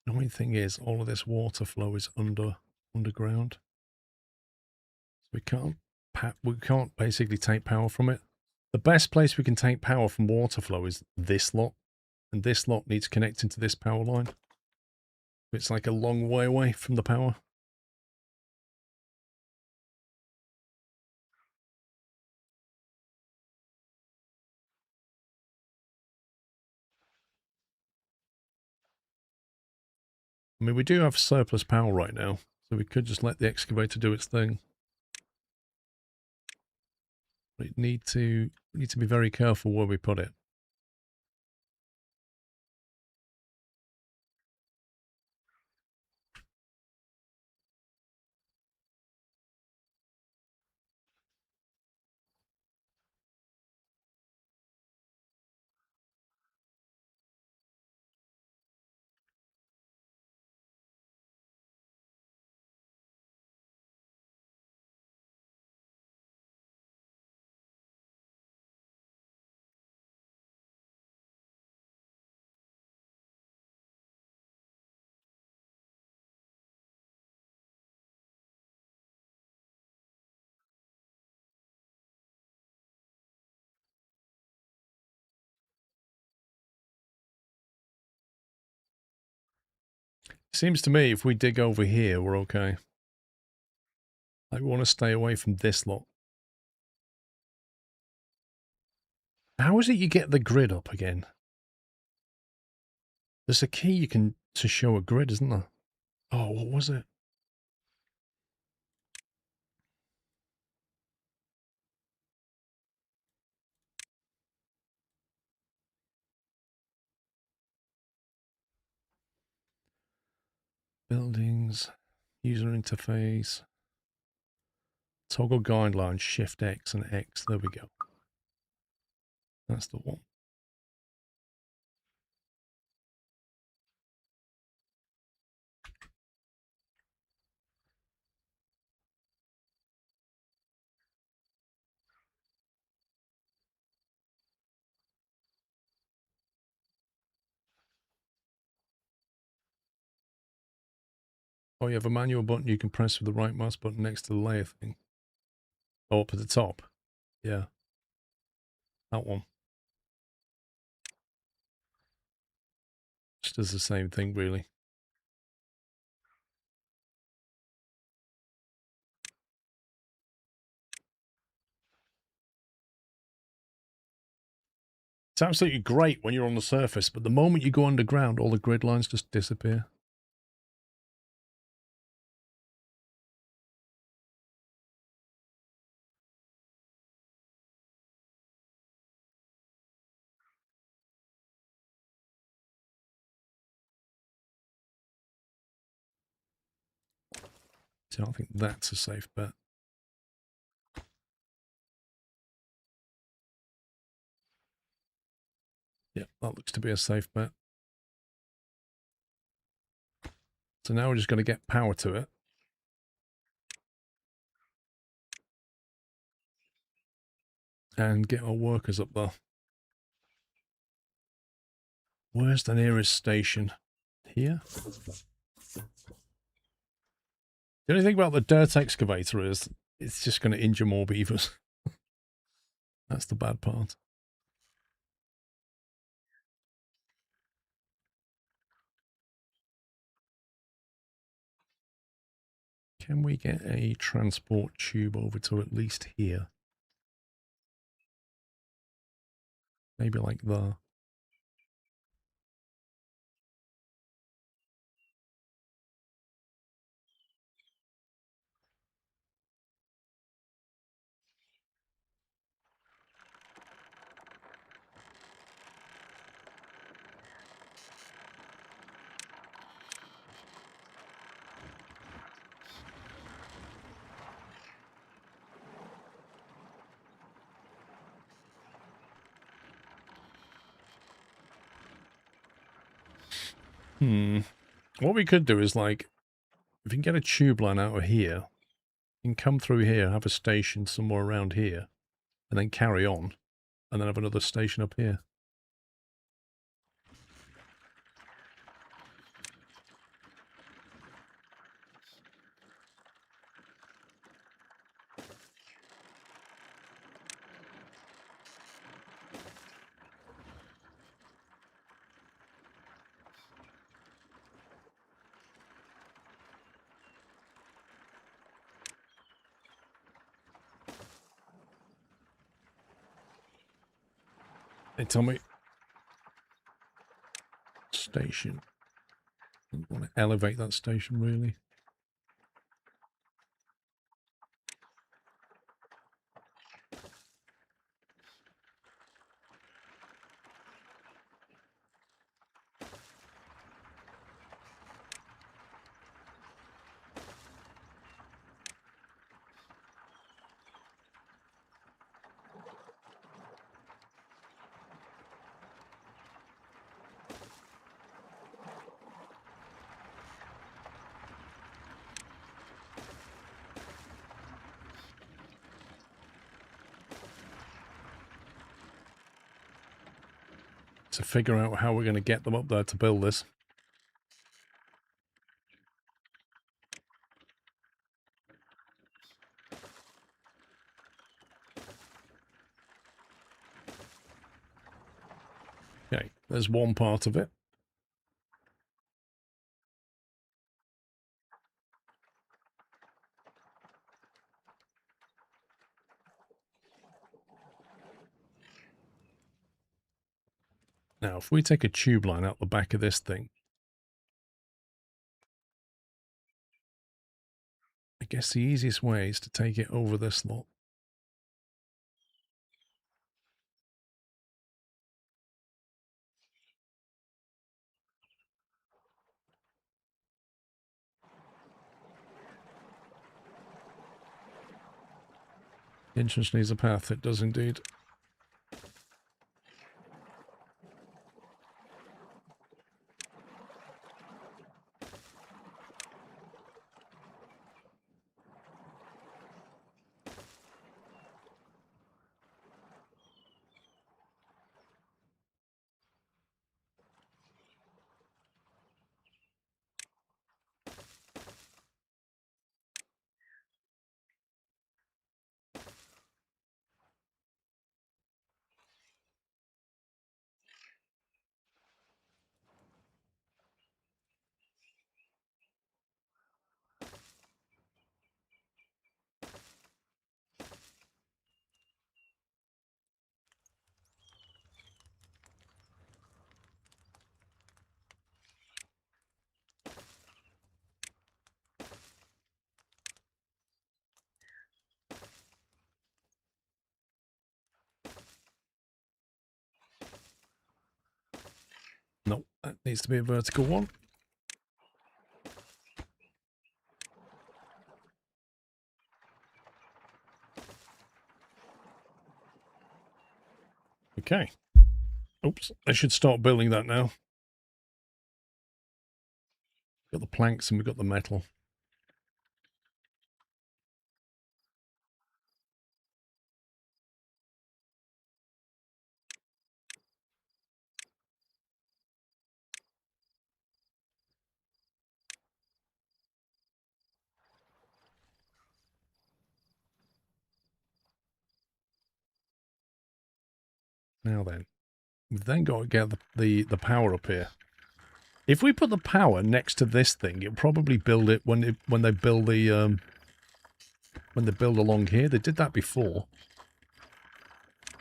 The only thing is, all of this water flow is underground. So we can't basically take power from it. The best place we can take power from water flow is this lot. And this lot needs connecting to this power line. It's like a long way away from the power. I mean, we do have surplus power right now, so we could just let the excavator do its thing. We need to be very careful where we put it. Seems to me if we dig over here, we're okay. I want to stay away from this lot. How is it you get the grid up again? There's a key you can to show a grid, isn't there? Oh, what was it? Buildings, user interface, toggle guidelines, Shift X and X. There we go. That's the one. Oh, you have a manual button you can press with the right mouse button next to the layer thing. Oh, up at the top. Yeah. That one. Just does the same thing, really. It's absolutely great when you're on the surface, but the moment you go underground, all the grid lines just disappear. So I think that's a safe bet. Yeah, that looks to be a safe bet. So now we're just going to get power to it. And get our workers up there. Where's the nearest station? Here? The only thing about the dirt excavator is it's just going to injure more beavers. That's the bad part. Can we get a transport tube over to at least here? Maybe like there. What we could do is, like, if we can get a tube line out of here, you can come through here, have a station somewhere around here, and then carry on, and then have another station up here. Hey, Tommy. Station. I want to elevate that station, really. To figure out how we're going to get them up there to build this. Okay, there's one part of it. Now, if we take a tube line out the back of this thing, I guess the easiest way is to take it over this lot. Entrance needs a path. It does indeed. No, that needs to be a vertical one. Okay. Oops, I should start building that now. Got the planks and we've got the metal. Now then, we've then got to get the power up here. If we put the power next to this thing, it'll probably build it when they build the when they build along here. They did that before.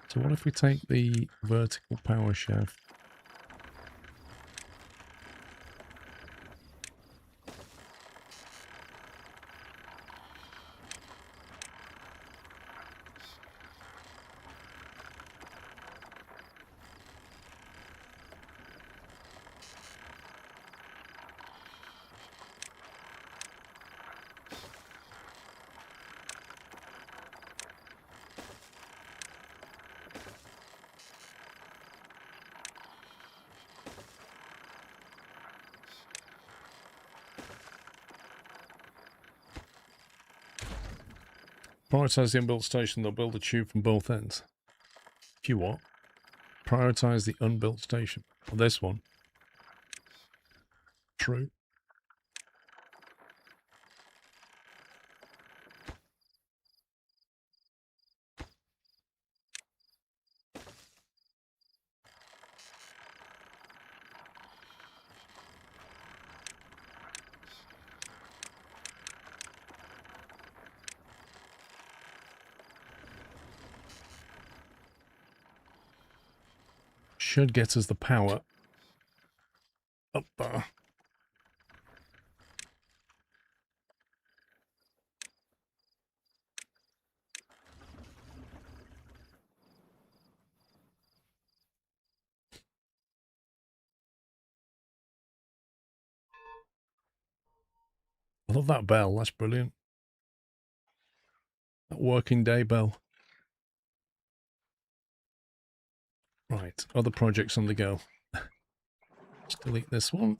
So what if we take the vertical power shaft? Prioritize the unbuilt station, they'll build a tube from both ends. If you what? Prioritize the unbuilt station. Well, this one. True. Should get us the power up there. I love that bell. That's brilliant. That working day bell. Right. Other projects on the go. Let's delete this one.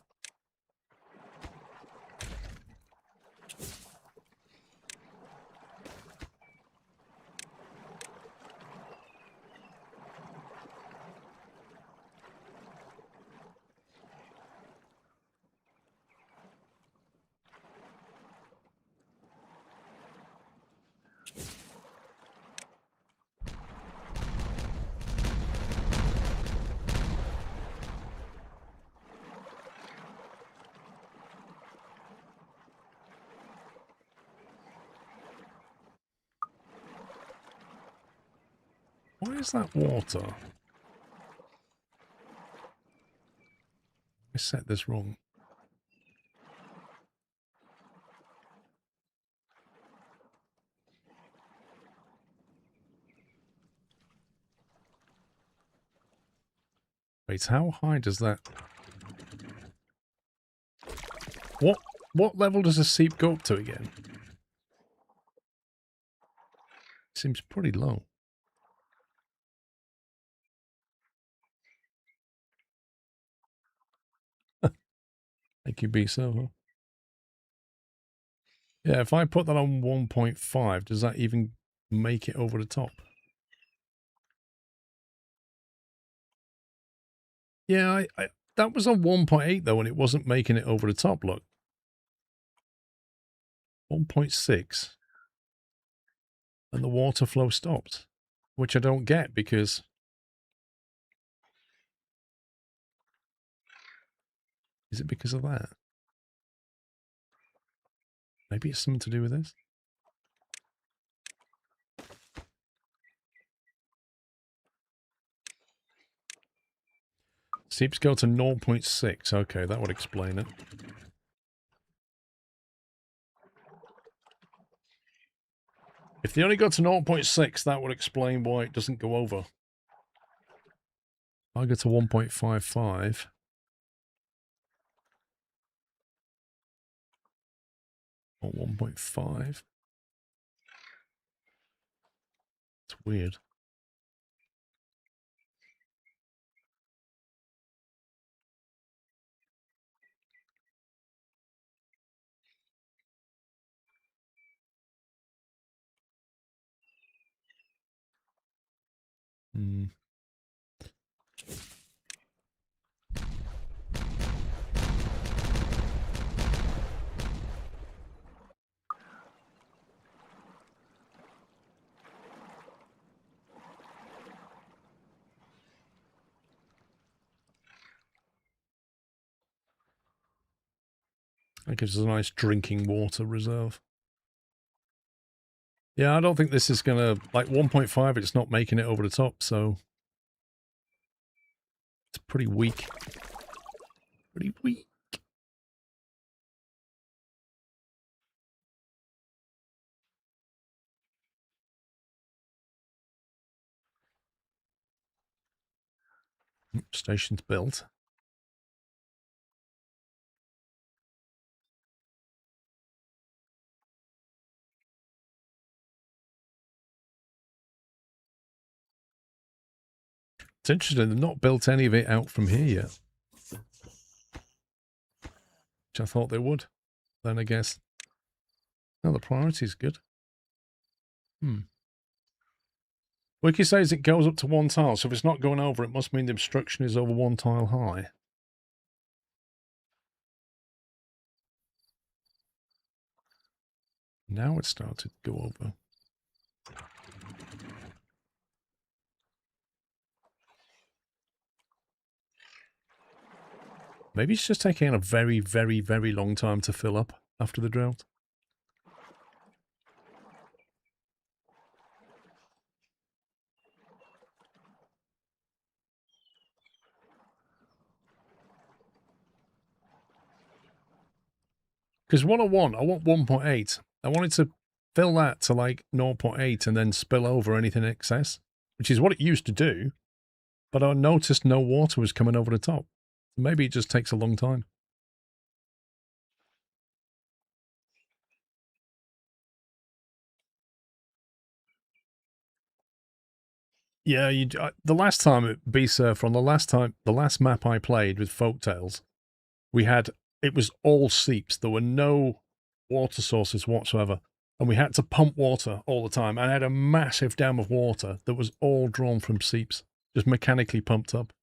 Why is that water? I set this wrong. Wait, how high does that... What level does a seep go up to again? Seems pretty low. Thank you, B server. Yeah, if I put that on 1.5, does that even make it over the top? Yeah, that was on 1.8 though, and it wasn't making it over the top, look. 1.6. And the water flow stopped. Which I don't get because... Is it because of that? Maybe it's something to do with this? Seeps go to 0.6. Okay, that would explain it. If they only go to 0.6, that would explain why it doesn't go over. I go to 1.55. Or 1.5. It's weird. Hmm. That gives us a nice drinking water reserve. Yeah, I don't think this is going to... Like 1.5, it's not making it over the top, so... It's pretty weak. Pretty weak. Station's built. It's interesting, they've not built any of it out from here yet. Which I thought they would. Then I guess... No, the priority is good. Wiki says it goes up to 1 tile, so if it's not going over, it must mean the obstruction is over 1 tile high. Now it's started to go over. Maybe it's just taking a very, very, very long time to fill up after the drought. Because what I want 1.8. I wanted to fill that to like 0.8 and then spill over anything in excess, which is what it used to do. But I noticed no water was coming over the top. Maybe it just takes a long time. Yeah, the last time at B-Surfer, on the last map I played with Folktales, it was all seeps. There were no water sources whatsoever. And we had to pump water all the time. And I had a massive dam of water that was all drawn from seeps, just mechanically pumped up.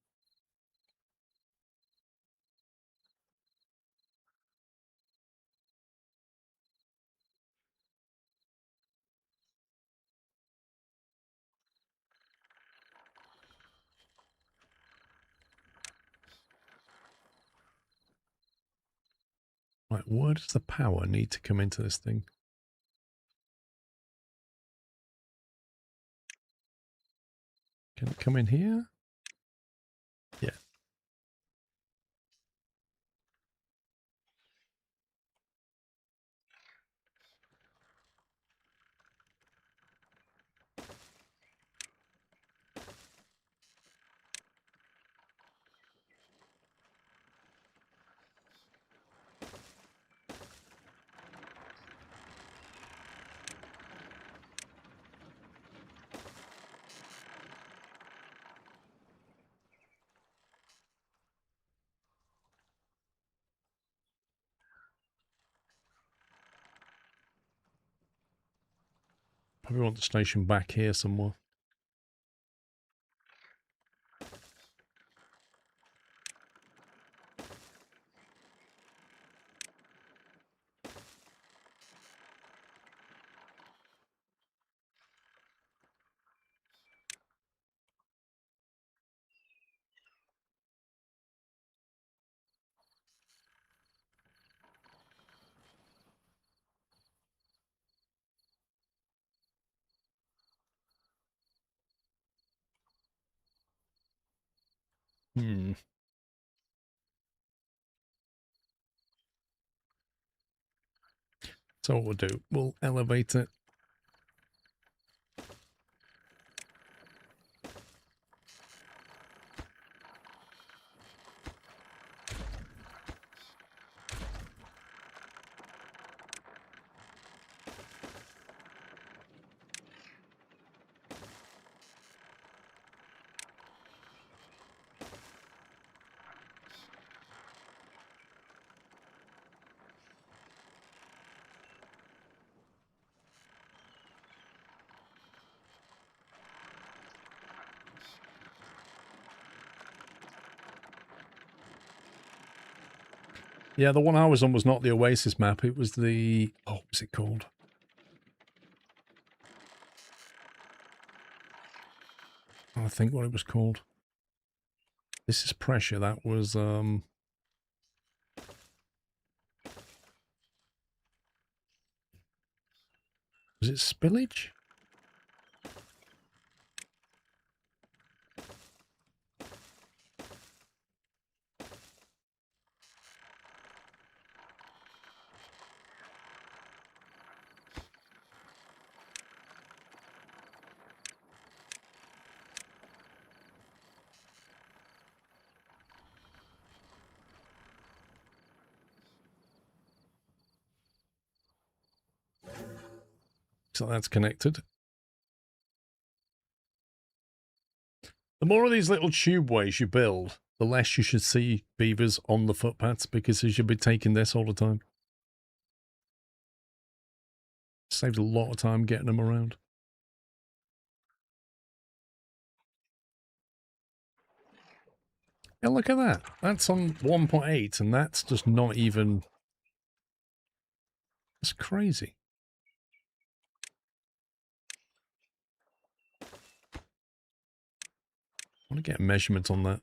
Right, where does the power need to come into this thing? Can it come in here? Yeah. Probably want the station back here somewhere. So what we'll do, we'll elevate it. Yeah, the one I was on was not the Oasis map. It was the... Oh, what's it called? I think what it was called. This is Pressure. That was... Was it Spillage? So that's connected. The more of these little tube ways you build, the less you should see beavers on the footpaths, because you should be taking this all the time. Saves a lot of time getting them around. Yeah, look at that. That's on 1.8 and that's just not even... That's crazy. I want to get a measurement on that.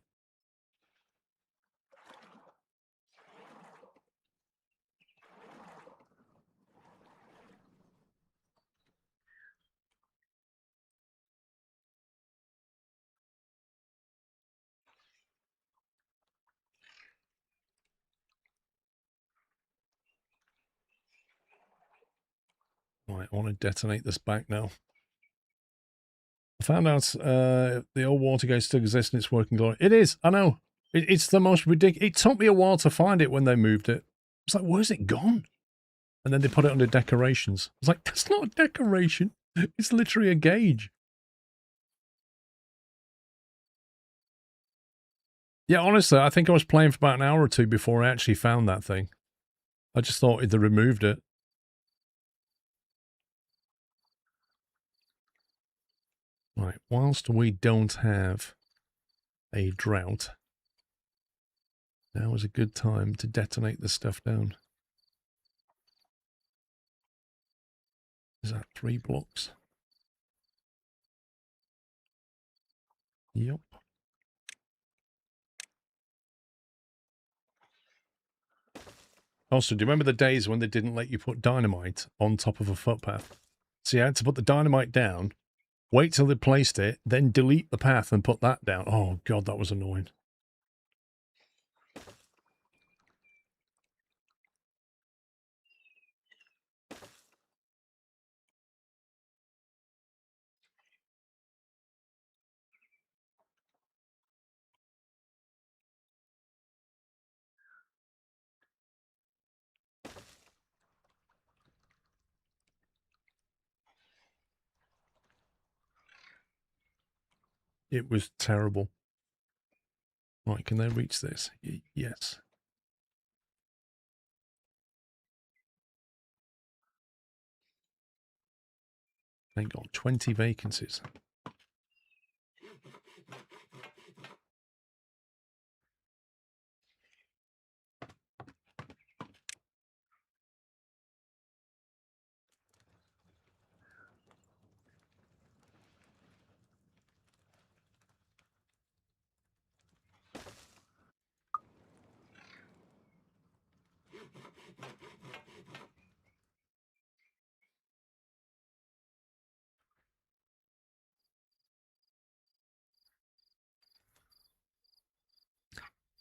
Right, I want to detonate this back now. I found out the old water gate still exists in its working glory. It is, I know. It's the most ridiculous. It took me a while to find it when they moved it. It's like, where's it gone? And then they put it under decorations. I was like, that's not a decoration. It's literally a gauge. Yeah, honestly, I think I was playing for about an hour or two before I actually found that thing. I just thought they removed it. Right, whilst we don't have a drought, now is a good time to detonate this stuff down. Is that 3 blocks? Yep. Also, do you remember the days when they didn't let you put dynamite on top of a footpath? So you had to put the dynamite down, wait till they placed it, then delete the path and put that down. Oh, God, that was annoying. It was terrible. Right, can they reach this? Yes. They got 20 vacancies.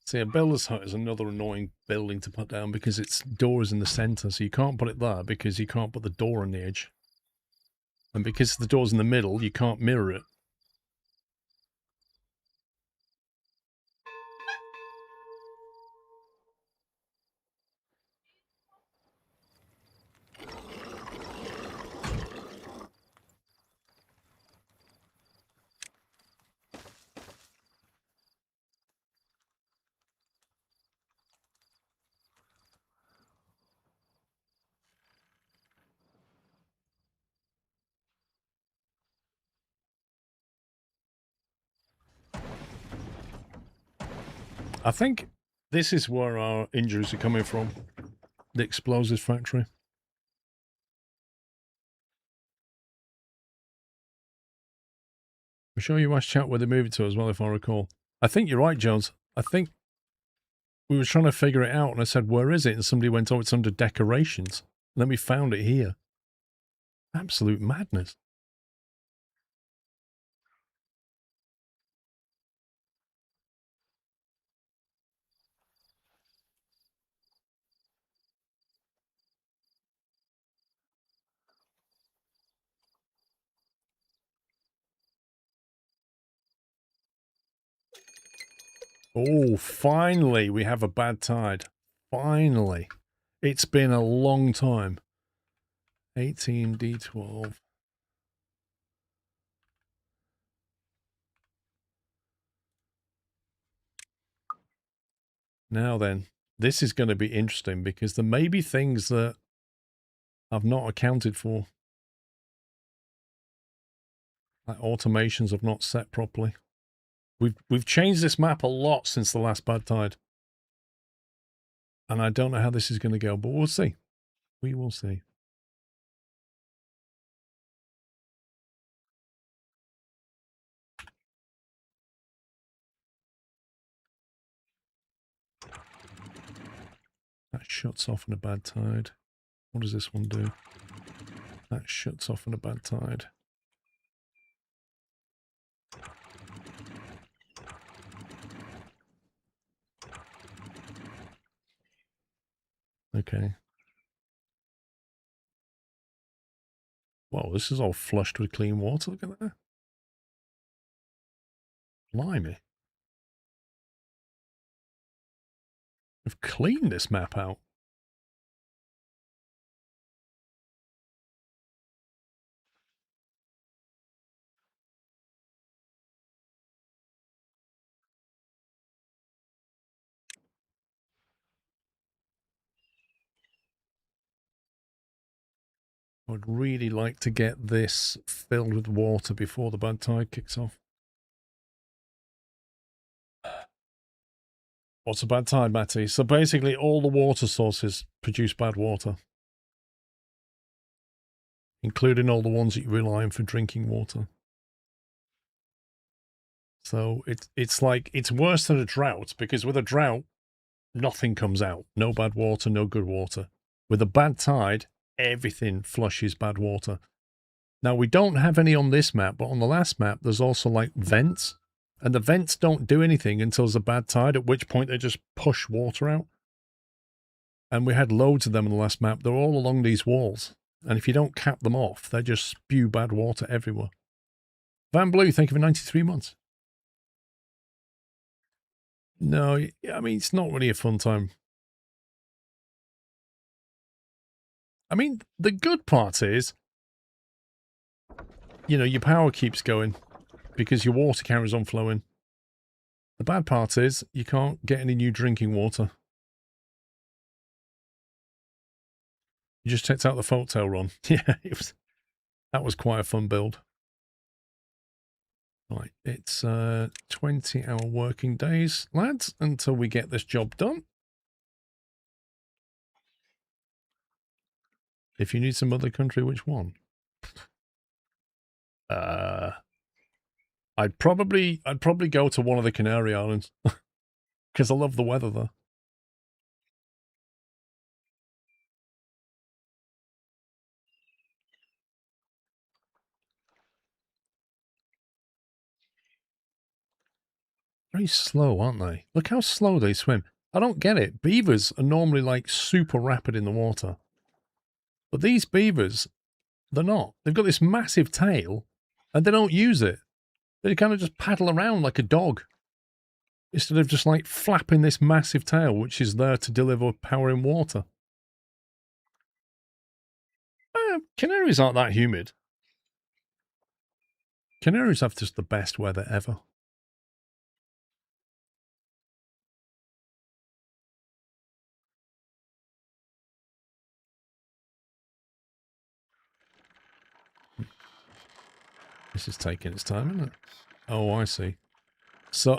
See, a builder's hut is another annoying building to put down because its door is in the center, so you can't put it there because you can't put the door on the edge. And because the door's in the middle, you can't mirror it. I think this is where our injuries are coming from. The explosives factory. I'm sure you asked chat where they moved it to as well, if I recall. I think you're right, Jones. I think we were trying to figure it out, and I said, where is it? And somebody went, oh, it's under decorations. And then we found it here. Absolute madness. Oh, finally, we have a bad tide. Finally. It's been a long time. 18D12. Now then, this is going to be interesting because there may be things that I've not accounted for. Like automations I've not set properly. We've changed this map a lot since the last bad tide. And I don't know how this is going to go, but we'll see. We will see. That shuts off in a bad tide. What does this one do? That shuts off in a bad tide. Okay. Whoa, this is all flushed with clean water. Look at that. Blimey. We've cleaned this map out. I would really like to get this filled with water before the bad tide kicks off. What's a bad tide, Matty? So basically all the water sources produce bad water. Including all the ones that you rely on for drinking water. So it's like, it's worse than a drought, because with a drought, nothing comes out. No bad water, no good water. With a bad tide, everything flushes bad water. Now, we don't have any on this map, but on the last map, there's also like vents. And the vents don't do anything until there's a bad tide, at which point they just push water out. And we had loads of them on the last map. They're all along these walls. And if you don't cap them off, they just spew bad water everywhere. Van Blue, thank you for 93 months. No, I mean, it's not really a fun time. I mean, the good part is, you know, your power keeps going because your water carries on flowing. The bad part is you can't get any new drinking water. You just checked out the folktale run. Yeah, it was That was quite a fun build. Right, it's 20-hour working days, lads, until we get this job done. If you need some other country, which one? I'd probably go to one of the Canary Islands because I love the weather there. Very slow, aren't they? Look how slow they swim. I don't get it. Beavers are normally like super rapid in the water. But these beavers, they're not. They've got this massive tail and they don't use it. They kind of just paddle around like a dog instead of just like flapping this massive tail, which is there to deliver power in water. Canaries aren't that humid. Canaries have just the best weather ever. This is taking its time, isn't it? Oh, I see. So,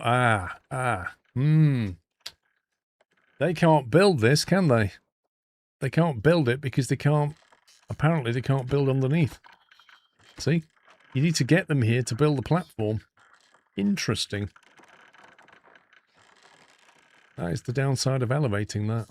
They can't build this, can they? They can't build it because they can't, apparently they can't build underneath. See? You need to get them here to build the platform. Interesting. That is the downside of elevating that.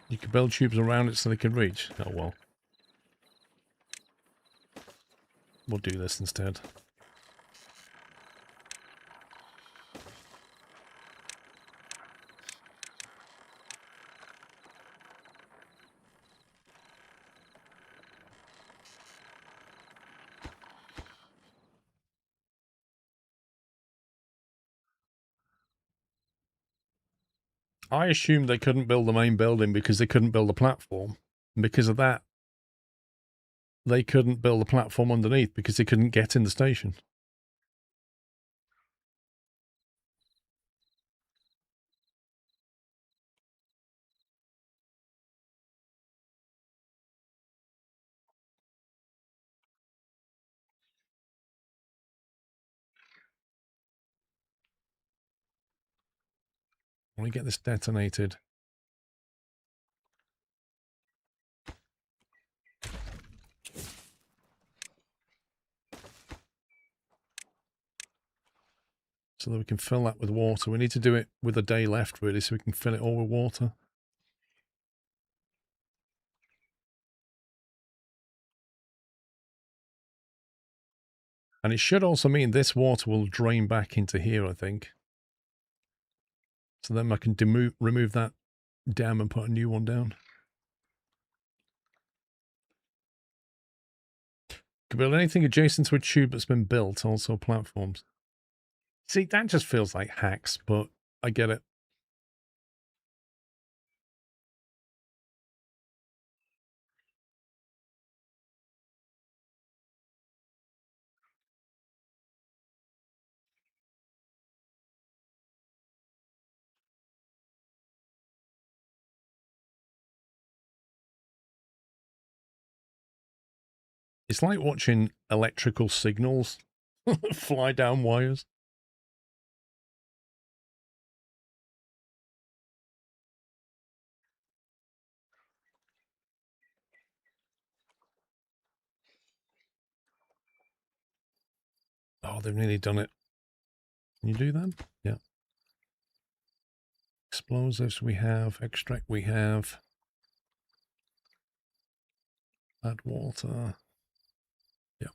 You could build tubes around it so they can reach. Oh well. We'll do this instead. I assumed they couldn't build the main building because they couldn't build a platform. And because of that, they couldn't build a platform underneath because they couldn't get in the station. Let me get this detonated. So that we can fill that with water. We need to do it with a day left, really, so we can fill it all with water. And it should also mean this water will drain back into here, I think. So then I can remove that dam and put a new one down. Can build anything adjacent to a tube that's been built, also platforms. See, that just feels like hacks, but I get it. It's like watching electrical signals fly down wires. Oh, they've nearly done it. Can you do that? Yeah. Explosives we have. Extract we have. Add water. Yeah.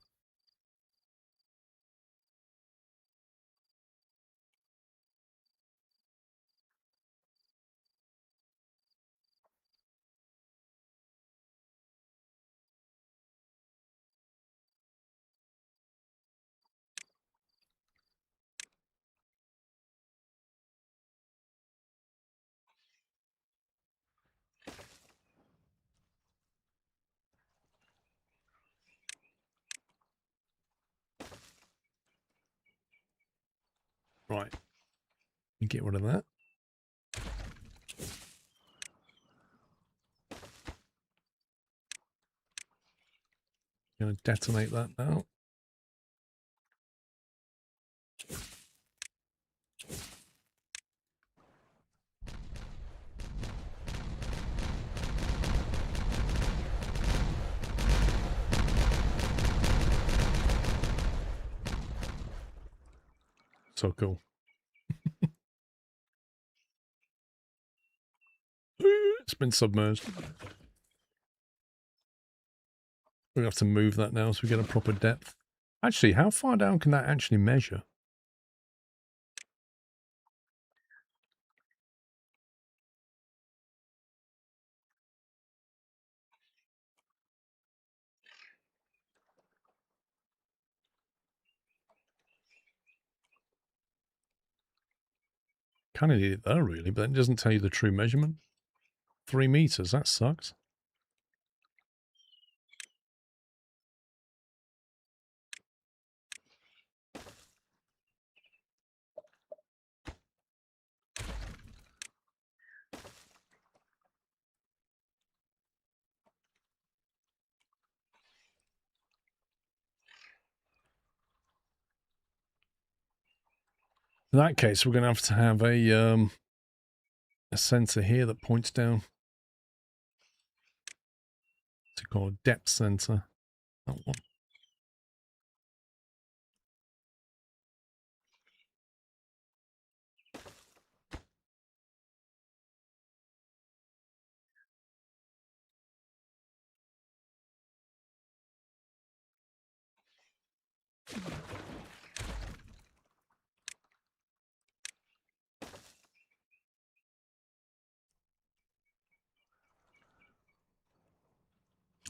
Right. Get rid of that. Going to detonate that now. So cool. It's been submerged. We have to move that now so we get a proper depth. Actually, how far down can that actually measure? Kind of need it there, really, but that doesn't tell you the true measurement. 3 meters, that sucks. In that case, we're going to have a sensor here that points down. It's called a depth sensor. That one.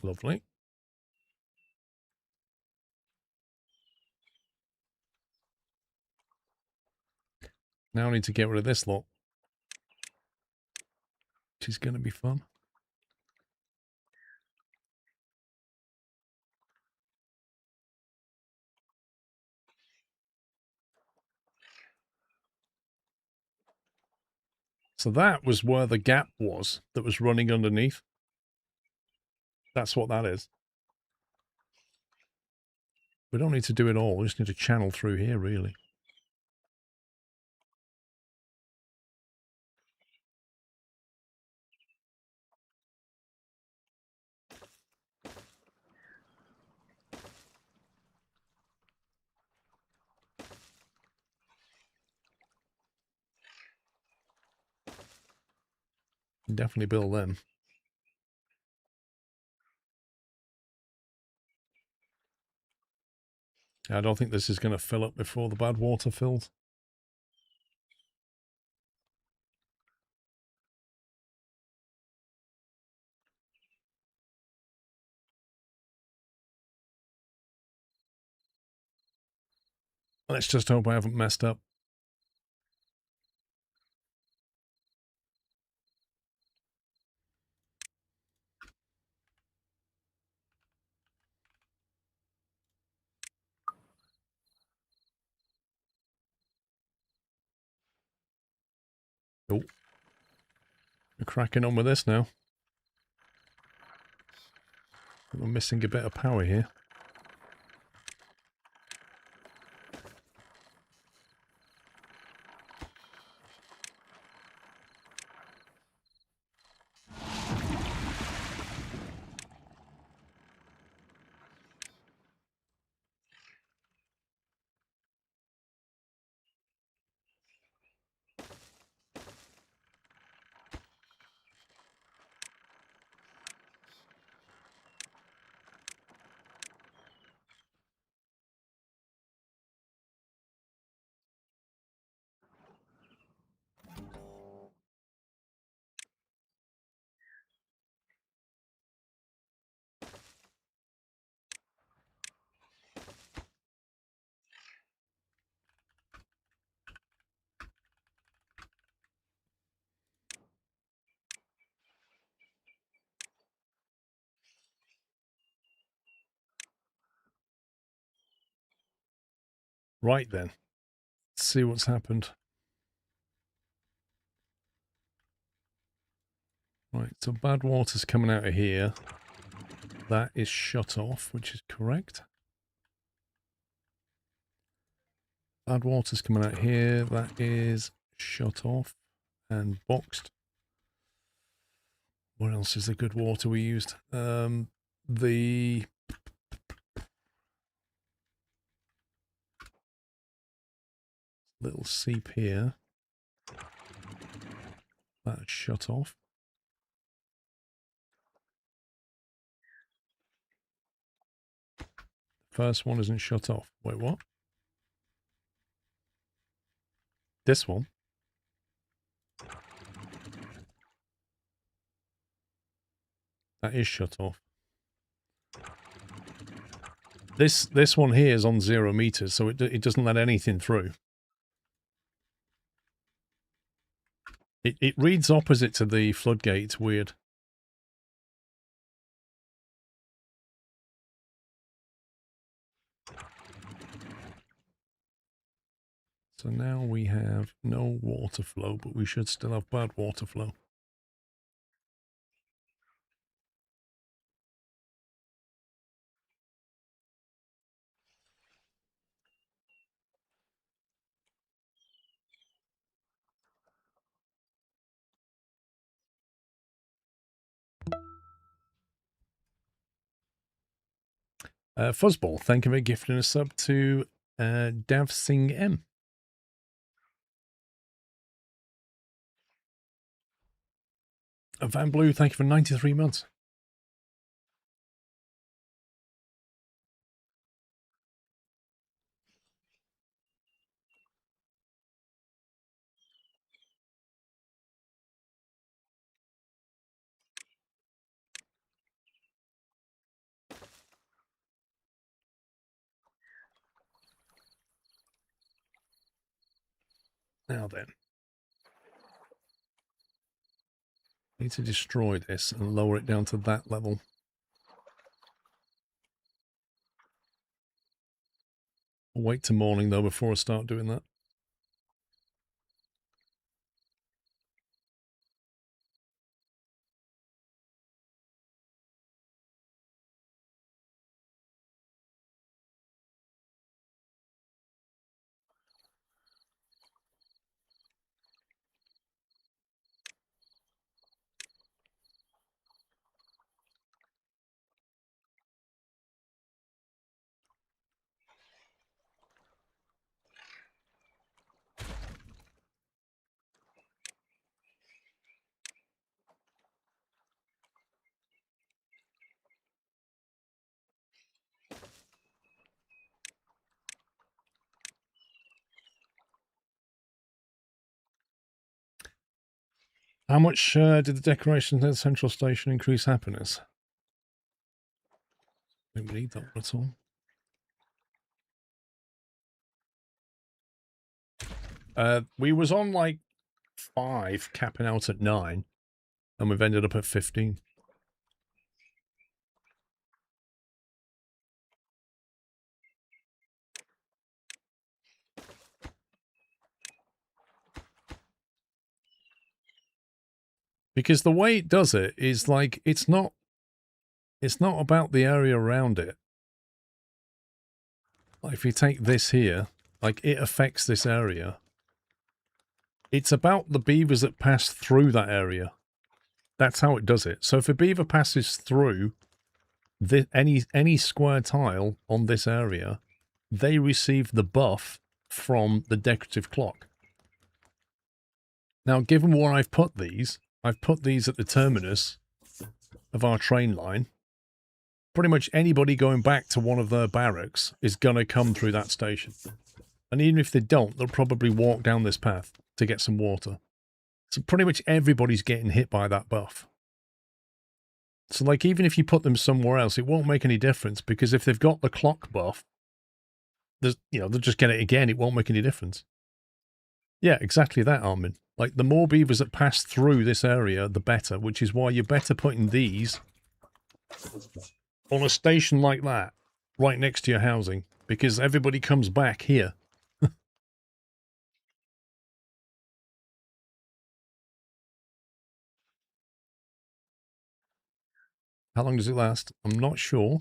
Lovely. Now I need to get rid of this lot, which is going to be fun. So that was where the gap was that was running underneath. That's what that is. We don't need to do it all. We just need to channel through here, really. Definitely build them. I don't think this is going to fill up before the bad water fills. Let's just hope I haven't messed up. Oh, we're cracking on with this now. We're missing a bit of power here. Right then. Let's see what's happened. Right, so bad water's coming out of here. That is shut off, which is correct. Bad water's coming out here. That is shut off and boxed. What else is the good water we used? The little seep here. That's shut off. First one isn't shut off. Wait, what? This one? That is shut off. This one here is on 0 meters, so it doesn't let anything through. It reads opposite to the floodgate. It's weird. So now we have no water flow, but we should still have bad water flow. Fuzzball, thank you for gifting a sub to Dav Singh M. Van Blue, thank you for 93 months. Now then. Need to destroy this and lower it down to that level. I'll wait till morning though before I start doing that. How much did the decorations at the central station increase happiness? I don't need that at all. We was on like 5, capping out at 9, and we've ended up at 15. Because the way it does it is like, it's not about the area around it. Like if you take this here, like it affects this area. It's about the beavers that pass through that area. That's how it does it. So if a beaver passes through any square tile on this area, they receive the buff from the decorative clock. Now, given where I've put these at the terminus of our train line. Pretty much anybody going back to one of their barracks is going to come through that station. And even if they don't, they'll probably walk down this path to get some water. So pretty much everybody's getting hit by that buff. So like even if you put them somewhere else, it won't make any difference because if they've got the clock buff, there's, they'll just get it again. It won't make any difference. Yeah, exactly that, Armin. Like the more beavers that pass through this area, the better, which is why you're better putting these on a station like that, right next to your housing, because everybody comes back here. How long does it last? I'm not sure.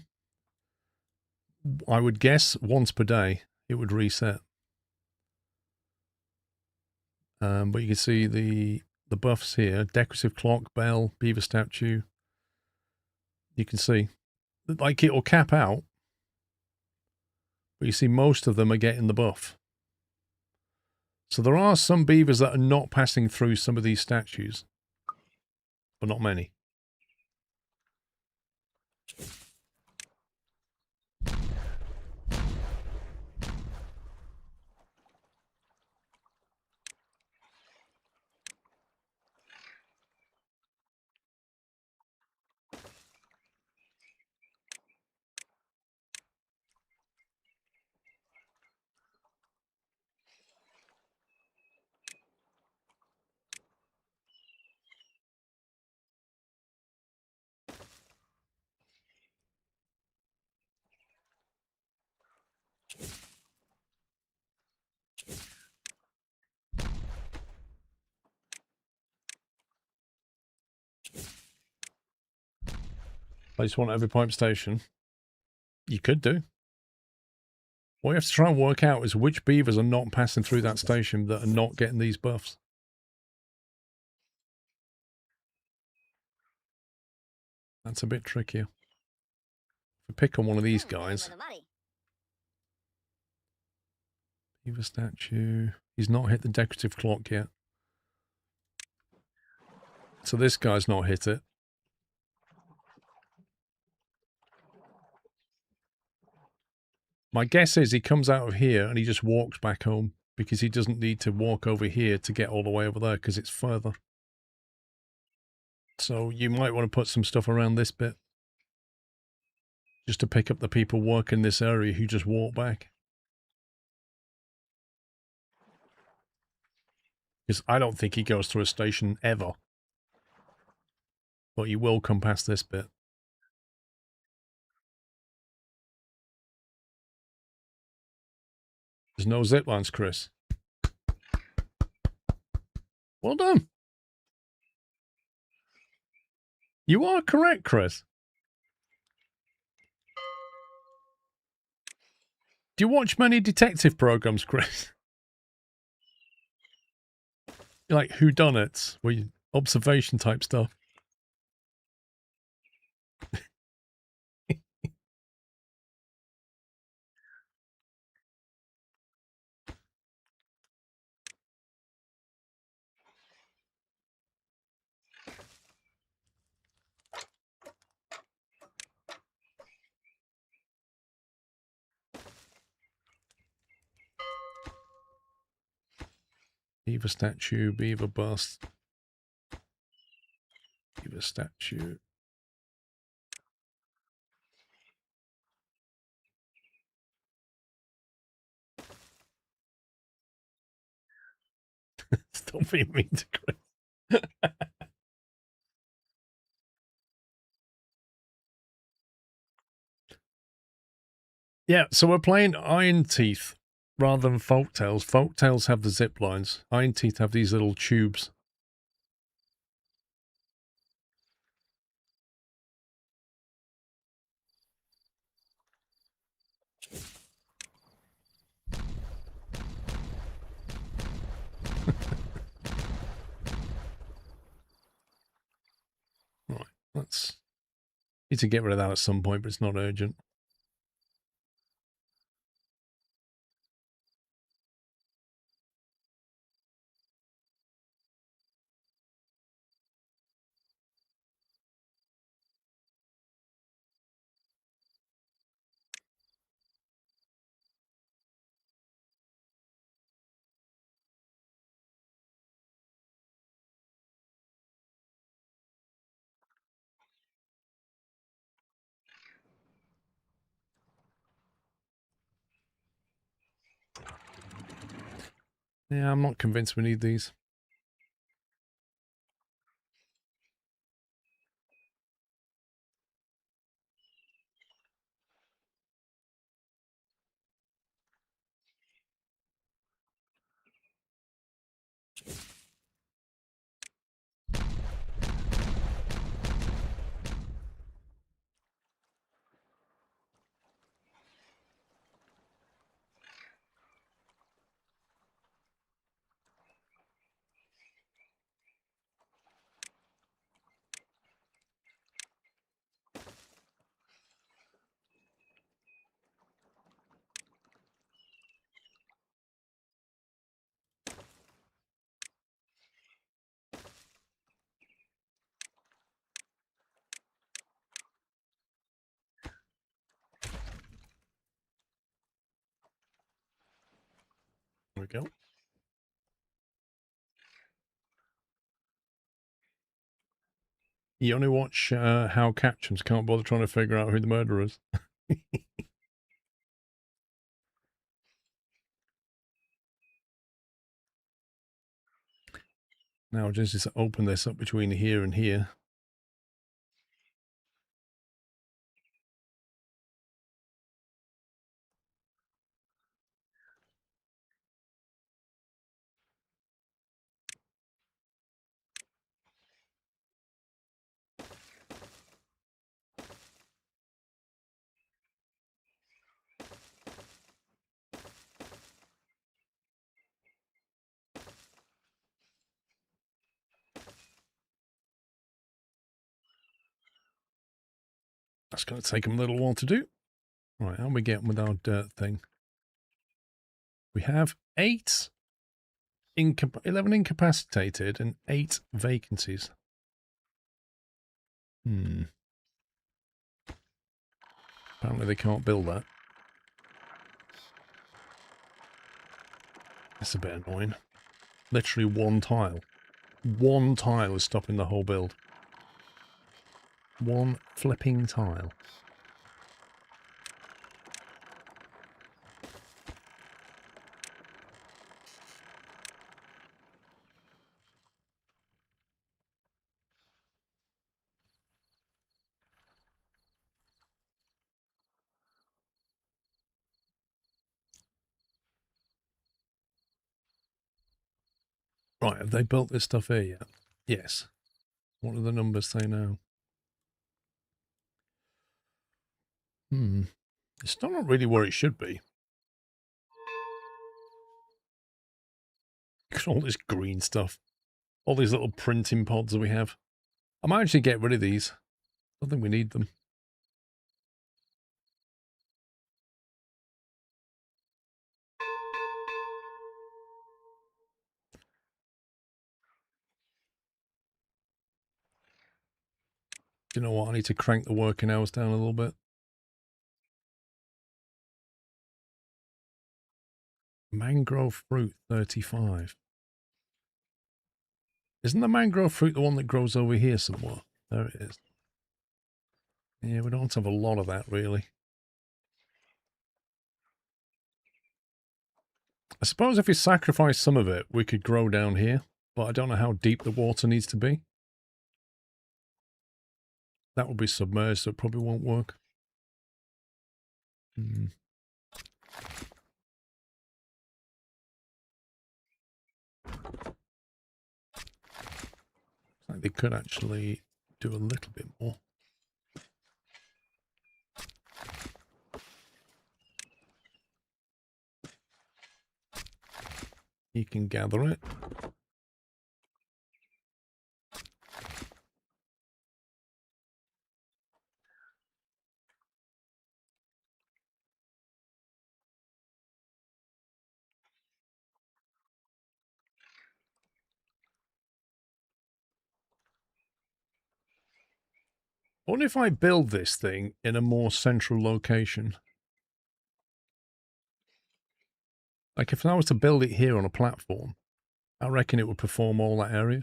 I would guess once per day it would reset. But you can see the buffs here. Decorative clock, bell, beaver statue. You can see, like, it'll cap out. But you see most of them are getting the buff. So there are some beavers that are not passing through some of these statues. But not many. Place one at every pipe station. You could do. What you have to try and work out is which beavers are not passing through that station that are not getting these buffs. That's a bit trickier. If we pick on one of these guys. Beaver statue. He's not hit the decorative clock yet. So this guy's not hit it. My guess is he comes out of here and he just walks back home because he doesn't need to walk over here to get all the way over there because it's further. So you might want to put some stuff around this bit just to pick up the people working this area who just walk back. Because I don't think he goes through a station ever. But he will come past this bit. There's no zip lines, Chris. Well done. You are correct, Chris. Do you watch many detective programs, Chris? Like whodunits, where you observation type stuff. Beaver statue, beaver bust. Beaver statue. Stop being mean to Chris. Yeah, so we're playing IronTeeth rather than Folktales. Folktales have the zip lines. IronTeeth have these little tubes. Right, let's need to get rid of that at some point, but it's not urgent. Yeah, I'm not convinced we need these. There we go. You only watch how captions, can't bother trying to figure out who the murderer is. Now just open this up between here and here. That's going to take them a little while to do. Right, how are we getting with our dirt thing? We have 11 incapacitated and 8 vacancies. Apparently they can't build that. It's a bit annoying. Literally one tile. One tile is stopping the whole build. One flipping tile. Right, have they built this stuff here yet? Yes. What do the numbers say now? It's still not really where it should be. Look at all this green stuff. All these little printing pods that we have. I might actually get rid of these. I don't think we need them. Do you know what? I need to crank the working hours down a little bit. Mangrove fruit 35. Isn't the mangrove fruit the one that grows over here somewhere? There it is. Yeah, we don't have a lot of that, really. I suppose if we sacrifice some of it, we could grow down here, but I don't know how deep the water needs to be. That will be submerged, so it probably won't work. Like they could actually do a little bit more. You can gather it. I wonder if I build this thing in a more central location. Like if I was to build it here on a platform, I reckon it would perform all that area.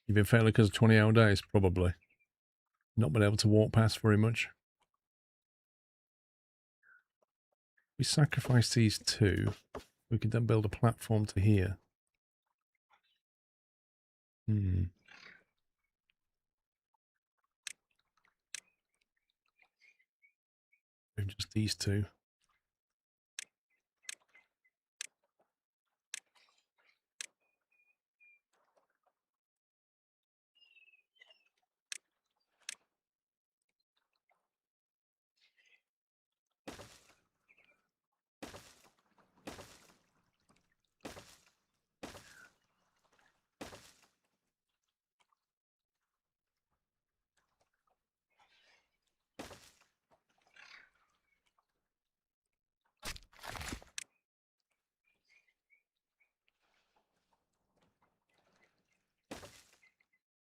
You've been failing because of 20-hour days? Probably. Not been able to walk past very much. We sacrifice these two. We could then build a platform to here. Maybe just these two.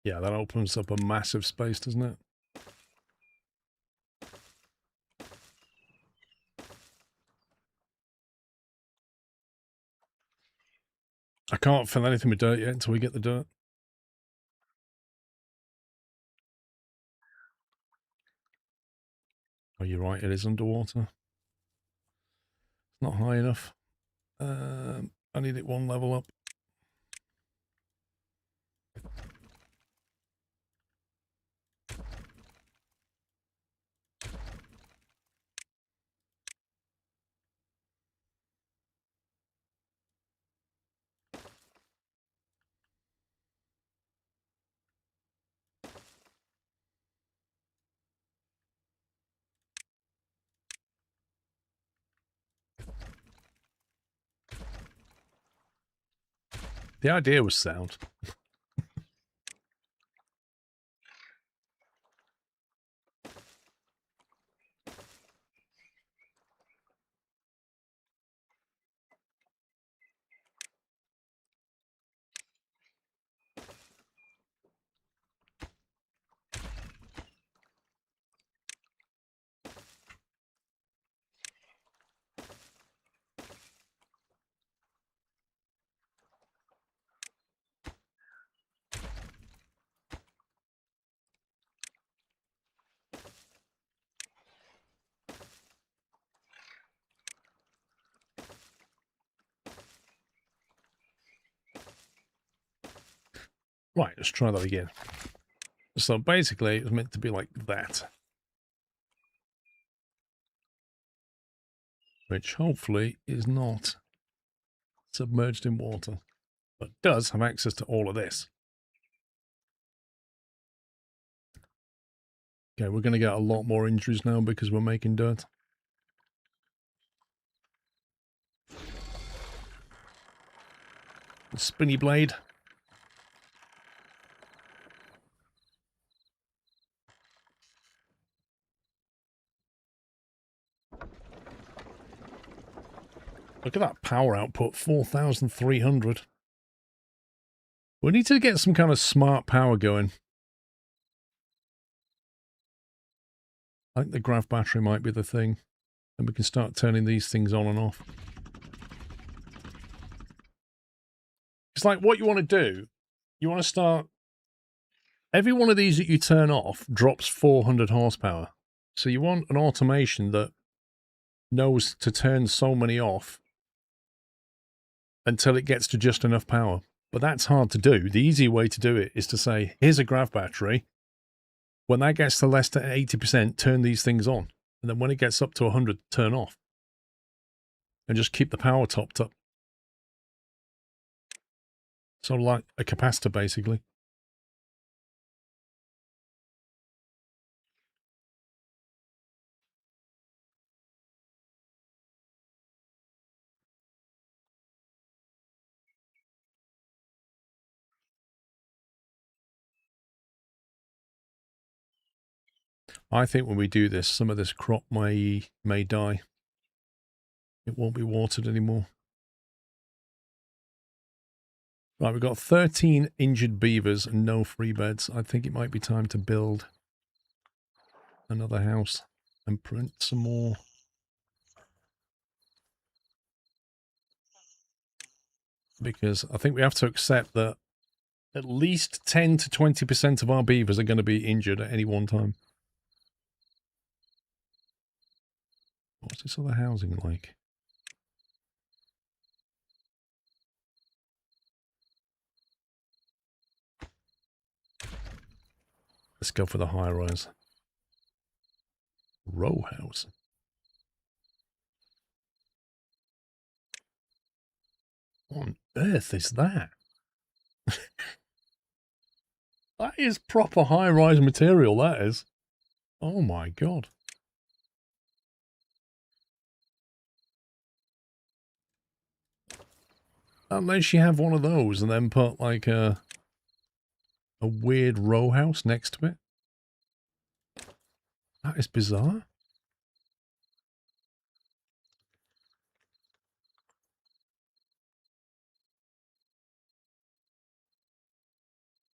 Yeah, that opens up a massive space, doesn't it? I can't fill anything with dirt yet until we get the dirt. Oh, you're right, it is underwater. Not high enough. I need it one level up. The idea was sound. Right, let's try that again. So basically, it was meant to be like that. Which hopefully is not submerged in water, but does have access to all of this. Okay, we're going to get a lot more injuries now because we're making dirt. The spinny blade. Look at that power output, 4,300. We need to get some kind of smart power going. I think the grav battery might be the thing. And we can start turning these things on and off. It's like what you want to do. You want to start... Every one of these that you turn off drops 400 horsepower. So you want an automation that knows to turn so many off until it gets to just enough power. But that's hard to do. The easy way to do it is to say, here's a grav battery. When that gets to less than 80%, turn these things on. And then when it gets up to 100, turn off. And just keep the power topped up. So like a capacitor, basically. I think when we do this, some of this crop may die. It won't be watered anymore. Right, we've got 13 injured beavers and no free beds. I think it might be time to build another house and print some more. Because I think we have to accept that at least 10 to 20% of our beavers are going to be injured at any one time. What's this other housing like? Let's go for the high rise. Row house. What on earth is that? That is proper high rise material, that is. Oh my god. Unless you have one of those and then put like a weird row house next to it. That is bizarre.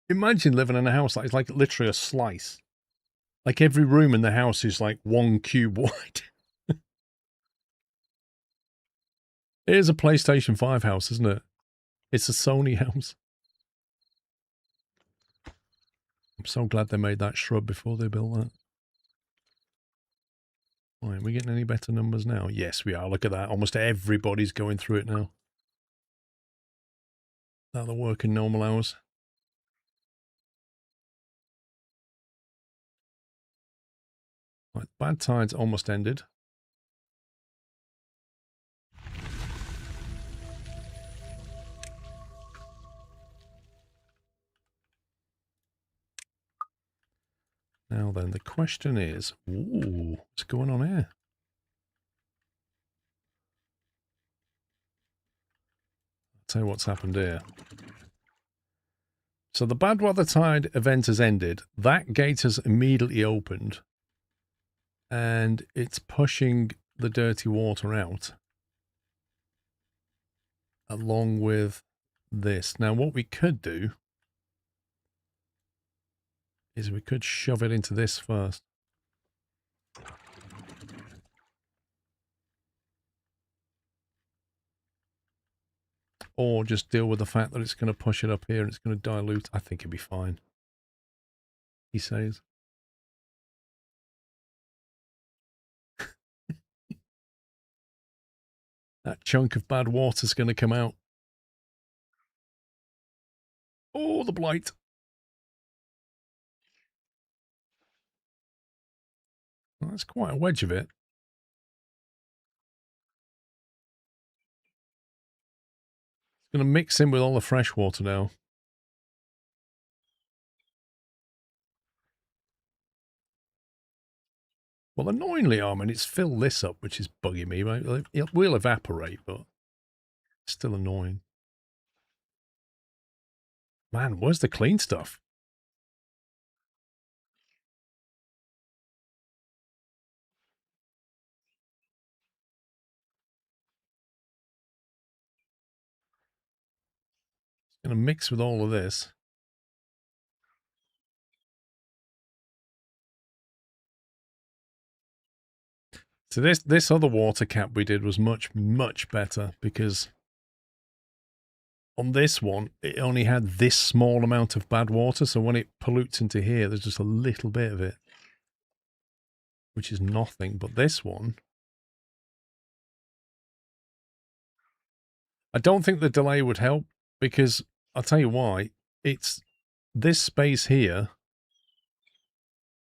Imagine living in a house that is like literally a slice. Like every room in the house is like 1 cube wide. It is a PlayStation 5 house, isn't it? It's a Sony house. I'm so glad they made that shrub before they built that. Right, are we getting any better numbers now? Yes, we are. Look at that. Almost everybody's going through it now. Now they're working normal hours. Right, bad tides almost ended. Now then, the question is, ooh, what's going on here? I'll tell you what's happened here. So the bad weather tide event has ended. That gate has immediately opened. And it's pushing the dirty water out. Along with this. Now what we could do is we could shove it into this first. Or just deal with the fact that it's going to push it up here and it's going to dilute. I think it'd be fine. He says. That chunk of bad water's going to come out. Oh, the blight. Well, that's quite a wedge of it. It's going to mix in with all the fresh water now. Well, annoyingly, Armin, it's filled this up, which is bugging me. Right? It will evaporate, but it's still annoying. Man, where's the clean stuff? It's going to mix with all of this. So this other water cap we did was much, much better because on this one, it only had this small amount of bad water. So when it pollutes into here, there's just a little bit of it, which is nothing. But this one, I don't think the delay would help because I'll tell you why. It's this space here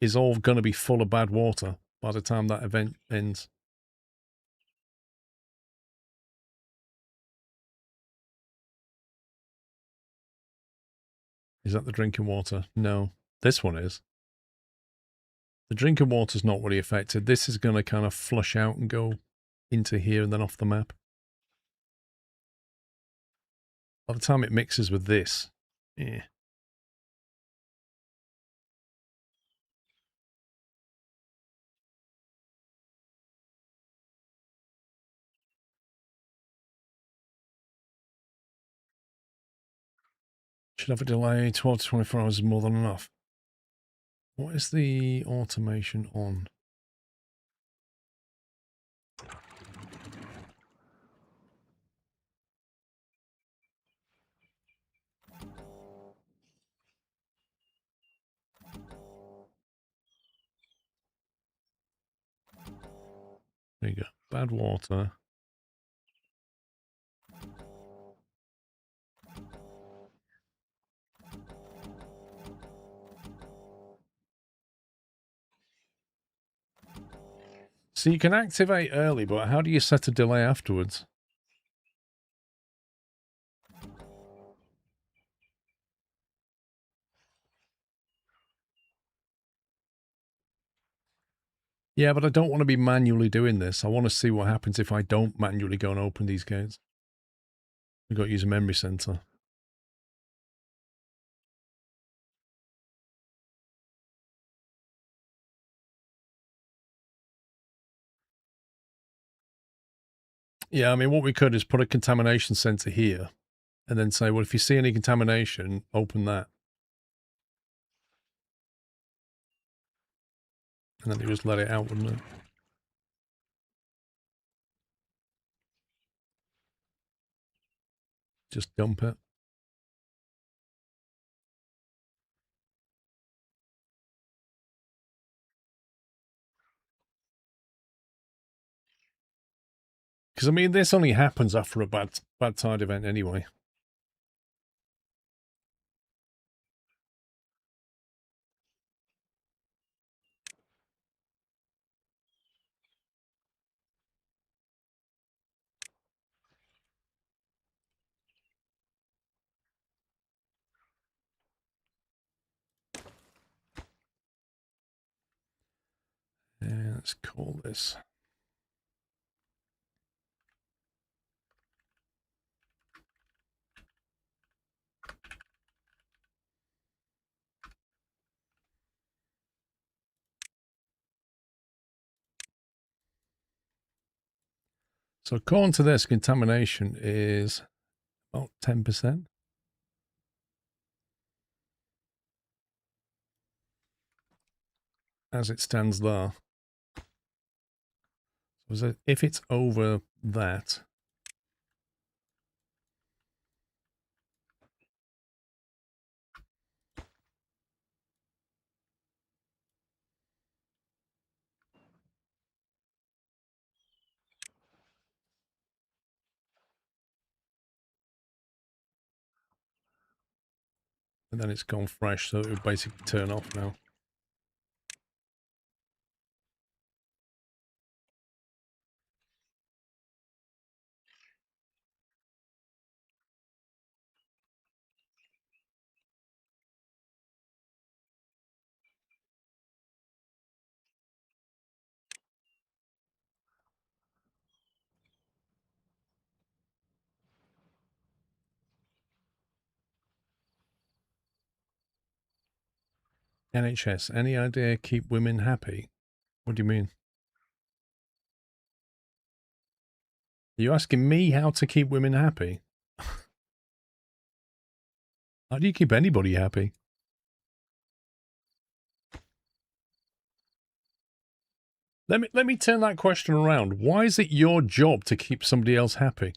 is all going to be full of bad water by the time that event ends. Is that the drinking water? No. This one is. The drinking water's not really affected. This is going to kind of flush out and go into here and then off the map. By the time it mixes with this, yeah. Should have a delay. 12 to 24 hours is more than enough. What is the automation on? There you go. Bad water. So you can activate early, but how do you set a delay afterwards? Yeah, but I don't want to be manually doing this. I want to see what happens if I don't manually go and open these gates. We've got to use a memory center. Yeah, I mean, what we could is put a contamination center here and then say, well, if you see any contamination, open that. And then they just let it out, wouldn't it? Just dump it. Because, I mean, this only happens after a bad tide event anyway. And let's call this. So according to this, contamination is about 10%. As it stands there. So if it's over that, and then it's gone fresh, so it would basically turn off now. NHS, any idea keep women happy? What do you mean? Are you asking me how to keep women happy? How do you keep anybody happy? Let me turn that question around. Why is it your job to keep somebody else happy?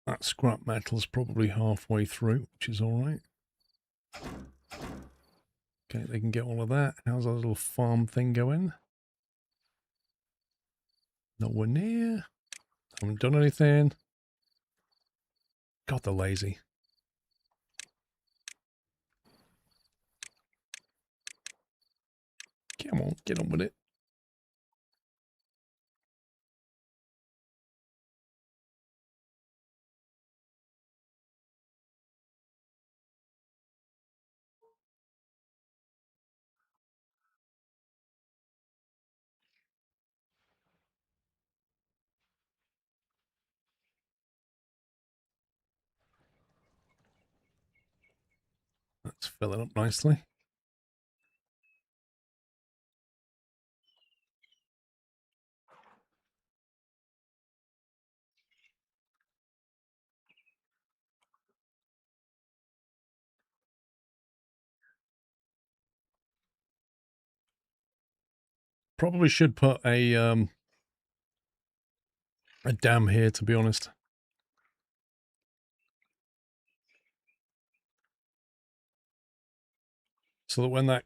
That scrap metal's probably halfway through, which is all right. Okay, they can get all of that. How's our little farm thing going? Nowhere near. Haven't done anything. God, they're lazy. Come on, get on with it. That's filling up nicely. Probably should put a dam here, to be honest. So that when that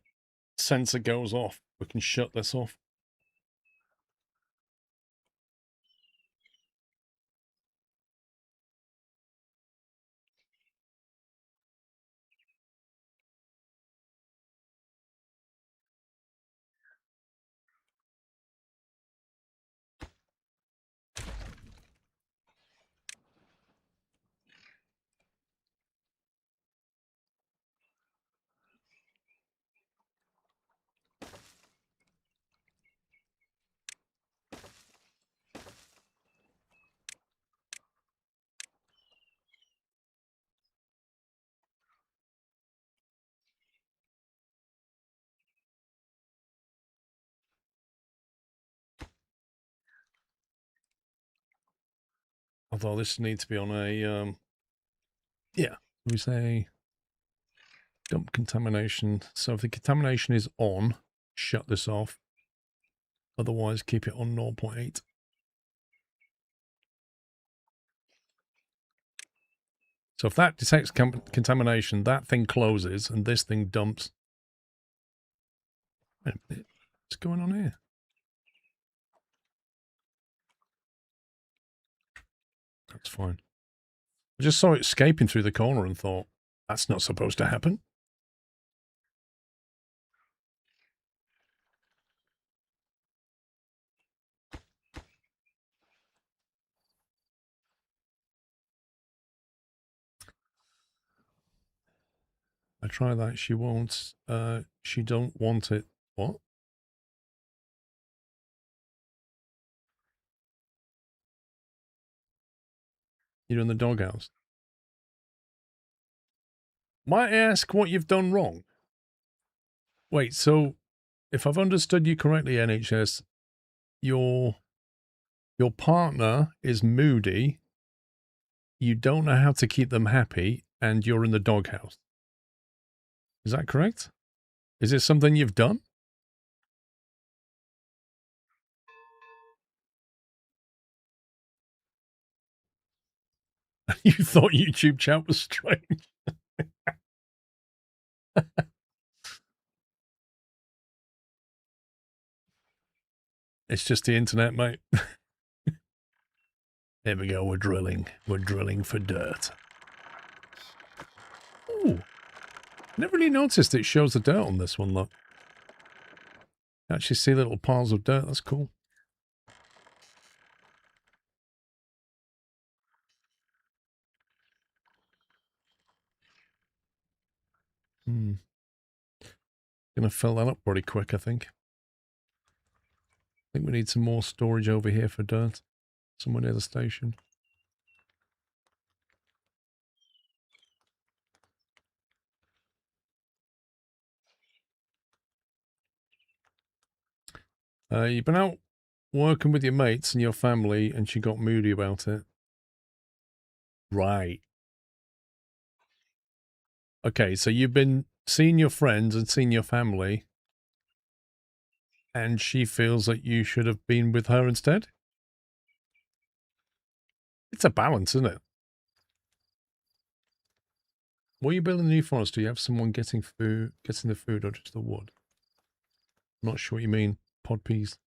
sensor goes off, we can shut this off. Although this needs to be on a, yeah, we say dump contamination. So if the contamination is on, shut this off. Otherwise, keep it on 0.8. So if that detects contamination, that thing closes and this thing dumps. Wait a minute. What's going on here? That's fine. I just saw it escaping through the corner and thought, that's not supposed to happen. I try that. She won't. She don't want it. What? You're in the doghouse. Might I ask what you've done wrong? Wait, so if I've understood you correctly, NHS, your partner is moody, you don't know how to keep them happy, and you're in the doghouse. Is that correct? Is it something you've done? You thought YouTube chat was strange. It's just the internet, mate. There we go, we're drilling. We're drilling for dirt. Ooh. Never really noticed it shows the dirt on this one, look. Actually see little piles of dirt, that's cool. Gonna fill that up pretty quick, I think. I think we need some more storage over here for dirt. Somewhere near the station. You've been out working with your mates and your family and she got moody about it. Right. Okay, so you've been seeing your friends and seeing your family and she feels that you should have been with her instead? It's a balance, isn't it? What are you building the new forest? Do you have someone getting the food or just the wood? I'm not sure what you mean. Pod peas.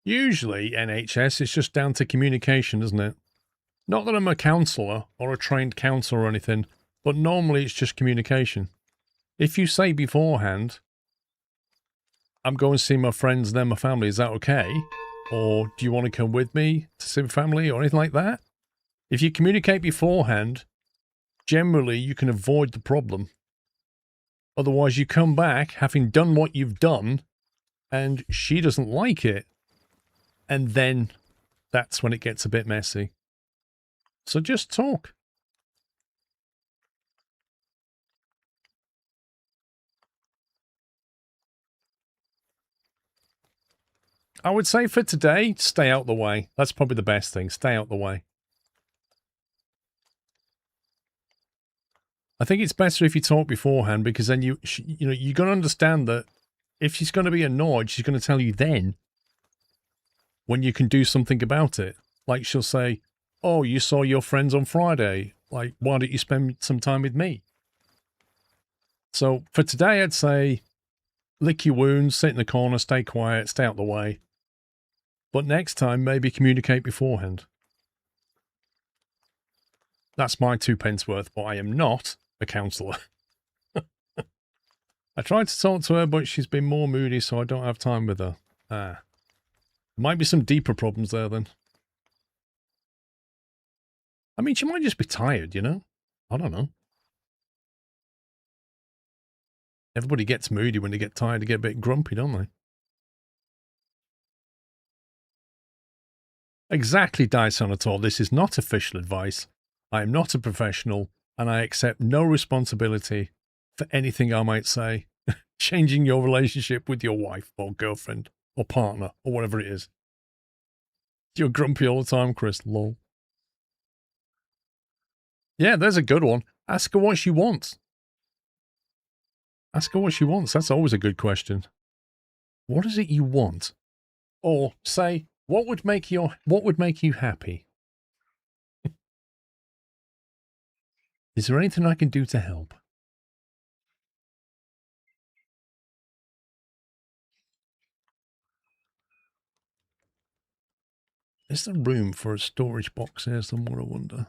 Usually, NHS, it's just down to communication, isn't it? Not that I'm a counsellor or a trained counsellor or anything, but normally it's just communication. If you say beforehand, I'm going to see my friends and then my family, is that okay? Or do you want to come with me to see my family or anything like that? If you communicate beforehand, generally you can avoid the problem. Otherwise you come back having done what you've done and she doesn't like it. And then that's when it gets a bit messy. So just talk. I would say for today, stay out the way. That's probably the best thing. Stay out the way. I think it's better if you talk beforehand because then you know, you're going to understand that if she's going to be annoyed, she's going to tell you then when you can do something about it. Like she'll say, oh, you saw your friends on Friday. Like, why don't you spend some time with me? So for today, I'd say lick your wounds, sit in the corner, stay quiet, stay out the way. But next time, maybe communicate beforehand. That's my 2 pence worth, but I am not a counsellor. I tried to talk to her, but she's been more moody, so I don't have time with her. Ah. Might be some deeper problems there, then. I mean, she might just be tired, you know? I don't know. Everybody gets moody when they get tired, they get a bit grumpy, don't they? Exactly, Dyson at all. This is not official advice. I am not a professional, and I accept no responsibility for anything I might say. Changing your relationship with your wife or girlfriend or partner or whatever it is. You're grumpy all the time, Chris. Lol. Yeah, there's a good one. Ask her what she wants. Ask her what she wants. That's always a good question. What is it you want? Or say, what would make you happy? Is there anything I can do to help? Is there room for a storage box here somewhere, I wonder?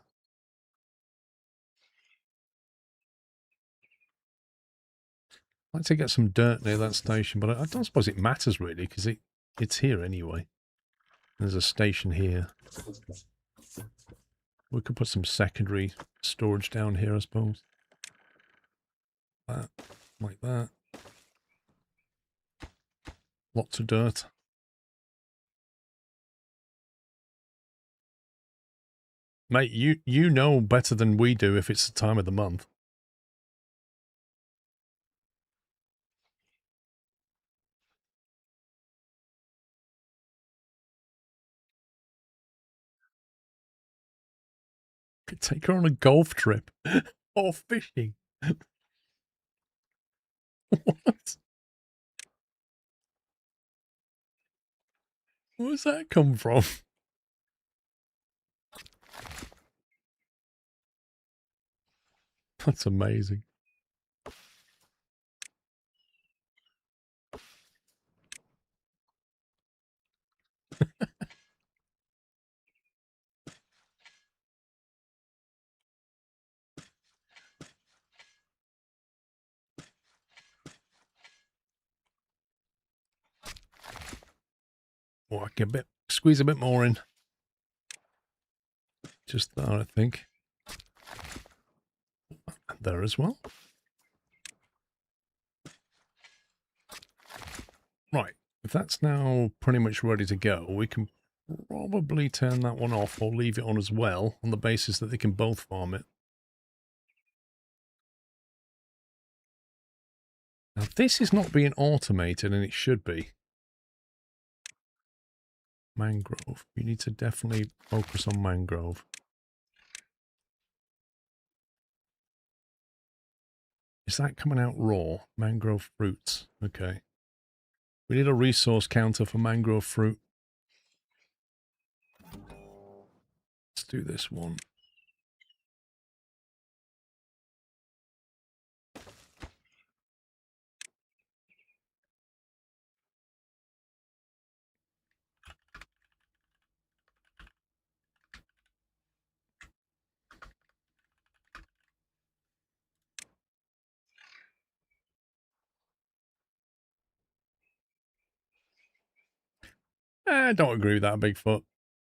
I'd like to get some dirt near that station, but I don't suppose it matters really, because it's here anyway. There's a station here. We could put some secondary storage down here, I suppose. That, like that. Lots of dirt. Mate, you know better than we do if it's the time of the month. Could take her on a golf trip. Or fishing. What? Where's that come from? That's amazing. Oh, I can squeeze a bit more in. Just there, I think. And there as well. Right. If that's now pretty much ready to go, we can probably turn that one off or leave it on as well, on the basis that they can both farm it. Now, this is not being automated, and it should be. Mangrove. You need to definitely focus on mangrove. Is that coming out raw? Mangrove fruits. Okay. We need a resource counter for mangrove fruit. Let's do this one. I don't agree with that, Bigfoot.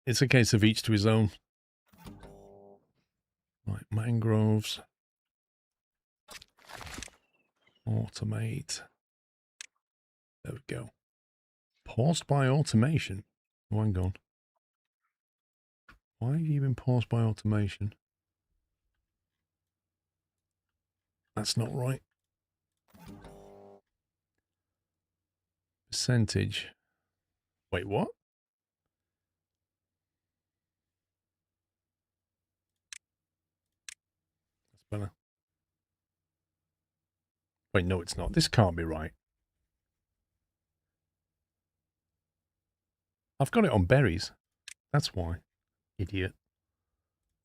It's a case of each to his own. Right, mangroves. Automate. There we go. Paused by automation. Oh, hang on. Why have you been paused by automation? That's not right. Percentage. Wait, what? That's better. Wait, no, it's not. This can't be right. I've got it on berries. That's why. Idiot.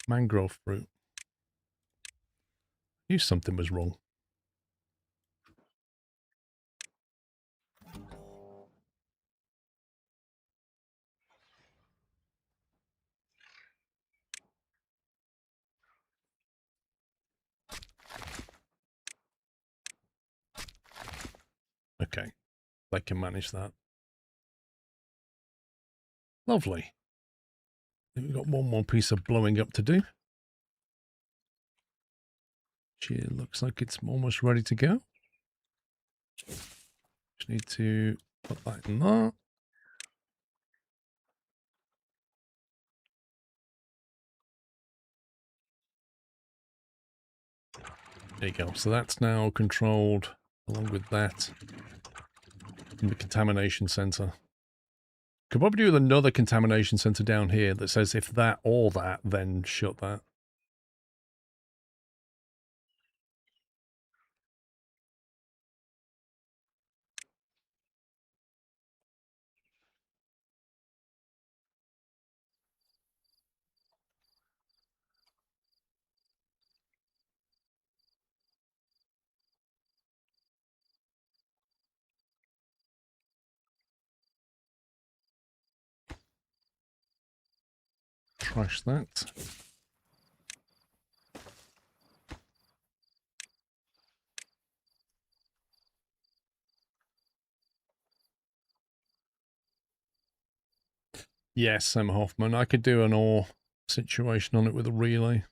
Mangrove fruit. Knew something was wrong. Okay. They can manage that. Lovely. We've got one more piece of blowing up to do. It looks like it's almost ready to go. Just need to put that in there. There you go. So that's now controlled along with that in the contamination center. Could probably do with another contamination center down here that says if that or that, then shut that. Trash that. Yes, Sam Hoffman. I could do an ore situation on it with a relay.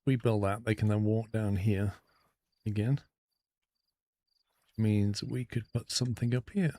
We build that, they can then walk down here again. Which means we could put something up here.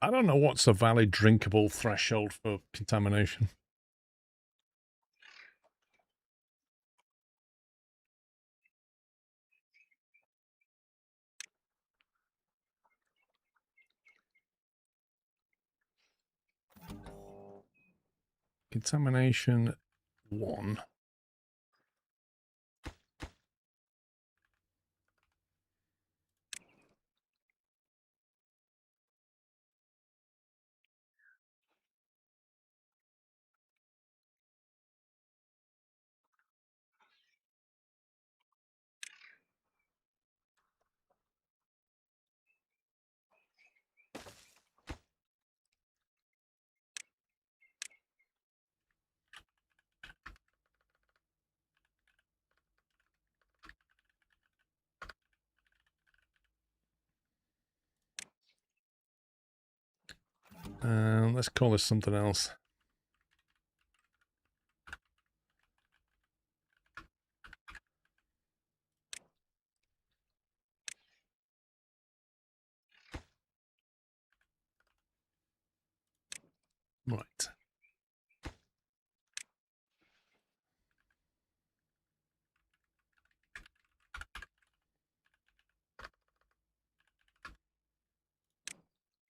I don't know what's a valid drinkable threshold for contamination. Contamination 1. Let's call this something else. Right.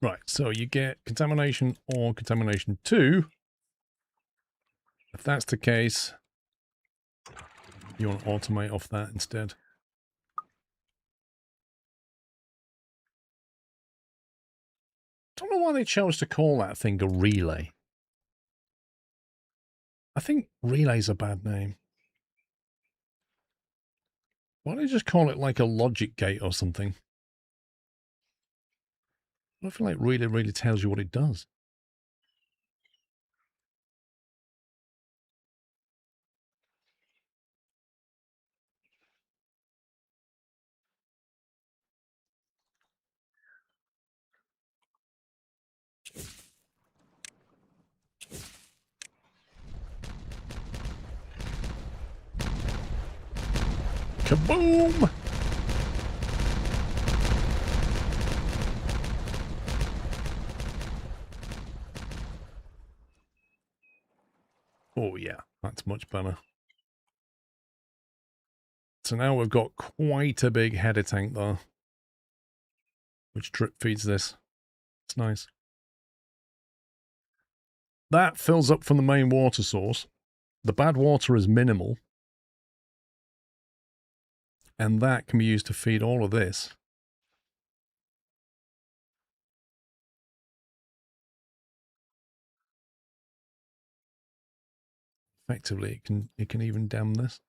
Right, so you get contamination or contamination 2. If that's the case, you want to automate off that instead. Don't know why they chose to call that thing a relay. I think relay's a bad name. Why don't they just call it like a logic gate or something? I feel like relay really tells you what it does. Kaboom! Oh yeah, that's much better. So now we've got quite a big header tank there, which drip feeds this. It's nice. That fills up from the main water source. The bad water is minimal. And that can be used to feed all of this. Effectively, it can even dam this.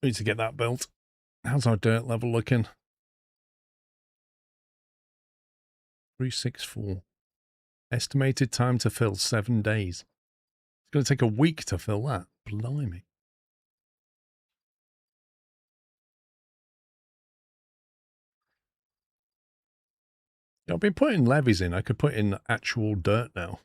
Need to get that built. How's our dirt level looking? 364. Estimated time to fill 7 days. It's going to take a week to fill that. Blimey. I've been putting levees in. I could put in actual dirt now.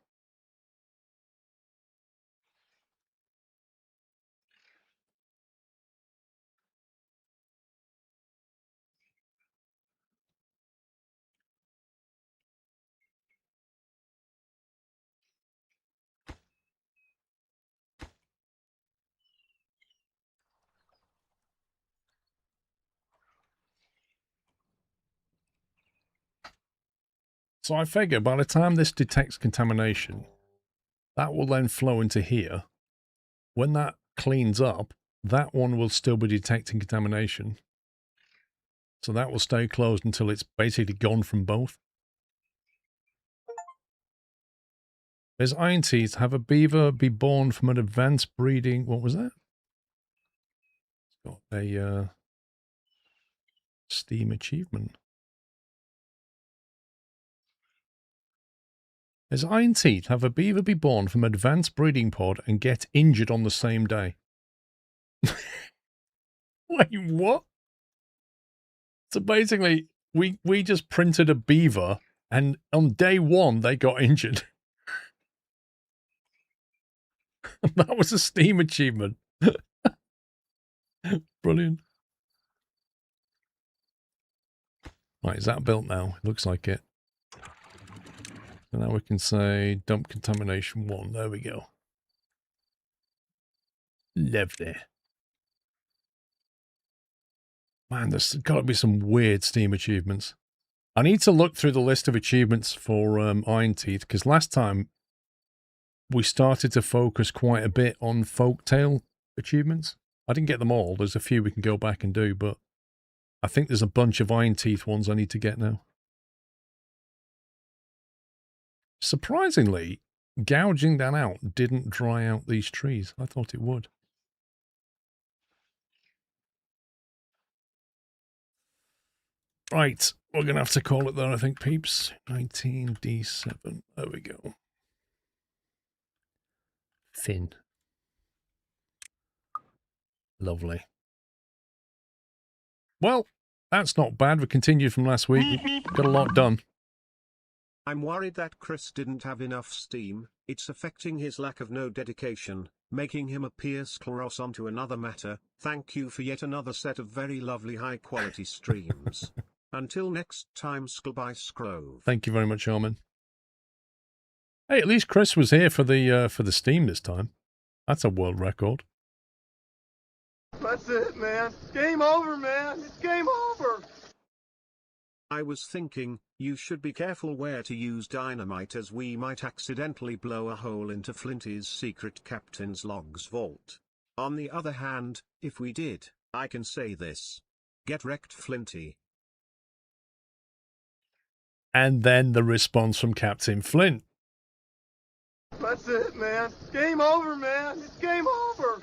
So I figure by the time this detects contamination, that will then flow into here. When that cleans up, that one will still be detecting contamination. So that will stay closed until it's basically gone from both. There's IronTeeth. Have a beaver be born from an advanced breeding... What was that? It's got a Steam achievement. As IronTeeth, have a beaver be born from advanced breeding pod and get injured on the same day. Wait, what? So basically, we just printed a beaver, and on day one, they got injured. That was a Steam achievement. Brilliant. Right, is that built now? It looks like it. So now we can say dump contamination 1. There we go. Lovely. Man, there's got to be some weird Steam achievements. I need to look through the list of achievements for IronTeeth, because last time we started to focus quite a bit on folktale achievements. I didn't get them all. There's a few we can go back and do, but I think there's a bunch of IronTeeth ones I need to get now. Surprisingly, gouging that out didn't dry out these trees. I thought it would. Right, we're going to have to call it there, I think, peeps. 19D7. There we go. Thin. Lovely. Well, that's not bad. We continued from last week. Got a lot done. I'm worried that Chris didn't have enough steam. It's affecting his lack of no dedication, making him appear scleros onto another matter. Thank you for yet another set of very lovely high-quality streams. Until next time, Sklby Scrove. Thank you very much, Armin. Hey, at least Chris was here for the Steam this time. That's a world record. That's it, man. Game over, man. It's game over. I was thinking, you should be careful where to use dynamite, as we might accidentally blow a hole into Flinty's secret captain's logs vault. On the other hand, if we did, I can say this. Get wrecked, Flinty. And then the response from Captain Flint. That's it, man. Game over, man. It's game over.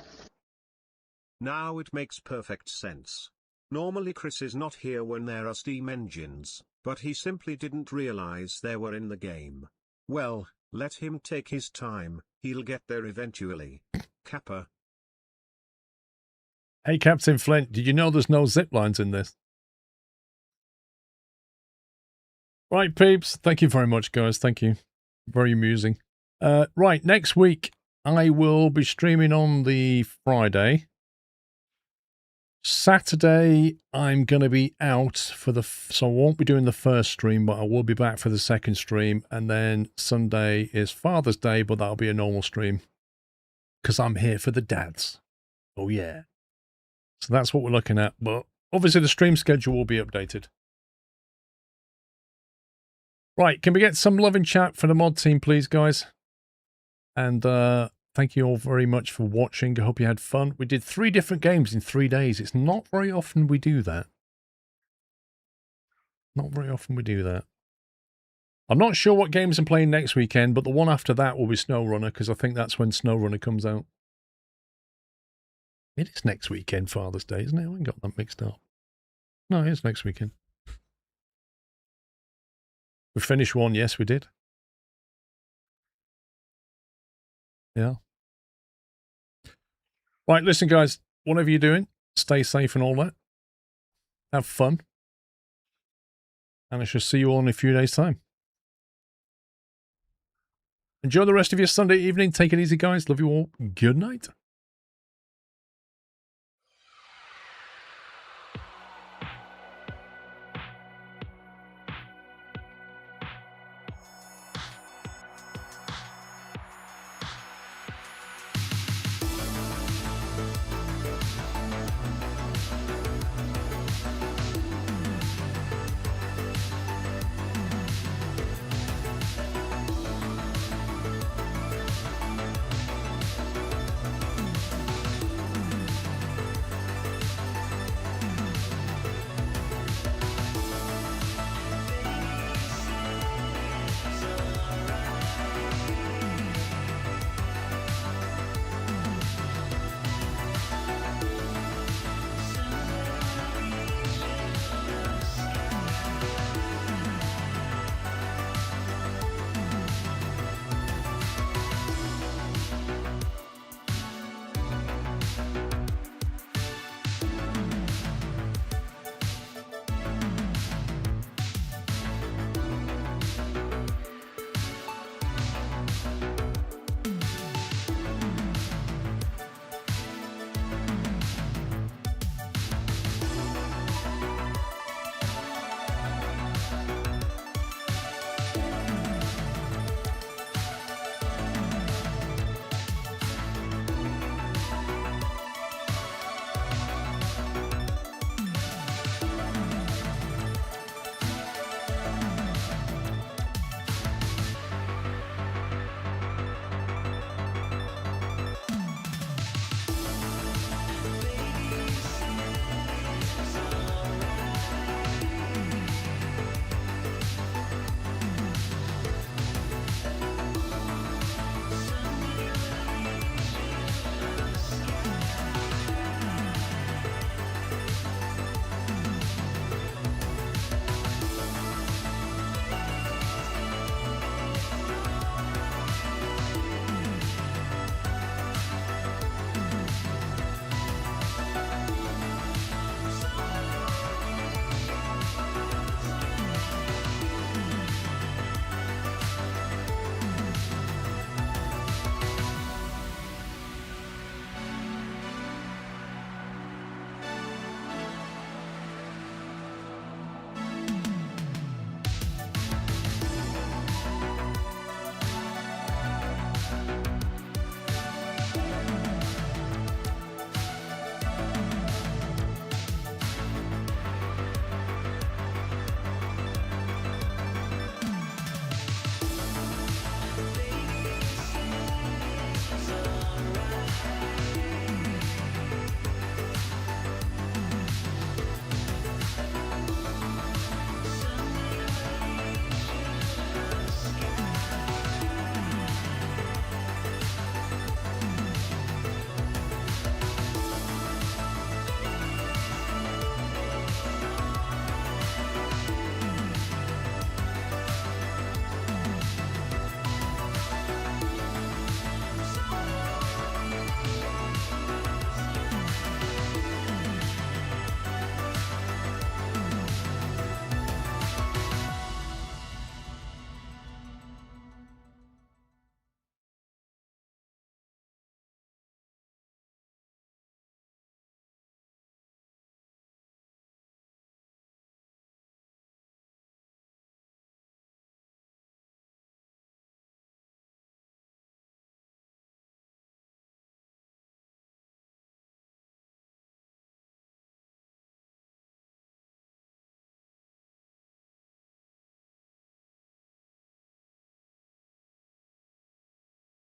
Now it makes perfect sense. Normally Chris is not here when there are steam engines, but he simply didn't realize they were in the game. Well, let him take his time, he'll get there eventually. Kappa. Hey, Captain Flint, did you know there's no zip lines in this? Right, peeps. Thank you very much, guys. Thank you. Very amusing. Right, next week, I will be streaming on the Friday. Saturday, I'm going to be out for the... So I won't be doing the first stream, but I will be back for the second stream. And then Sunday is Father's Day, but that'll be a normal stream. Because I'm here for the dads. Oh, yeah. So that's what we're looking at. But obviously the stream schedule will be updated. Right, can we get some love in chat for the mod team, please, guys? And thank you all very much for watching. I hope you had fun. We did 3 different games in 3 days. It's not very often we do that. Not very often we do that. I'm not sure what games I'm playing next weekend, but the one after that will be SnowRunner, because I think that's when SnowRunner comes out. It is next weekend, Father's Day, isn't it? I got that mixed up. No, it is next weekend. We finished one, yes, we did. Yeah. Right, listen, guys, whatever you're doing, stay safe and all that. Have fun. And I shall see you all in a few days' time. Enjoy the rest of your Sunday evening. Take it easy, guys. Love you all. Good night.